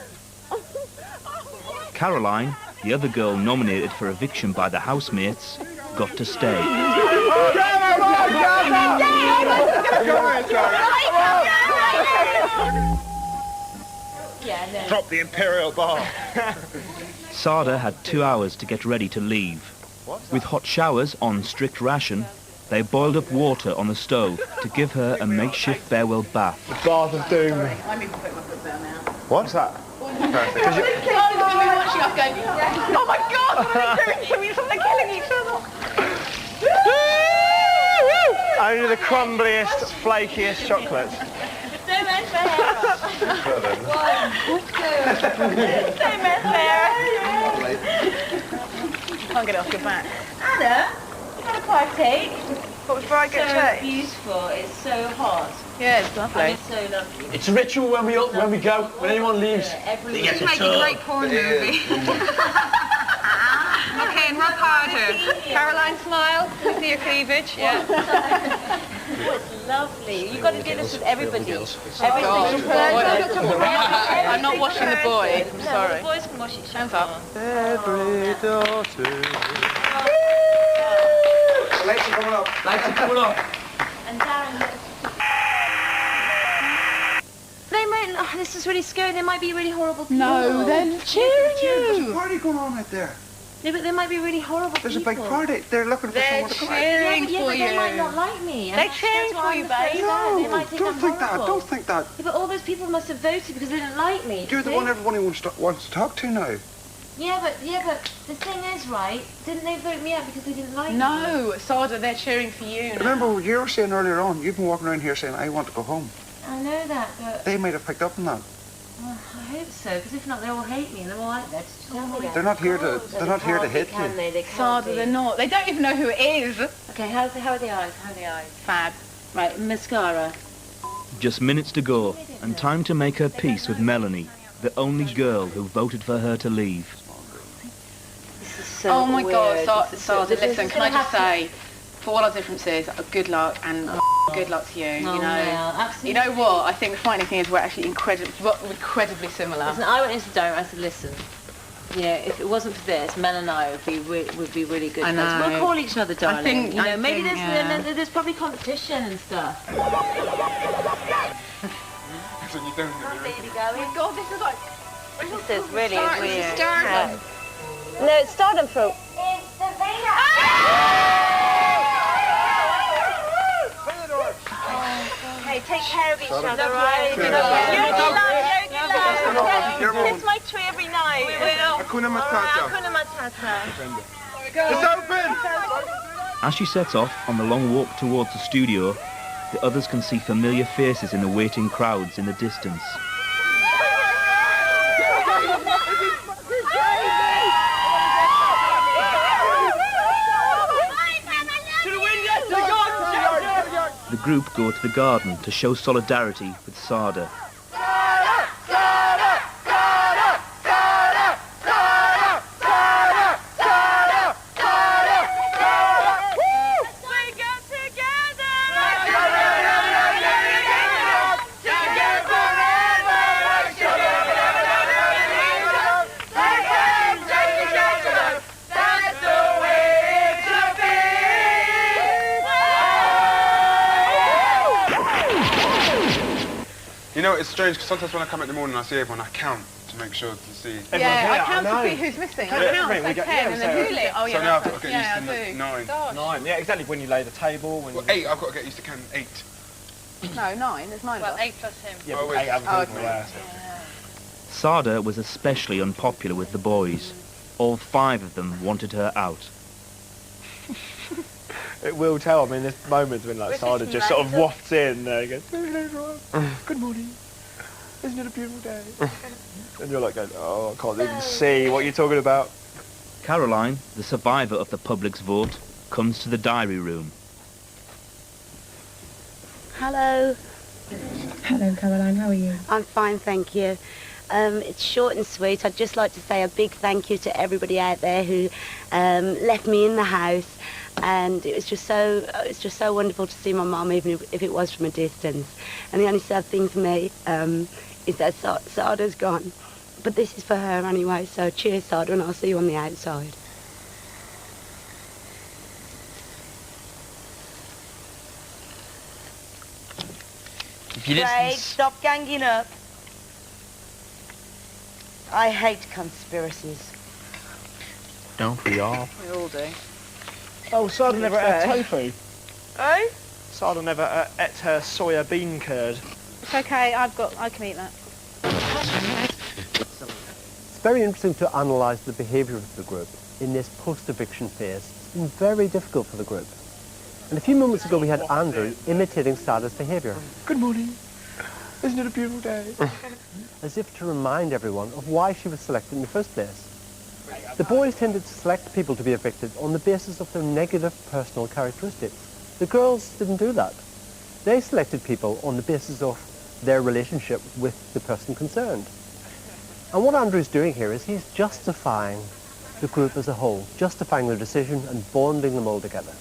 S: Caroline, the other girl nominated for eviction by the housemates, got to stay.
H: Drop the Imperial bar.
S: Sada had 2 hours to get ready to leave. With hot showers on strict ration, they boiled up water on the stove to give her a makeshift farewell bath.
F: The bath of doom.
H: What's that?
D: Oh my God! What are they doing? They're killing each other.
F: Only the crumbliest, flakiest chocolates.
D: Can't get it off your back.
T: Anna, you want to partake?
A: But before I get changed.
T: Beautiful. It's so hot.
A: Yeah, it's lovely.
T: And it's so lovely.
F: It's a ritual when we go, when anyone leaves.
D: This would make a great porn movie. Okay, and rub harder. Caroline, smile. Let me see your cleavage. Yeah.
W: Lovely. You've got to do this with everybody.
D: I'm not washing the boy. I'm sorry.
W: The boys can wash each
D: Hands
W: other.
D: up.
H: Every daughter.
V: Lights are coming up.
H: Lights are coming up.
W: And Darren. They might. Oh, this is really scary. They might be really horrible people.
D: No, they're cheering
H: There's a
D: you.
H: party going on out there.
W: No, but they might be really horrible
H: There's
W: people.
H: a big party. They're looking for someone to come out.
W: Yeah, but they might not like me.
D: They're cheering for you, babe.
H: No,
W: They might think
H: don't
W: I'm
H: think that.
W: horrible.
H: Don't think that.
W: Yeah, but all those people must have voted because they didn't like me.
H: You're the
W: see?
H: one everybody wants to talk to now.
W: Yeah, but the thing is, right? Didn't they vote me out because they didn't like me?
D: No, Sada, they're cheering for you now.
H: Remember what you were saying earlier on? You've been walking around here saying, I want to go home.
W: I know that, but
H: They might have picked up on that.
W: I hope so. Because if not, they all hate me and they're all like that.
H: They're not here to hit
W: Can
H: you.
W: they? They can't
D: Sada,
W: be.
D: they're not. They don't even know who it is.
W: Okay, how are the eyes? How are the eyes?
D: Fab.
W: Right, mascara.
S: Just minutes to go, and time to make her peace with Melanie, the only girl who voted for her to leave.
W: This is so
D: Oh my
W: weird.
D: God,
W: This is
D: Sada,
W: this is
D: listen, can I
W: gonna
D: just
W: have
D: say, for all our differences, good luck and good luck to you. You know,
W: absolutely.
D: you know what? I think the frightening thing is we're actually incredibly similar.
W: Listen, I went into Darren. I said, listen. You know, if it wasn't for this, Mel and I would be really good
D: I
W: friends.
D: know.
W: We'll call each other darling.
D: think-
W: you know,
D: I
W: maybe
D: think,
W: there's probably competition and stuff.
V: So you don't know.
W: Baby going.
D: Oh God, this is like.
W: This is really
D: Start-
W: weird.
D: stardom.
W: No, it's stardom for.
I: It's the Vina.
W: Hey, take care of each
H: Stardom.
W: other, right?
H: Good.
W: Kiss my tree every night. We will.
V: Hakuna Matata.
W: Hakuna Matata.
V: It's open!
S: As she sets off on the long walk towards the studio, the others can see familiar faces in the waiting crowds in the distance. The group go to the garden to show solidarity with Sada.
V: You know, it's strange because sometimes when I come in the morning I see everyone, I count to make sure to see.
D: Yeah, I count to see who's missing. I count, so 10 and then who's it? Oh
V: So
D: yeah,
V: now I've
D: that's
V: got to
D: right.
V: get
D: Yeah,
V: used to
D: I do.
V: 9.
D: Gosh.
F: 9, yeah, exactly. When you lay the table. When
V: Well, 8, I've got to get used to counting 8.
D: No, 9. There's 9 of
W: Well,
D: us.
W: 8 plus him.
F: Yeah,
V: Oh,
F: but
V: wait.
F: 8 other people
D: okay.
F: there.
S: Sada was especially unpopular with the boys. All 5 of them wanted her out.
F: It will tell. I mean, there's moments when like Sada just sort of wafts in there and goes, "Hello, everyone. Good morning. Isn't it a beautiful day?" And you're like going, "Oh, I can't even see what you're talking about."
S: Caroline, the survivor of the public's vote, comes to the diary room.
M: Hello.
P: Hello, Caroline. How are you?
M: I'm fine, thank you. It's short and sweet. I'd just like to say a big thank you to everybody out there who left me in the house, and it's just so wonderful to see my mum, even if it was from a distance. And the only sad thing for me is that Sada's gone, but this is for her anyway. So cheers, Sada, and I'll see you on the outside. Craig, stop ganging up. I hate conspiracies.
F: Don't we all?
D: We all do.
F: Oh, Sada never ate her tofu.
W: Oh?
F: Sada never ate her soya bean curd.
D: It's okay. I can eat that.
Q: It's very interesting to analyse the behaviour of the group in this post-eviction phase. It's been very difficult for the group. And a few moments ago we had Andrew imitating Sada's behaviour.
F: Good morning. Isn't it a beautiful day?
Q: As if to remind everyone of why she was selected in the first place. The boys tended to select people to be evicted on the basis of their negative personal characteristics. The girls didn't do that. They selected people on the basis of their relationship with the person concerned. And what Andrew's doing here is he's justifying the group as a whole, justifying their decision and bonding them all together.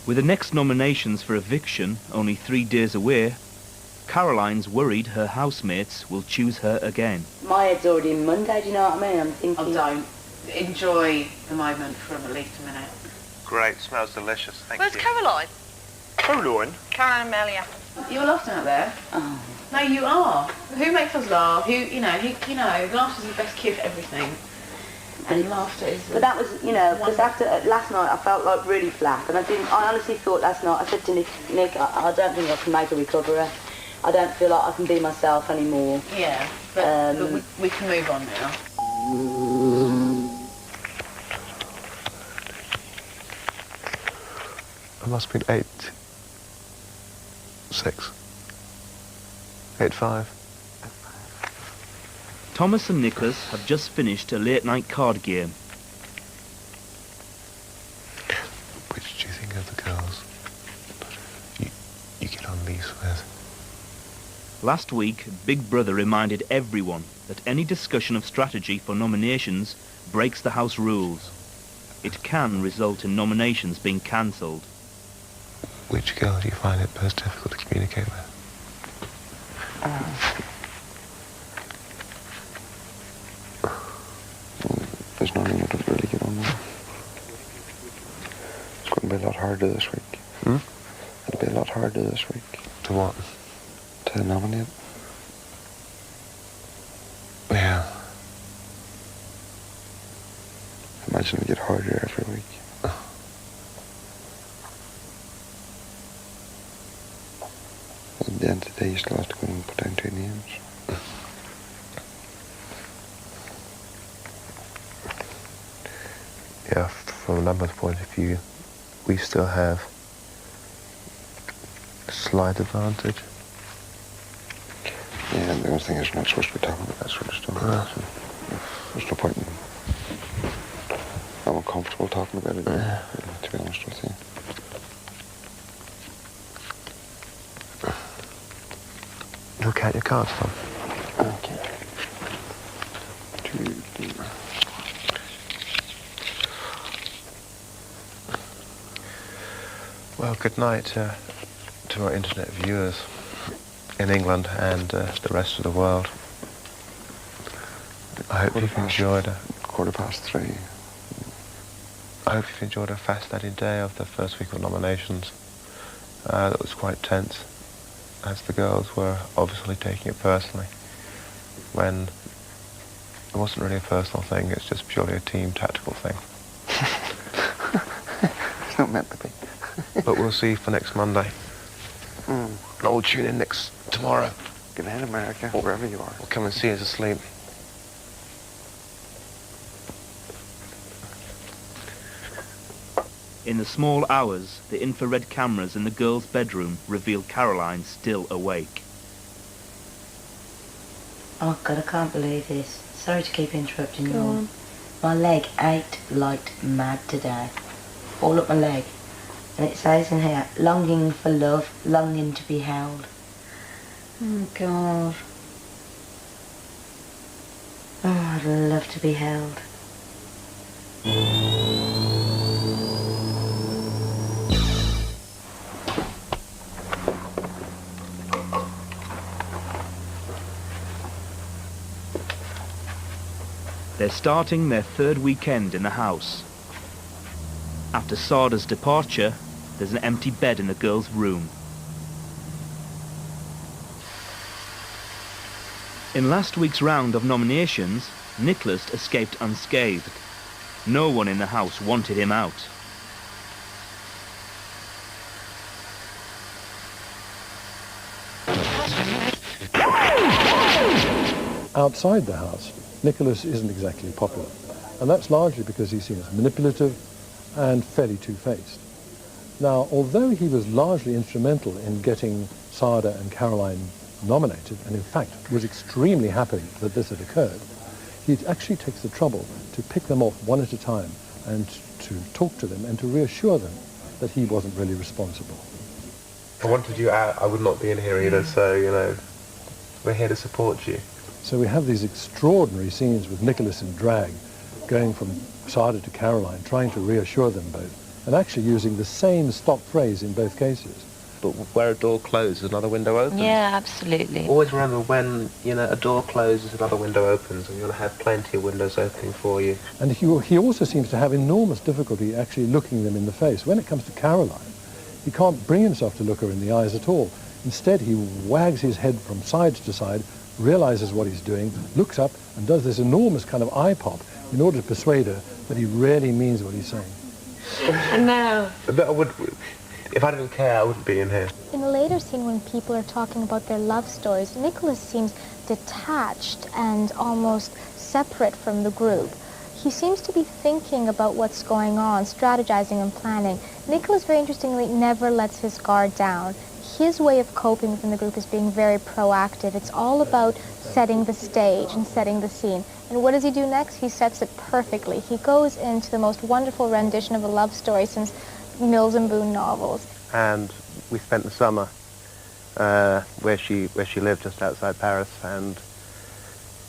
S: With the next nominations for eviction only 3 days away, Caroline's worried her housemates will choose her again.
M: My head's already in Monday, do you know what I mean? I'm thinking...
D: Oh, don't. Enjoy the moment for at least a minute.
C: Great, smells delicious. Thank
A: Where's
C: you.
A: Caroline?
C: Caroline?
D: Caroline and Melia. You're laughing out there. Oh. No, you are. Who makes us laugh? Laughter's the best cure for everything. And laughter is...
M: But that was, because after last night I felt like really flat, and I honestly thought last night, I said to Nick, I don't think I can make a recovery. I don't feel like I can be myself anymore.
D: Yeah, but we can move on now.
F: It must have been 8-6. 8-5.
S: Thomas and Nicholas have just finished a late-night card game.
F: Which do you think of the girls you get on lease with?
S: Last week, Big Brother reminded everyone that any discussion of strategy for nominations breaks the House rules. It can result in nominations being cancelled.
F: Which girl do you find it most difficult to communicate with?
H: There's no one to really get on with. It's going to be a lot harder this week. It'll be a lot harder this week.
F: To what?
H: To nominate.
F: Yeah.
H: Imagine it'll get harder every week. At the end of the day, you still have to go and put down 2 names.
F: Yeah, from a numbers point of view, we still have a slight advantage.
H: Yeah, and the only thing is we're not supposed to be talking about that sort of stuff. So there's no point in... I'm uncomfortable talking about it, to be honest with you.
F: You'll count your cards, Tom.
H: Okay. 2, 3.
F: Well, good night to our internet viewers in England and the rest of the world. I hope you've enjoyed it.
H: 3:15.
F: I hope you've enjoyed a fascinating day of the first week of nominations. That was quite tense, as the girls were obviously taking it personally, when it wasn't really a personal thing, it's just purely a team tactical thing.
H: It's not meant to be.
F: But we'll see for next Monday. And we'll tune in tomorrow.
H: Good night, America, wherever you are.
F: We'll come and see us asleep.
S: In the small hours, the infrared cameras in the girls' bedroom reveal Caroline still awake.
T: Oh God, I can't believe this. Sorry to keep interrupting you
E: Go
T: all.
E: on.
T: My leg ached like mad today. All up my leg. And it says in here, longing for love, longing to be held. Oh God. Oh, I'd love to be held.
S: They're starting their 3rd weekend in the house. After Sada's departure, there's an empty bed in the girls' room. In last week's round of nominations, Nicholas escaped unscathed. No one in the house wanted him out.
Q: Outside the house, Nicholas isn't exactly popular, and that's largely because he's seen as manipulative and fairly two-faced. Now, although he was largely instrumental in getting Sada and Caroline nominated, and in fact was extremely happy that this had occurred, he actually takes the trouble to pick them off one at a time and to talk to them and to reassure them that he wasn't really responsible.
F: I wanted you out, I would not be in here either, so, we're here to support you.
Q: So we have these extraordinary scenes with Nicholas in drag, going from Sada to Caroline, trying to reassure them both and actually using the same stock phrase in both cases.
C: But where a door closes, another window opens.
W: Yeah, absolutely.
C: Always remember when, a door closes, another window opens, and you'll have plenty of windows opening for you.
Q: And he also seems to have enormous difficulty actually looking them in the face. When it comes to Caroline, he can't bring himself to look her in the eyes at all. Instead, he wags his head from side to side, realizes what he's doing, looks up, and does this enormous kind of eye pop in order to persuade her that he really means what he's saying.
W: And now...
C: If I didn't care, I wouldn't be in here.
N: In a later scene when people are talking about their love stories, Nicholas seems detached and almost separate from the group. He seems to be thinking about what's going on, strategizing and planning. Nicholas, very interestingly, never lets his guard down. His way of coping within the group is being very proactive. It's all about setting the stage and setting the scene. And what does he do next? He sets it perfectly. He goes into the most wonderful rendition of a love story since Mills and Boon novels.
C: And we spent the summer where she lived just outside Paris, and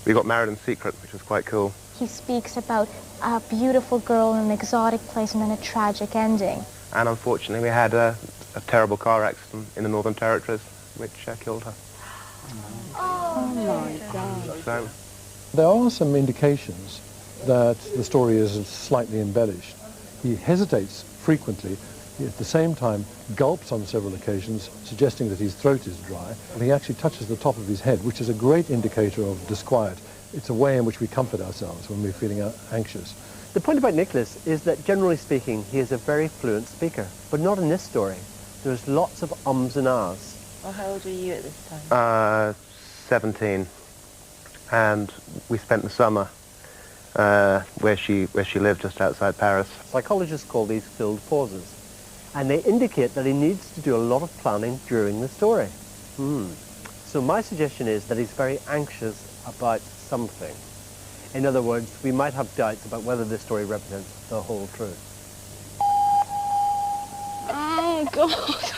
C: we got married in secret, which was quite cool.
N: He speaks about a beautiful girl in an exotic place and then a tragic ending.
C: And unfortunately we had a terrible car accident in the Northern Territories, which killed her.
N: Oh my God.
C: So,
Q: there are some indications that the story is slightly embellished. He hesitates frequently. He at the same time gulps on several occasions, suggesting that his throat is dry. And he actually touches the top of his head, which is a great indicator of disquiet. It's a way in which we comfort ourselves when we're feeling anxious. The point about Nicholas is that, generally speaking, he is a very fluent speaker, but not in this story. There's lots of ums and ahs.
W: Well, how old were you at this time?
C: 17. And we spent the summer where she lived just outside Paris.
Q: Psychologists call these filled pauses, and they indicate that he needs to do a lot of planning during the story. So my suggestion is that he's very anxious about something. In other words, we might have doubts about whether this story represents the whole truth.
G: Oh, God.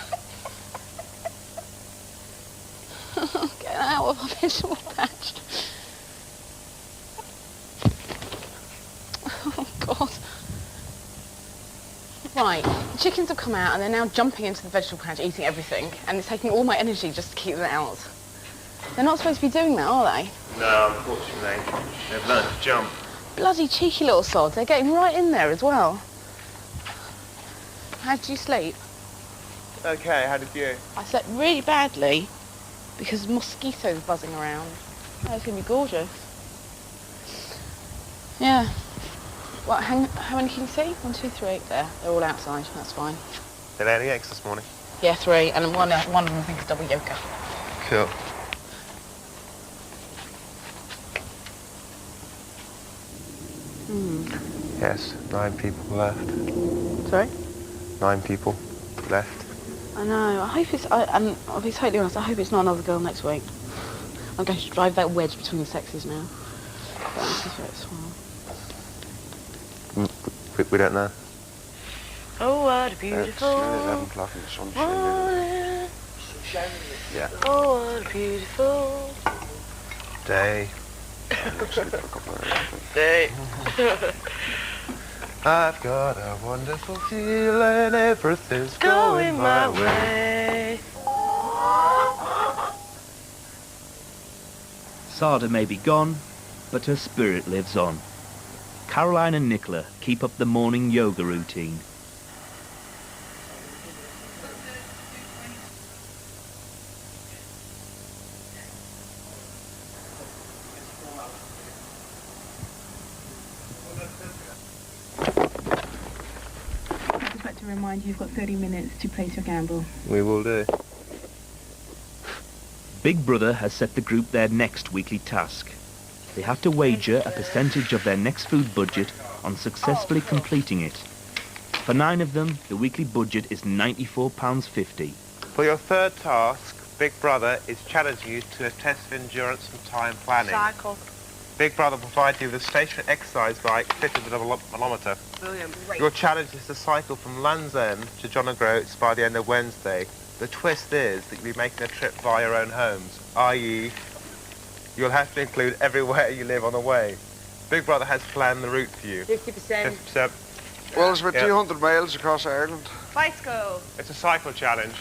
G: Get out of my vegetable patch. Oh, God. Right, the chickens have come out and they're now jumping into the vegetable patch, eating everything, and it's taking all my energy just to keep them out. They're not supposed to be doing that, are they?
C: No, unfortunately. They've learned to jump.
G: Bloody cheeky little sods. They're getting right in there as well. How did you sleep?
C: Okay, how did you?
G: I slept really badly because mosquitoes buzzing around. Oh, it's going to be gorgeous. Yeah. What, how many can you see? 1, 2, 3. There, they're all outside. That's fine.
C: Did they lay any eggs this morning?
G: Yeah, 3. And one of them I think is double yolker.
C: Cool. Yes, 9 people left.
G: Sorry?
C: 9 people left.
G: I know. I hope it's... and I'll be totally honest, I hope it's not another girl next week. I'm going to drive that wedge between the sexes now. But this is where it's
C: We don't know.
A: Oh, what a beautiful...
H: It's 11 o'clock in the sunshine.
C: Yeah.
A: Oh, what a beautiful...
C: Day.
A: Day.
C: I've got a wonderful feeling, everything's going my way.
S: Sada may be gone, but her spirit lives on. Caroline and Nicola keep up the morning yoga routine.
P: Remind you, you've got 30 minutes to place your gamble.
C: We will do.
S: Big Brother has set the group their next weekly task. They have to wager a percentage of their next food budget on successfully completing it. For 9 of them, the weekly budget is £94.50.
C: For your third task, Big Brother is challenging you to a test of endurance and time planning.
A: Cycle.
C: Big Brother provides you with a stationary exercise bike fitted with a manometer.
A: Brilliant.
C: Your challenge is to cycle from Land's End to John O'Groats by the end of Wednesday. The twist is that you'll be making a trip via your own homes, i.e. you'll have to include everywhere you live on the way. Big Brother has planned the route for you.
A: 50%.
C: 50%.
H: Well, it's about 200 miles across Ireland.
D: Bicycle.
C: It's a cycle challenge.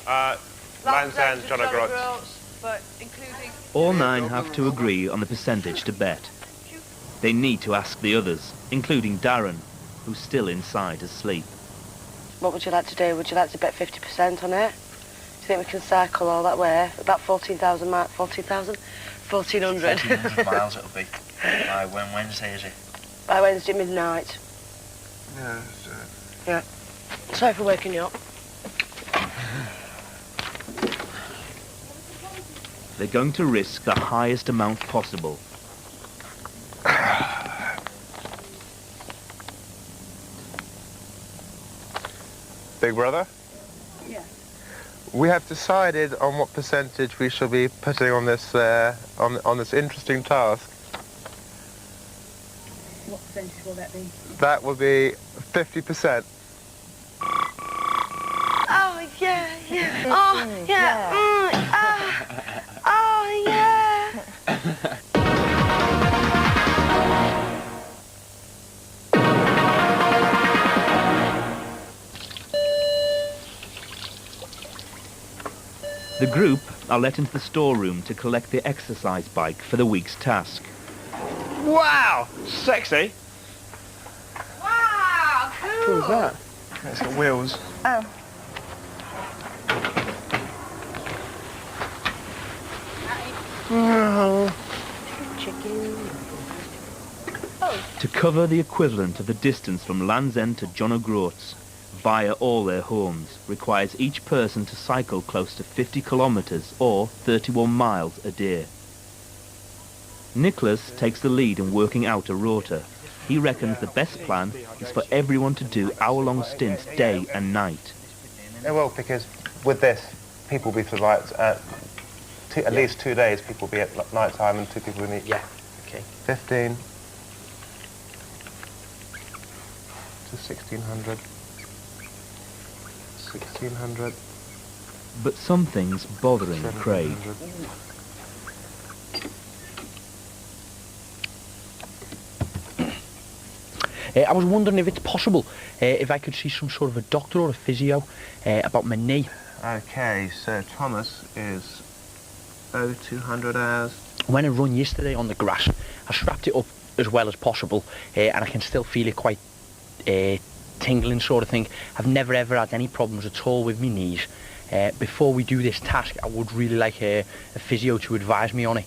C: Land's End, John O'Groats.
D: But including...
S: All 9 have to agree on the percentage to bet. They need to ask the others, including Darren, who's still inside asleep.
A: What would you like to do? Would you like to bet 50% on it? Do you think we can cycle all that way? About 14,000 miles, 14,000? 1,400.
F: 1,400 miles it'll be. By when Wednesday is it?
A: By Wednesday midnight.
H: Yeah.
A: Yeah. Sorry for waking you up.
S: They're going to risk the highest amount possible.
C: Big brother?
D: Yeah.
C: We have decided on what percentage we shall be putting on this on this interesting task.
P: What percentage will that be?
C: That will be 50%.
A: Oh, yeah, yeah. Oh, yeah. Oh, yeah.
S: The group are let into the storeroom to collect the exercise bike for the week's task.
C: Wow! Sexy!
D: Wow, cool!
C: What was that? It's got wheels.
D: Oh.
S: To cover the equivalent of the distance from Land's End to John O'Groats via all their homes requires each person to cycle close to 50 kilometres or 31 miles a day. Nicholas takes the lead in working out a rota. He reckons the best plan is for everyone to do hour-long stints day and night.
C: Yeah, well, because with this, people will be for like at least 2 days. People will be at night time, and 2 people will meet.
F: Yeah. Okay.
C: 15 to 1,600. 1,600.
S: But something's bothering Craig.
L: I was wondering if it's possible, if I could see some sort of a doctor or a physio about my knee.
C: Okay, so Thomas is 0200 hours.
L: When I run yesterday on the grass, I strapped it up as well as possible, and I can still feel it quite tingling sort of thing. I've never ever had any problems at all with my knees. Before we do this task, I would really like a physio to advise me on it.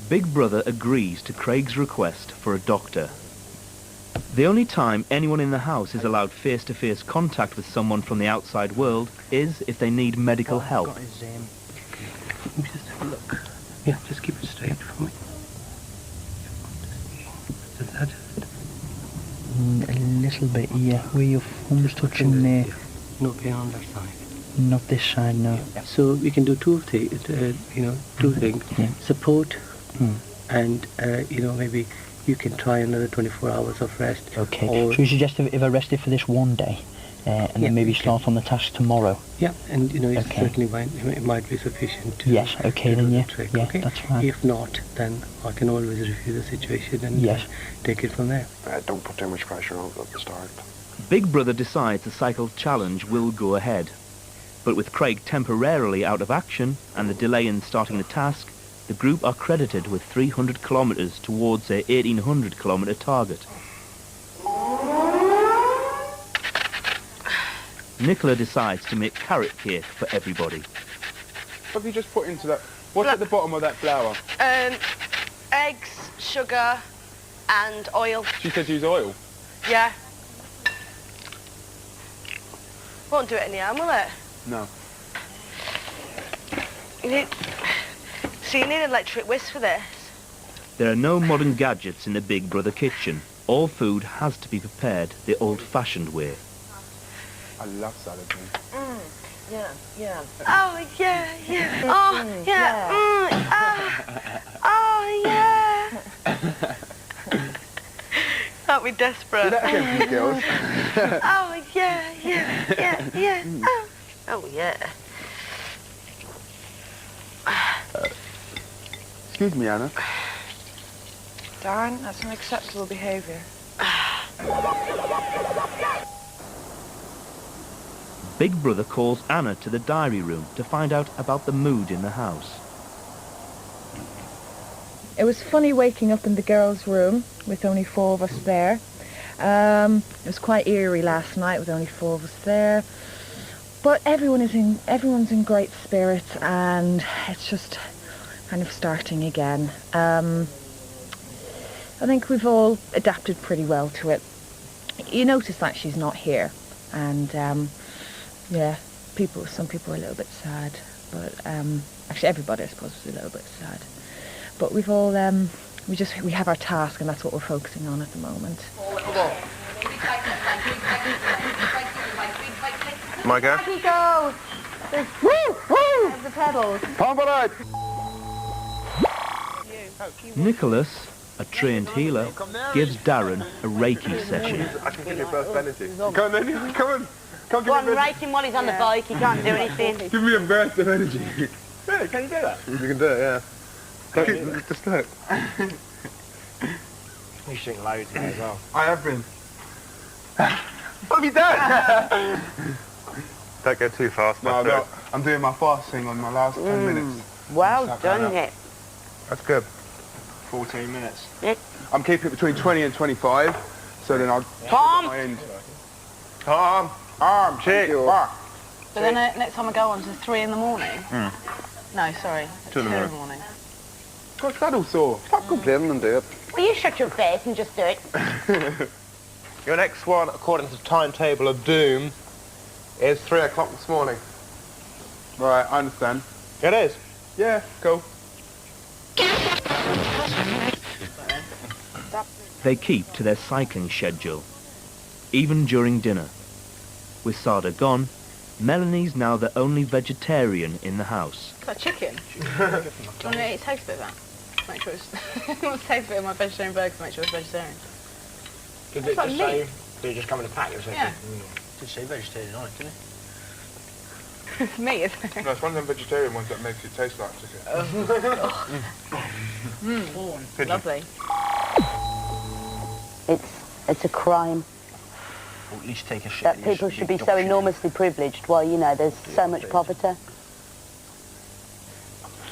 S: Big Brother agrees to Craig's request for a doctor. The only time anyone in the house is allowed face-to-face contact with someone from the outside world is if they need medical help.
F: Let me just have a look. Yeah, just keep it straight for me. Is that
L: A little bit, yeah. Where your thumb's touching there.
F: no pain on that side?
L: Not this side, no.
F: Yeah. So we can do two things. Two things.
L: Yeah.
F: Support, and maybe you can try another 24 hours of rest.
L: Okay.
F: Or,
L: so you suggest if I rested for this one day, and then maybe start on the task tomorrow?
F: Yeah, and it
L: Okay.
F: certainly might be sufficient to.
L: Yes. Okay then. Yeah.
F: Trick,
L: Yeah.
F: okay?
L: That's fine.
F: If not, then I can always review the situation and
L: Yes.
F: take it from there.
H: Don't put too much pressure on it at the start.
S: Big Brother decides the cycle challenge will go ahead. But with Craig temporarily out of action and the delay in starting the task, the group are credited with 300 kilometres towards their 1,800 kilometre target. Nicola decides to make carrot cake for everybody.
V: What have you just put into that? What's at the bottom of that flour?
A: Eggs, sugar, and oil.
V: She said use oil.
A: Yeah. Won't do it in the arm, will it?
V: No.
A: You need an electric whisk for this.
S: There are no modern gadgets in the Big Brother kitchen. All food has to be prepared the old-fashioned way.
V: I love salad greens.
A: Yeah, yeah. Oh, yeah, yeah. Oh, yeah. Oh, yeah. Aren't we desperate?
V: Do that again, please, girls.
A: Oh, yeah, yeah, yeah, yeah. Oh, yeah.
V: Excuse me, Anna.
E: Darren, that's unacceptable behaviour.
S: Big Brother calls Anna to the diary room to find out about the mood in the house.
P: It was funny waking up in the girls' room with only 4 of us there. It was quite eerie last night with only 4 of us there. But everyone's in great spirits, and it's just kind of starting again. I think we've all adapted pretty well to it. You notice that she's not here, and yeah, some people are a little bit sad, but actually everybody I suppose was a little bit sad. But we've all we have our task, and that's what we're focusing on at the moment.
V: My go?
G: Back he goes. There's the pedals.
V: Pump it out!
S: Nicholas, a trained healer, gives Darren a Reiki session.
V: I can give you a burst of energy. Come on then, come on. Come
M: Go on, rake him while he's on the bike, he can't do anything.
V: Give me a burst of energy.
Q: Really, can you do that?
V: You can do it, yeah. Just do it.
Q: You should drink loads now as well.
V: I have been. What have you done? Don't go too fast.
H: No, no, I'm doing my fasting on my last 10 minutes.
M: Well done, Nick.
V: That's good.
Q: 14 minutes.
M: Nick.
H: I'm keeping it between 20 and 25, so then I'll...
M: Tom!
H: Arm, check.
G: But then next time I go on to 3 in the morning. No, sorry, 2 in the morning.
H: What's that all so? Stop complaining and do it.
M: Will you shut your face and just do it?
V: Your next one, according to the timetable of doom, is 3 o'clock this morning.
H: Right, I understand.
V: It is?
H: Yeah, cool.
S: They keep to their cycling schedule, even during dinner. With Sada gone, Melanie's now the only vegetarian in the house.
G: Is that chicken? Do you want to eat a taste bit of that? Make sure it's... I want to taste a bit of my vegetarian burger to make sure it's vegetarian.
F: Did it just say... Did it just come in a pack or something?
G: Yeah.
F: Did say vegetarian on it, didn't it?
G: It's me, isn't it?
V: No, it's one of them vegetarian ones that makes it taste like chicken.
G: Lovely.
M: It's a crime.
F: Or at least take a shit.
M: That people should be so enormously privileged while, you know, there's so much poverty.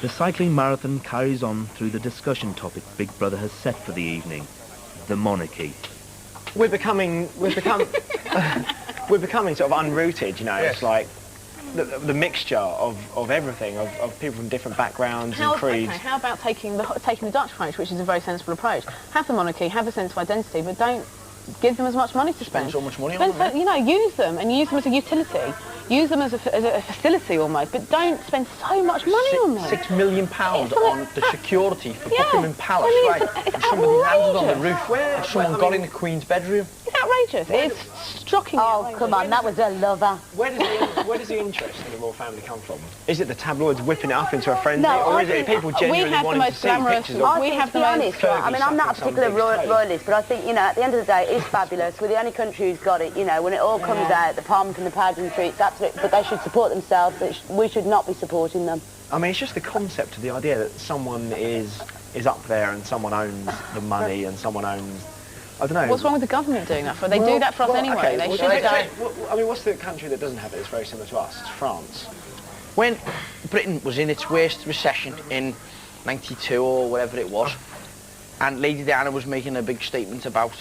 S: The cycling marathon carries on through the discussion topic Big Brother has set for the evening, the monarchy.
F: We're becoming sort of unrooted, you know.
V: Yes.
F: It's like the mixture of everything, of people from different backgrounds and creeds.
G: Okay, how about taking the Dutch approach, which is a very sensible approach? Have the monarchy, have a sense of identity, but don't give them as much money to spend.
F: Spend so much money on them.
G: You know, use them as a utility. Use them as a facility almost, but don't spend so much money on them.
F: £6 million on the security for Buckingham Palace,
G: I mean,
F: right?
G: it's
F: Somebody landed on the
G: outrageous.
F: roof and someone got in the Queen's bedroom.
G: It's outrageous. It's shocking.
M: Oh, come on, that was a lover.
F: Where does the interest in the royal family come from? Is it the tabloids whipping it up into a frenzy, or is it people genuinely wanting to see pictures of...
M: I think, to be honest, right, I mean, I'm not a particular royalist, but I think, you know, at the end of the day, it's fabulous. We're the only country who's got it, you know, when it all comes out, the pomp and the pageantry, it's absolute, but they should support themselves. We should not be supporting them.
F: I mean, it's just the concept of the idea that someone is up there and someone owns the money and someone owns... I don't know.
G: What's wrong with the government doing that for? They do that for us anyway.
F: Okay,
G: They
F: well,
G: should
F: I mean, what's the country that doesn't have it? It's very similar to us. It's France.
L: When Britain was in its worst recession in 92 or whatever it was, and Lady Diana was making a big statement about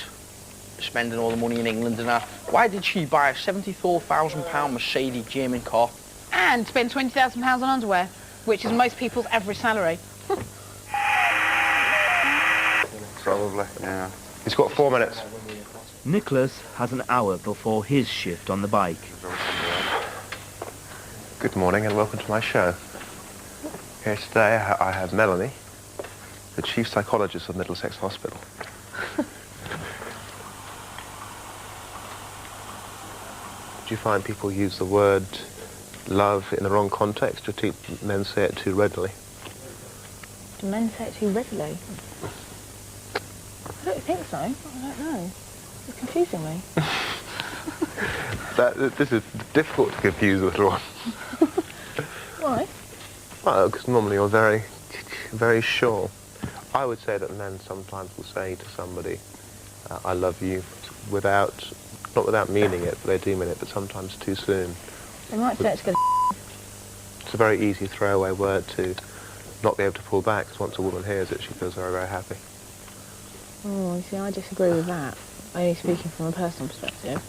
L: spending all the money in England and that, why did she buy a £74,000 Mercedes German car?
G: And spend £20,000 on underwear, which is most people's average salary.
V: Probably, yeah. He's got 4 minutes.
S: Nicholas has an hour before his shift on the bike.
V: Good morning and welcome to my show. Here today I have Melanie, the chief psychologist of Middlesex Hospital. Do you find people use the word love in the wrong context, or do men say it too readily?
G: Do men say it too readily? I don't think so. I don't know. It's confusing me.
V: This is difficult to confuse with one.
G: Why?
V: Well, because normally you're very, very sure.
C: I would say that men sometimes will say to somebody, I love you, not without meaning it, but they do mean it, but sometimes too soon.
G: They might say it's good.
C: It's a very easy throwaway word to not be able to pull back, because once a woman hears it, she feels very, very happy.
G: Oh, you see, I disagree with that. Only speaking from a personal perspective.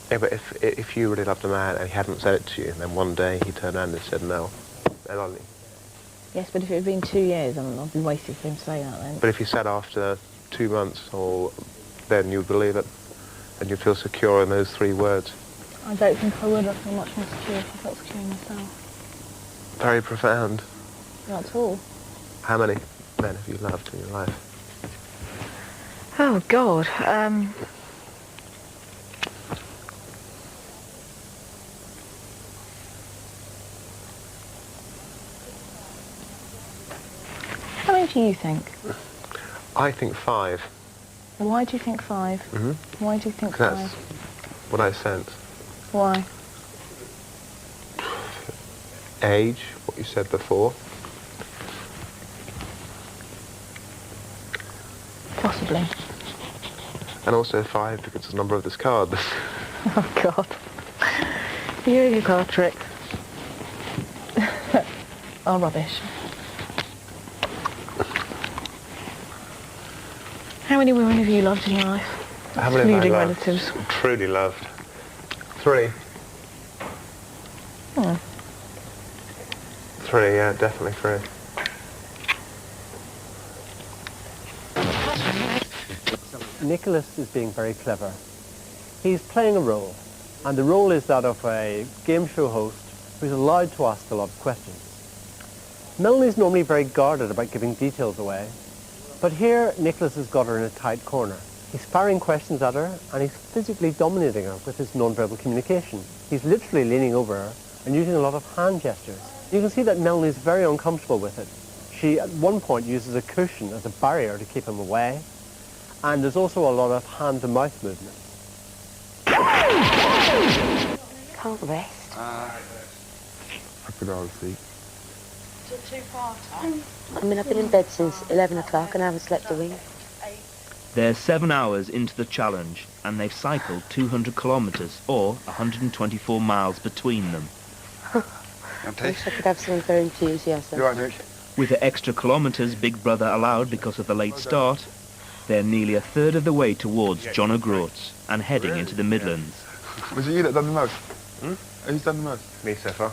C: Yeah, but if you really loved a man and he hadn't said it to you, and then one day he turned around and said no, then on you.
G: Yes, but if it had been 2 years, I'd be wasted for him to say that then.
C: But if he said after 2 months, then you'd believe it, and you'd feel secure in those 3 words.
G: I don't think I would. I feel much more secure if I felt secure in myself.
C: Very profound.
G: Not at all.
C: How many men have you loved in your life?
G: Oh, God. How many do you think?
C: I think 5.
G: Why do you think 5?
C: Mm-hmm.
G: Why do you think 5?
C: That's what I sense.
G: Why?
C: Age, what you said before.
G: Possibly.
C: And also 5 because it's the number of this card.
G: Oh, God. You and your card trick. Oh, rubbish. How many women have you loved in your life?
C: How many have I loved?
G: Relatives.
C: Truly loved. 3.
G: Hmm.
C: 3, yeah, definitely 3.
Q: Nicholas is being very clever. He's playing a role, and the role is that of a game show host who's allowed to ask a lot of questions. Melanie's normally very guarded about giving details away, but here Nicholas has got her in a tight corner. He's firing questions at her, and he's physically dominating her with his non-verbal communication. He's literally leaning over her and using a lot of hand gestures. You can see that Melanie's very uncomfortable with it. She at one point uses a cushion as a barrier to keep him away, and there's also a lot of hand-to-mouth movement.
M: Can't rest.
V: I could obviously.
E: Is it too far?
M: I mean, I've been in bed since 11 o'clock and I haven't slept a wink.
S: They're 7 hours into the challenge, and they've cycled 200 kilometres, or 124 miles between them.
M: I wish I could have some for enthusiasm.
V: You all right, Nick?
S: With the extra kilometres Big Brother allowed because of the late start, they're nearly a third of the way towards John O'Groats and heading into the Midlands.
V: Was it you that done the most? Who's done the most?
C: Me so far.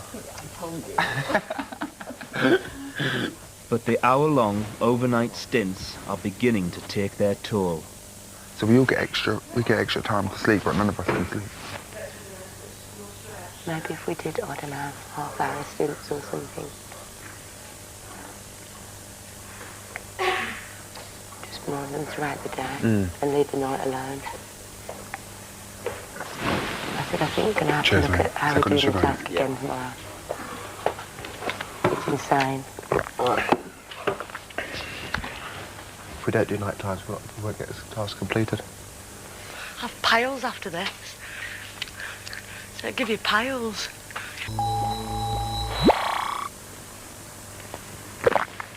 S: But the hour-long overnight stints are beginning to take their toll.
V: So we get extra time to sleep, but none of us can sleep.
M: Maybe if we did, I don't know, half-hour stints or something. Just more of them throughout the day and leave the night alone. I think we're going to have to look at how we're doing the task again tomorrow. It's insane.
C: If we don't do night times, we won't get this task completed.
A: Have piles after this. So it'll give you piles.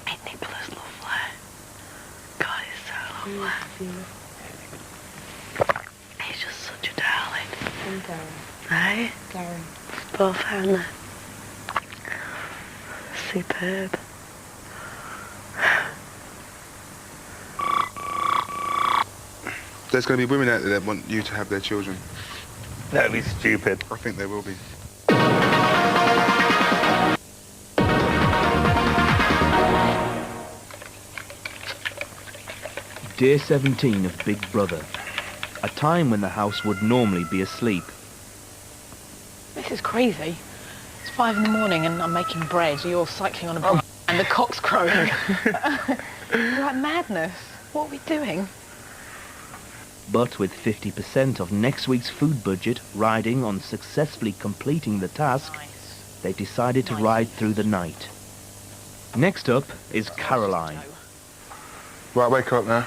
A: Ain't Nicholas lovely? God, he's so lovely. He's just such a darling.
M: And Darren.
A: Hey?
M: Darren.
A: Both, aren't they? Superb.
V: There's going to be women out there that want you to have their children.
C: That'd be stupid.
V: I think there will be.
S: Day 17 of Big Brother, a time when the house would normally be asleep.
G: This is crazy. It's 5 in the morning and I'm making bread. You're cycling on a bike and the cock's crowing. It's like madness. What are we doing?
S: But with 50% of next week's food budget riding on successfully completing the task, they've decided to ride through the night. Next up is Caroline.
V: Right, wake her up now.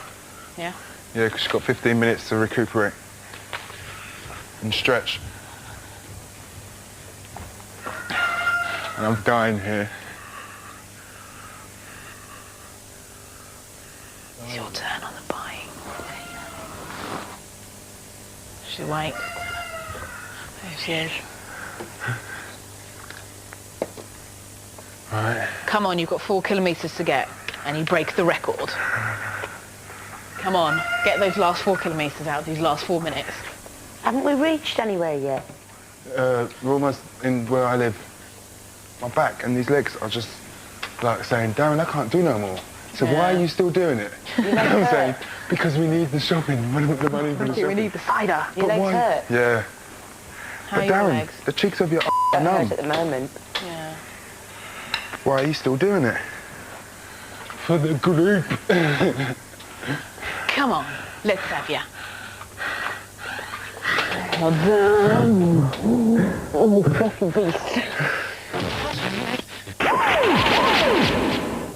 G: Yeah?
V: Yeah, because she's got 15 minutes to recuperate and stretch. And I'm going here.
G: She's awake. There she is.
F: Right.
G: Come on, you've got 4 kilometres to get, and you break the record. Come on, get those last 4 kilometres out, these last 4 minutes.
T: Haven't we reached anywhere yet?
O: We're almost in where I live. My back and these legs are just like saying, Darren, I can't do no more. So why are you still doing it? I'm saying, because we need the shopping, the money for the shopping.
G: We need the cider.
T: Your legs hurt?
O: Yeah.
G: How
O: but
G: are your
O: Darren,
G: legs?
O: the cheeks of your
T: Don't
O: numb.
T: hurt at the moment.
G: Yeah.
O: Why are you still doing it? For the group.
G: Come on, let's have ya.
T: Oh, fluffy beast.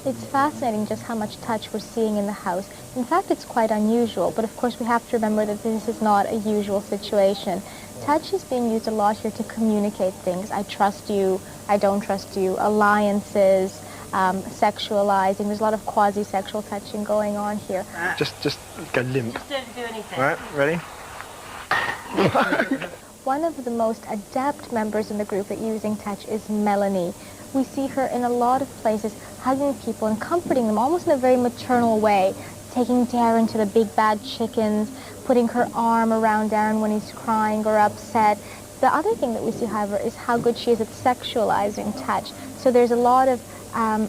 N: It's fascinating just how much touch we're seeing in the house. In fact, it's quite unusual, but of course we have to remember that this is not a usual situation. Touch is being used a lot here to communicate things. I trust you, I don't trust you, alliances, sexualizing. There's a lot of quasi-sexual touching going on here.
F: Just go limp.
T: Just don't do anything.
F: Right, ready?
N: One of the most adept members in the group at using touch is Melanie. We see her in a lot of places hugging people and comforting them, almost in a very maternal way, taking Darren to the big bad chickens, putting her arm around Darren when he's crying or upset. The other thing that we see, however, is how good she is at sexualizing touch. So there's a lot of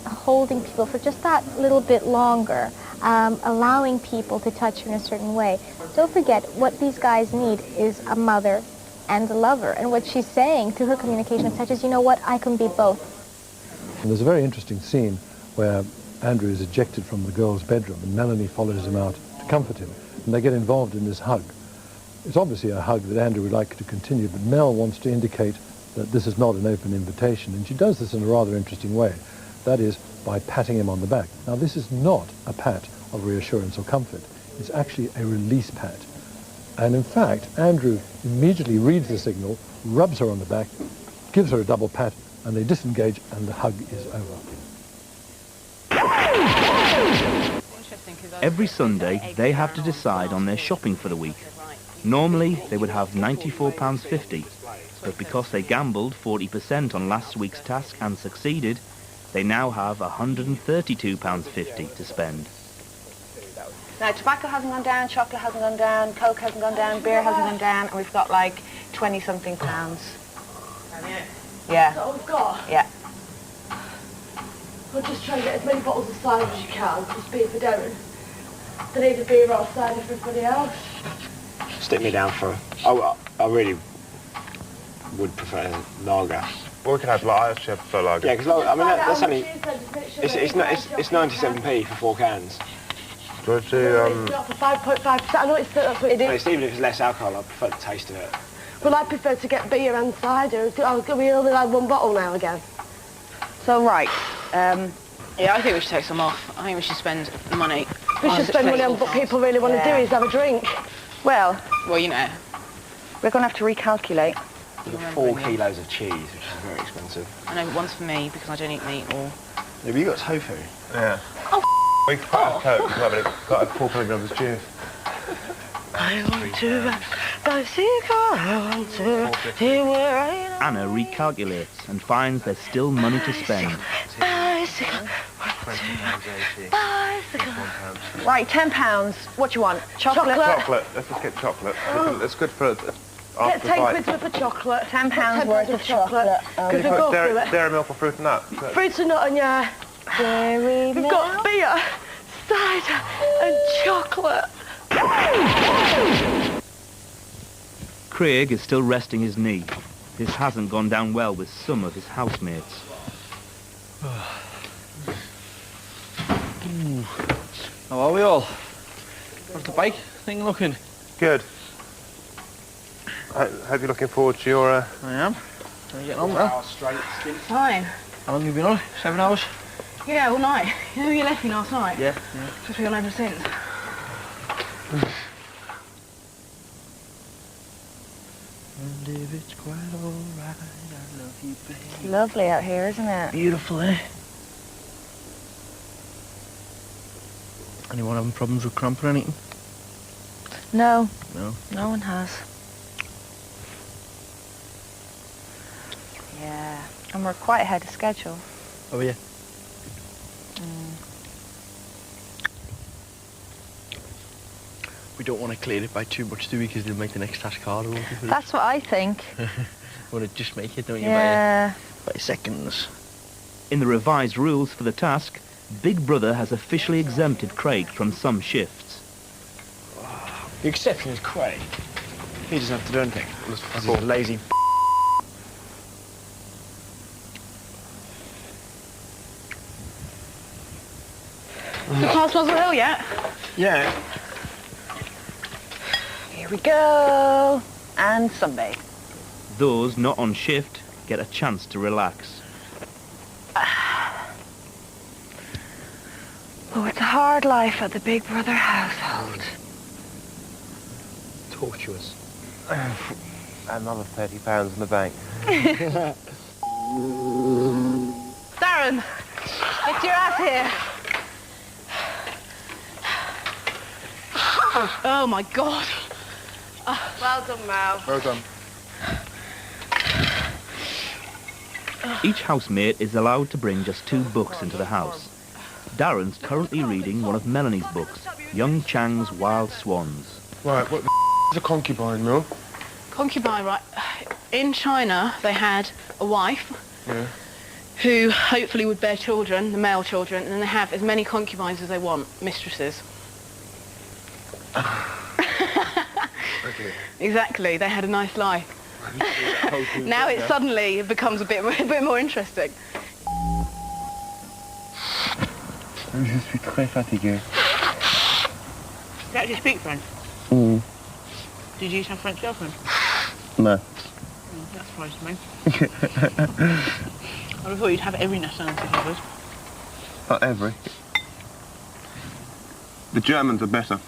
N: holding people for just that little bit longer, allowing people to touch her in a certain way. Don't forget, what these guys need is a mother and a lover. And what she's saying through her communication of touch is, you know what, I can be both.
Q: And there's a very interesting scene where Andrew is ejected from the girls' bedroom and Melanie follows him out to comfort him. And they get involved in this hug. It's obviously a hug that Andrew would like to continue, but Mel wants to indicate that this is not an open invitation. And she does this in a rather interesting way. That is, by patting him on the back. Now, this is not a pat of reassurance or comfort. It's actually a release pat. And in fact, Andrew immediately reads the signal, rubs her on the back, gives her a double pat, and they disengage, and the hug is over.
S: Every Sunday, they have to decide on their shopping for the week. Normally, they would have £94.50, but because they gambled 40% on last week's task and succeeded, they now have £132.50 to spend.
D: Now, tobacco hasn't gone down, chocolate hasn't gone down, Coke hasn't gone down, beer hasn't gone down, and we've got like 20-something pounds. Yeah.
A: Is that all we've got?
D: Yeah.
A: We'll just try and get as many bottles of cider as you can, just beer for Darren. They need a beer or cider for everybody else.
F: Stick me down for... I really would prefer lager.
C: Or we could have I actually prefer lager.
F: Yeah, because I mean that's only... It's 97p for 4 cans.
C: Do you want to
A: It's not for 5.5%. I know that's what it is.
F: Even if it's less alcohol, I prefer the taste of it.
A: Well, I prefer to get beer and cider. We only like one bottle now again.
D: So, right.
G: Yeah, I think we should take some off. I think we should spend money.
A: We should spend money on what people really want to do, is have a drink.
D: Well,
G: you know.
D: We're going to have to recalculate.
F: You've got 4 kilos of cheese, which is very expensive.
G: I know, but one's for me because I don't eat meat or...
F: Yeah, but you got tofu.
C: Yeah.
G: Oh,
C: we could have Coke, we could have got a 4 kilograms of juice.
A: I want to bicycle, I want to hear where I am.
S: Anna recalculates and finds there's still money to spend.
A: Bicycle, bicycle.
D: Right, £10. What do you want? Chocolate?
C: Chocolate. Let's just get chocolate. It's good for
A: Get 10 quid's worth of chocolate.
D: £10 worth of chocolate.
A: Because we've got through it.
C: Dairy milk or fruit and nut?
A: Fruits and nut and yeah.
D: Dairy
A: We've got beer, cider and chocolate.
S: Craig is still resting his knee. This hasn't gone down well with some of his housemates.
J: How are we all? How's the bike thing looking?
C: Good. I hope you're looking forward to your...
J: I am. How are you getting on now?
G: Fine.
J: How long have you been on? 7 hours?
G: Yeah, all night. You know, you left me last night.
J: Yeah.
G: Just been on ever since.
J: And if it's quite alright, I love you, baby.
D: It's lovely out here, isn't it?
J: Beautiful, eh? Anyone having problems with cramp or anything?
D: No.
J: No.
D: No one has. And we're quite ahead of schedule.
J: Oh, yeah. We don't want to clear it by too much, do we? Because they'll make the next task harder, won't they?
D: That's what I think.
J: Want to just make it, don't you?
D: Yeah.
J: By seconds.
S: In the revised rules for the task, Big Brother has officially exempted Craig from some shifts.
F: The exception is Craig. He doesn't have to do anything. He's a lazy.
G: The past Roswell Hill yet?
F: Yeah.
G: Here we go. And sunbathe.
S: Those not on shift get a chance to relax.
A: Oh, it's a hard life at the Big Brother household.
F: Tortuous.
C: Another £30 in the bank.
G: Darren, get your ass here. Oh my God.
A: Well done, Mal.
O: Well done.
S: Each housemate is allowed to bring just 2 books into the house. Darren's currently reading one of Melanie's books, Young Chang's Wild Swans.
O: Right, what the is a concubine, Mel?
G: Concubine, right. In China, they had a wife
O: Yeah.
G: who hopefully would bear children, the male children, and then they have as many concubines as they want, mistresses. Exactly, they had a nice life. Now it suddenly becomes a bit more interesting.
O: Je suis très fatigué.
G: You actually speak French?
O: Mm.
G: Did you used to have a French girlfriend?
O: No.
G: That surprised me. I would have thought you'd have every nationality covered.
C: Not every. The Germans are better.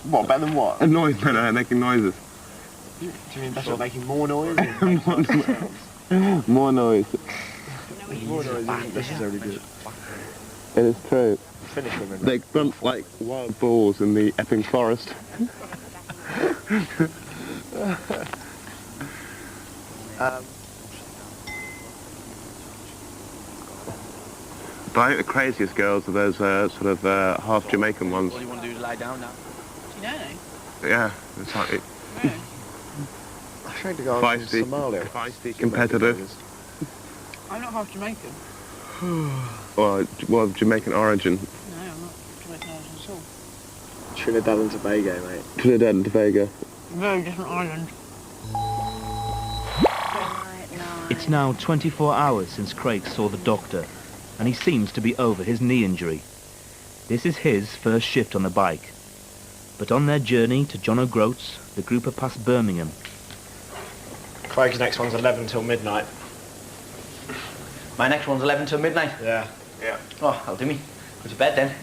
F: What, better than what?
C: Noise better at making noises.
F: Do you mean better at making more noise?
C: More noise.
F: More noise. This is really good.
C: It is true.
F: Finish them.
C: They grunt like wild boars in the Epping forest. But I think the craziest girls are those sort of half Jamaican ones.
J: All you want to do is lie down now.
G: Do you know any?
C: Yeah, it's like it,
F: I showed the guy
C: feisty,
F: from Somalia.
C: feisty, competitive.
G: I'm not half Jamaican.
C: Well, Jamaican origin.
G: No, I'm not Jamaican origin at all.
F: Trinidad and Tobago, mate.
C: Trinidad and Tobago.
G: Very different island.
S: It's now 24 hours since Craig saw the doctor, and he seems to be over his knee injury. This is his first shift on the bike. But on their journey to John O'Groats, the group are past Birmingham.
F: Craig's next one's 11 till midnight.
L: My next one's 11 till midnight.
F: Yeah.
C: Yeah.
L: Oh, that'll do me. Go to bed then.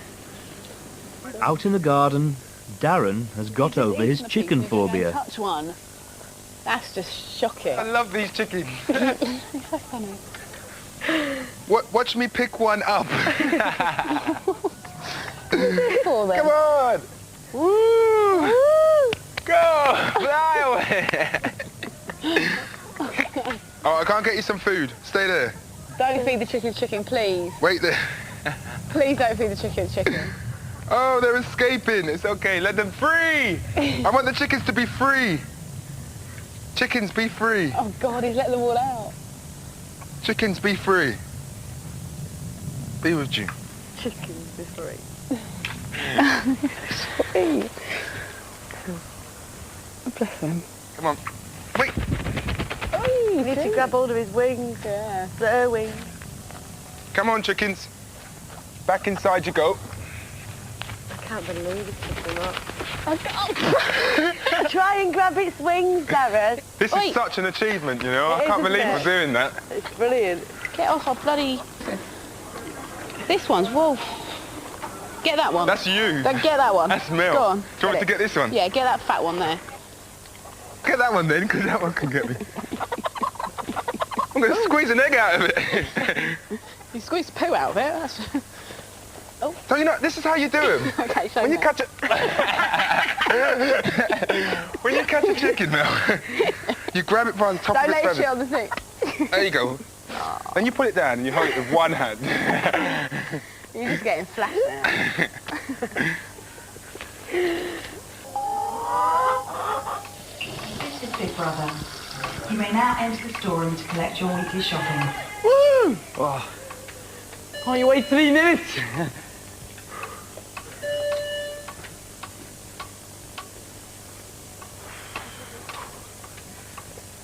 S: Out in the garden, Darren has got over his chicken phobia.
G: Touch one. That's just shocking.
O: I love these chickens.
G: It's so funny.
O: Watch me pick one up.
G: Come
O: on. Woo! Go! Fly away! Oh, I can't get you some food. Stay there.
G: Don't feed the chicken, please.
O: Wait there.
G: Please don't feed the chicken.
O: Oh, they're escaping. It's okay. Let them free. I want the chickens to be free. Chickens, be free.
G: Oh, God, he's let them all out.
O: Chickens, be free. Be with you.
G: Chickens be free.
A: Sweet.
G: Bless him.
O: Come on. Wait.
A: Oh, you need to grab hold of his wings.
G: Yeah.
A: Their wings.
O: Come on, chickens. Back inside you go.
A: I can't believe it's picking up. Try and grab its wings, Darren.
O: This is such an achievement, you know. I can't believe we're doing that.
A: It's brilliant.
G: Get off our bloody... This one's wolf. Get that one.
O: That's you.
G: Don't get that one.
O: That's Mel.
G: Go on.
O: Do you want to get this one?
G: Yeah, get that fat one there.
O: Get that one then, because that one can get me. I'm going to squeeze an egg out of it.
G: You squeezed poo out of it. That's...
O: Oh. So you know, this is how you do them.
G: Okay, show
O: when
G: me.
O: you catch a when you catch a chicken, Mel, you grab it by the top of its
G: Don't let it
O: feathers.
G: shit on the thing.
O: There you go. Then you put it down and you hold it with one hand.
G: You're just getting flashed now.
B: This is Big Brother. You may now enter the storeroom to collect your weekly shopping.
F: Woo! Oh. Can't you wait 3 minutes?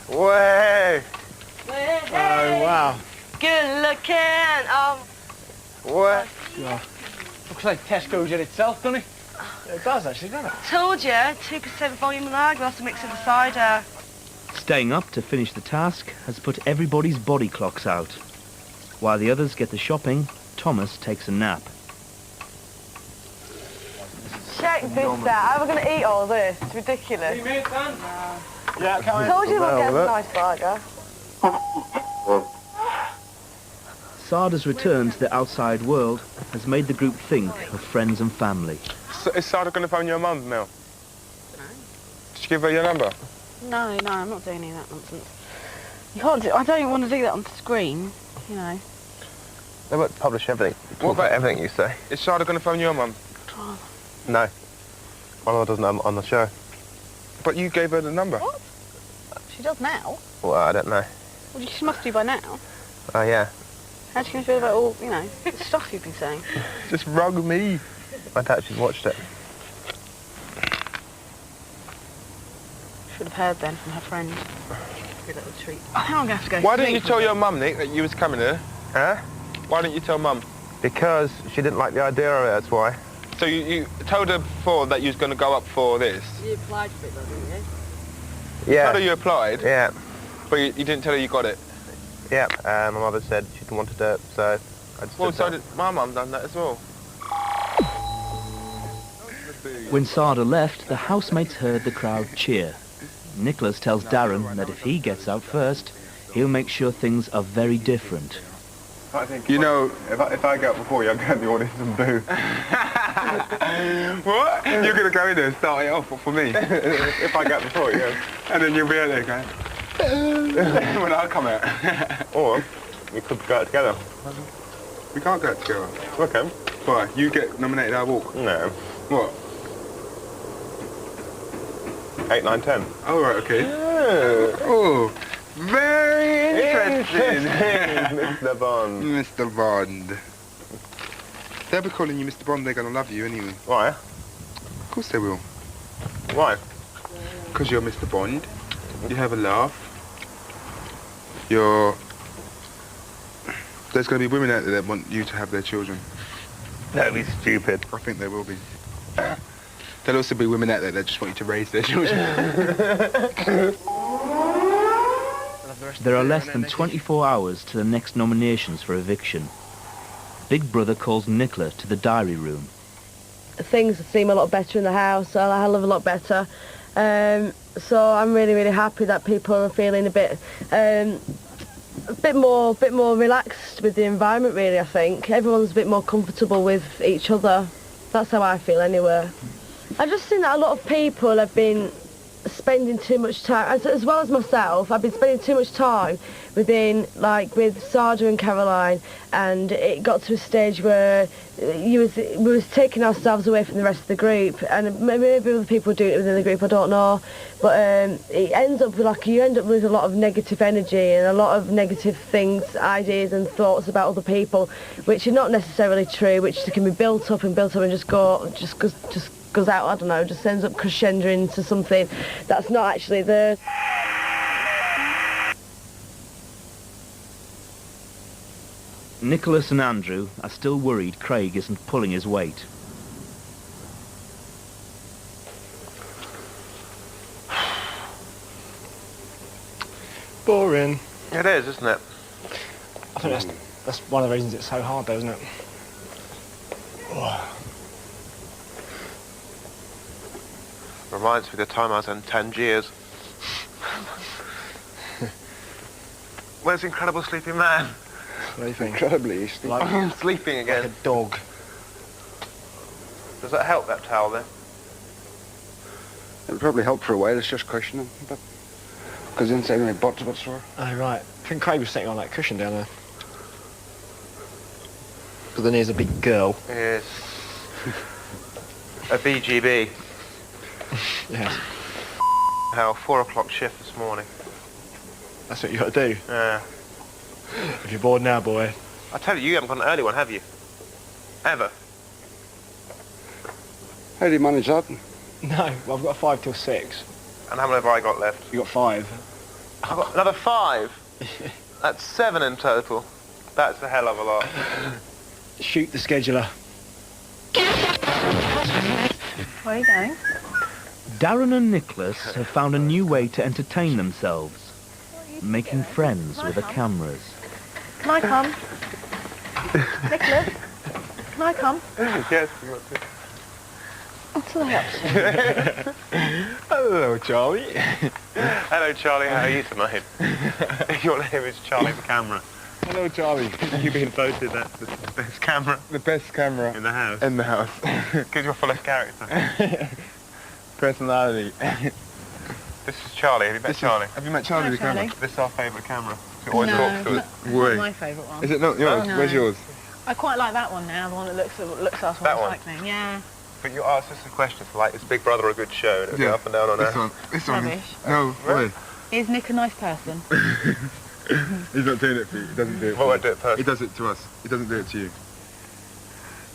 C: Way!
F: Oh, wow.
A: Good looking.
C: What?
F: Yeah. Looks like Tesco's in itself, doesn't it? It does, actually, doesn't it?
A: Told you, 2% volume lager. We'll have to mix in the cider.
S: Staying up to finish the task has put everybody's body clocks out. While the others get the shopping, Thomas takes a nap.
A: Check this out. How are we going to eat all this? It's ridiculous.
F: Yeah, can't
A: Told you we'll get a nice burger.
S: Sada's return to the outside world has made the group think of friends and family.
V: So is Sada going to phone your mum, Mel? No. Did you give her your number?
A: No, I'm not doing any of that nonsense. You can't do. I don't want to do that on the screen, you know.
C: They won't publish everything.
V: What about
C: everything you say?
V: Is Sada going to phone your mum?
C: No. My mother doesn't on the show.
V: But you gave her the number.
G: What? She does now?
C: Well, I don't know.
G: Well, she must do by now.
C: Oh, yeah.
G: How do you feel about all, you know, the stuff you've been saying?
V: Just rug me.
C: My dad just watched it.
G: Should have heard then from her friend. Good little treat. I think I'm going to have to go.
V: Why didn't you tell your mum, Nick, that you was coming here?
C: Huh?
V: Why didn't you tell mum?
C: Because she didn't like the idea of it, that's why.
V: So you told her before that you was going to go up for this?
A: You applied for it though, didn't you?
C: Yeah.
V: Told her you applied?
C: Yeah.
V: But you didn't tell her you got it?
C: Yeah, my mother said she didn't want to do it, so I just
V: Well,
C: did
V: so
C: that.
V: did my mum done that as well.
S: When Sada left, the housemates heard the crowd cheer. Nicholas tells Darren that if he gets out first, he'll make sure things are very different.
O: I think, you know, if I go up before you, I'm going to the audience and boo. What? You're going to go in there and start it off for me? If I go up before you, and then you'll be out there going, when I come out.
C: Or we could go out together.
O: We can't go out together.
C: Okay.
O: Why? You get nominated, I walk?
C: No.
O: What?
C: 8, 9, 10.
O: Oh, right, okay. Oh, very interesting.
C: Mr. Bond.
O: Mr. Bond. They'll be calling you Mr. Bond, they're going to love you anyway.
C: Why?
O: Of course they will.
C: Why?
O: Because you're Mr. Bond. You have a laugh. There's going to be women out there that want you to have their children.
C: That'd be stupid.
O: I think there will be. There'll also be women out there that just want you to raise their children.
S: There are less than 24 hours to the next nominations for eviction. Big Brother calls Nicola to the diary room.
A: Things seem a lot better in the house, a hell of a lot better. So I'm really, really happy that people are feeling a bit more relaxed with the environment. Really, I think everyone's a bit more comfortable with each other. That's how I feel, anyway. I just think that a lot of people have been spending too much time, as well as myself. I've been spending too much time with Sada and Caroline, and it got to a stage where we was taking ourselves away from the rest of the group, and maybe other people do it within the group, I don't know, but it ends up you end up with a lot of negative energy and a lot of negative things, ideas and thoughts about other people, which are not necessarily true, which can be built up and just goes out, I don't know, just ends up crescendo into something that's not actually there.
S: Nicholas and Andrew are still worried Craig isn't pulling his weight.
F: Boring.
C: It is, isn't it?
F: I think that's one of the reasons it's so hard, though, isn't it?
C: Reminds me of the time I was in Tangiers. Where's the Incredible Sleeping Man?
F: Sleeping.
O: Incredibly sleeping.
C: I'm sleeping again.
F: Like a dog.
C: Does that help, that towel then?
O: It would probably help for a while, it's just cushioning. But because inside my butt's a bit sore.
F: Oh, right. I think Craig was sitting on that cushion down there. But then here's a big girl.
C: Yes. A BGB.
F: Yes.
C: Hell, 4 o'clock shift this morning.
F: That's what you got to do?
C: Yeah.
F: If you're bored now, boy.
C: I tell you, you haven't got an early one, have you? Ever?
O: How do you manage that?
F: No, well, I've got 5 till 6.
C: And how many have I got left?
F: You got 5.
C: I've got another 5? That's 7 in total. That's a hell of a lot.
F: Shoot the scheduler.
G: Where are you going?
S: Darren and Nicholas have found a new way to entertain themselves, making friends with the cameras.
G: Can I come? Nicholas? Can I come?
C: Yes, you want to.
G: What's the up to?
C: Hello, Charlie. Hello, Charlie. How are you tonight? Your name is Charlie the camera.
O: Hello, Charlie.
C: You've been voted that's the best camera.
O: The best camera.
C: In the house.
O: In the house.
C: Because you're full of character.
O: Personality.
C: This is Charlie. Have you met Charlie?
O: Have you met Charlie,
G: Hi,
O: the camera?
G: Charlie.
C: This is our favourite camera. She always
G: No,
C: talks to us.
G: not my favourite one.
O: Is it not yours?
G: No.
O: Where's yours?
G: I quite like that one now, the one that looks at us
C: That
G: while
C: one?
G: cycling. Yeah.
C: But you asked us a question like, is Big Brother a good show? And it would go up and down on
O: this
C: air.
O: one. This one.
G: Rubbish.
O: No, really.
G: Is Nick a nice person?
O: He's not doing it for you. He doesn't do it.
C: Well, I won't do it personally.
O: He does it to us. He doesn't do it to you.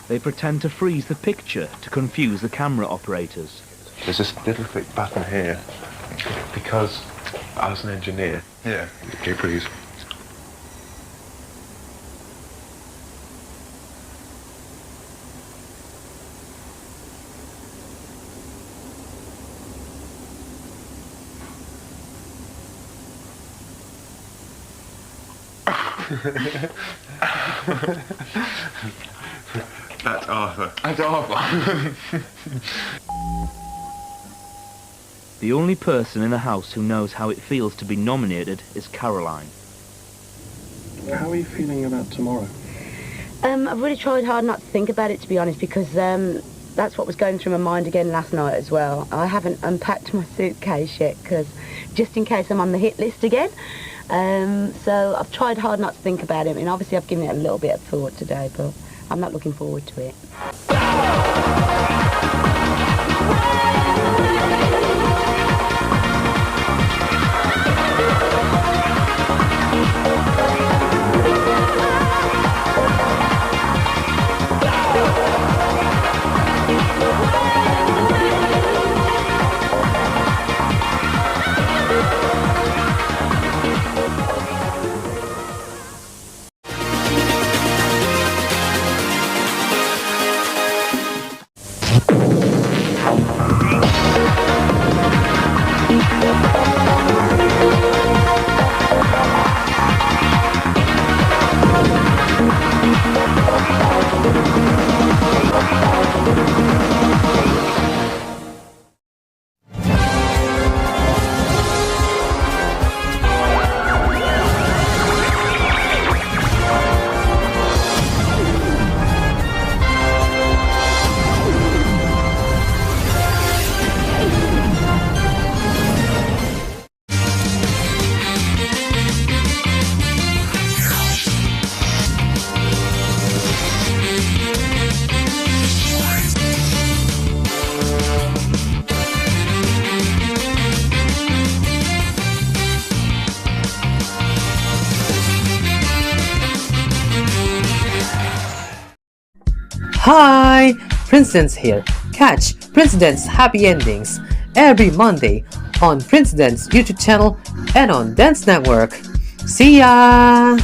S: They pretend to freeze the picture to confuse the camera operators.
C: There's this little thick button here because I was an engineer.
O: Yeah.
C: Okay, please. That's Arthur.
O: That's Arthur.
S: The only person in the house who knows how it feels to be nominated is Caroline.
F: How are you feeling about tomorrow?
M: I've really tried hard not to think about it, to be honest, because that's what was going through my mind again last night as well. I haven't unpacked my suitcase yet, because just in case I'm on the hit list again. So I've tried hard not to think about it. I mean, obviously I've given it a little bit of thought today, but I'm not looking forward to it.
K: Hi! Prince here. Catch Prince Happy Endings every Monday on Prince YouTube channel and on Dance Network. See ya!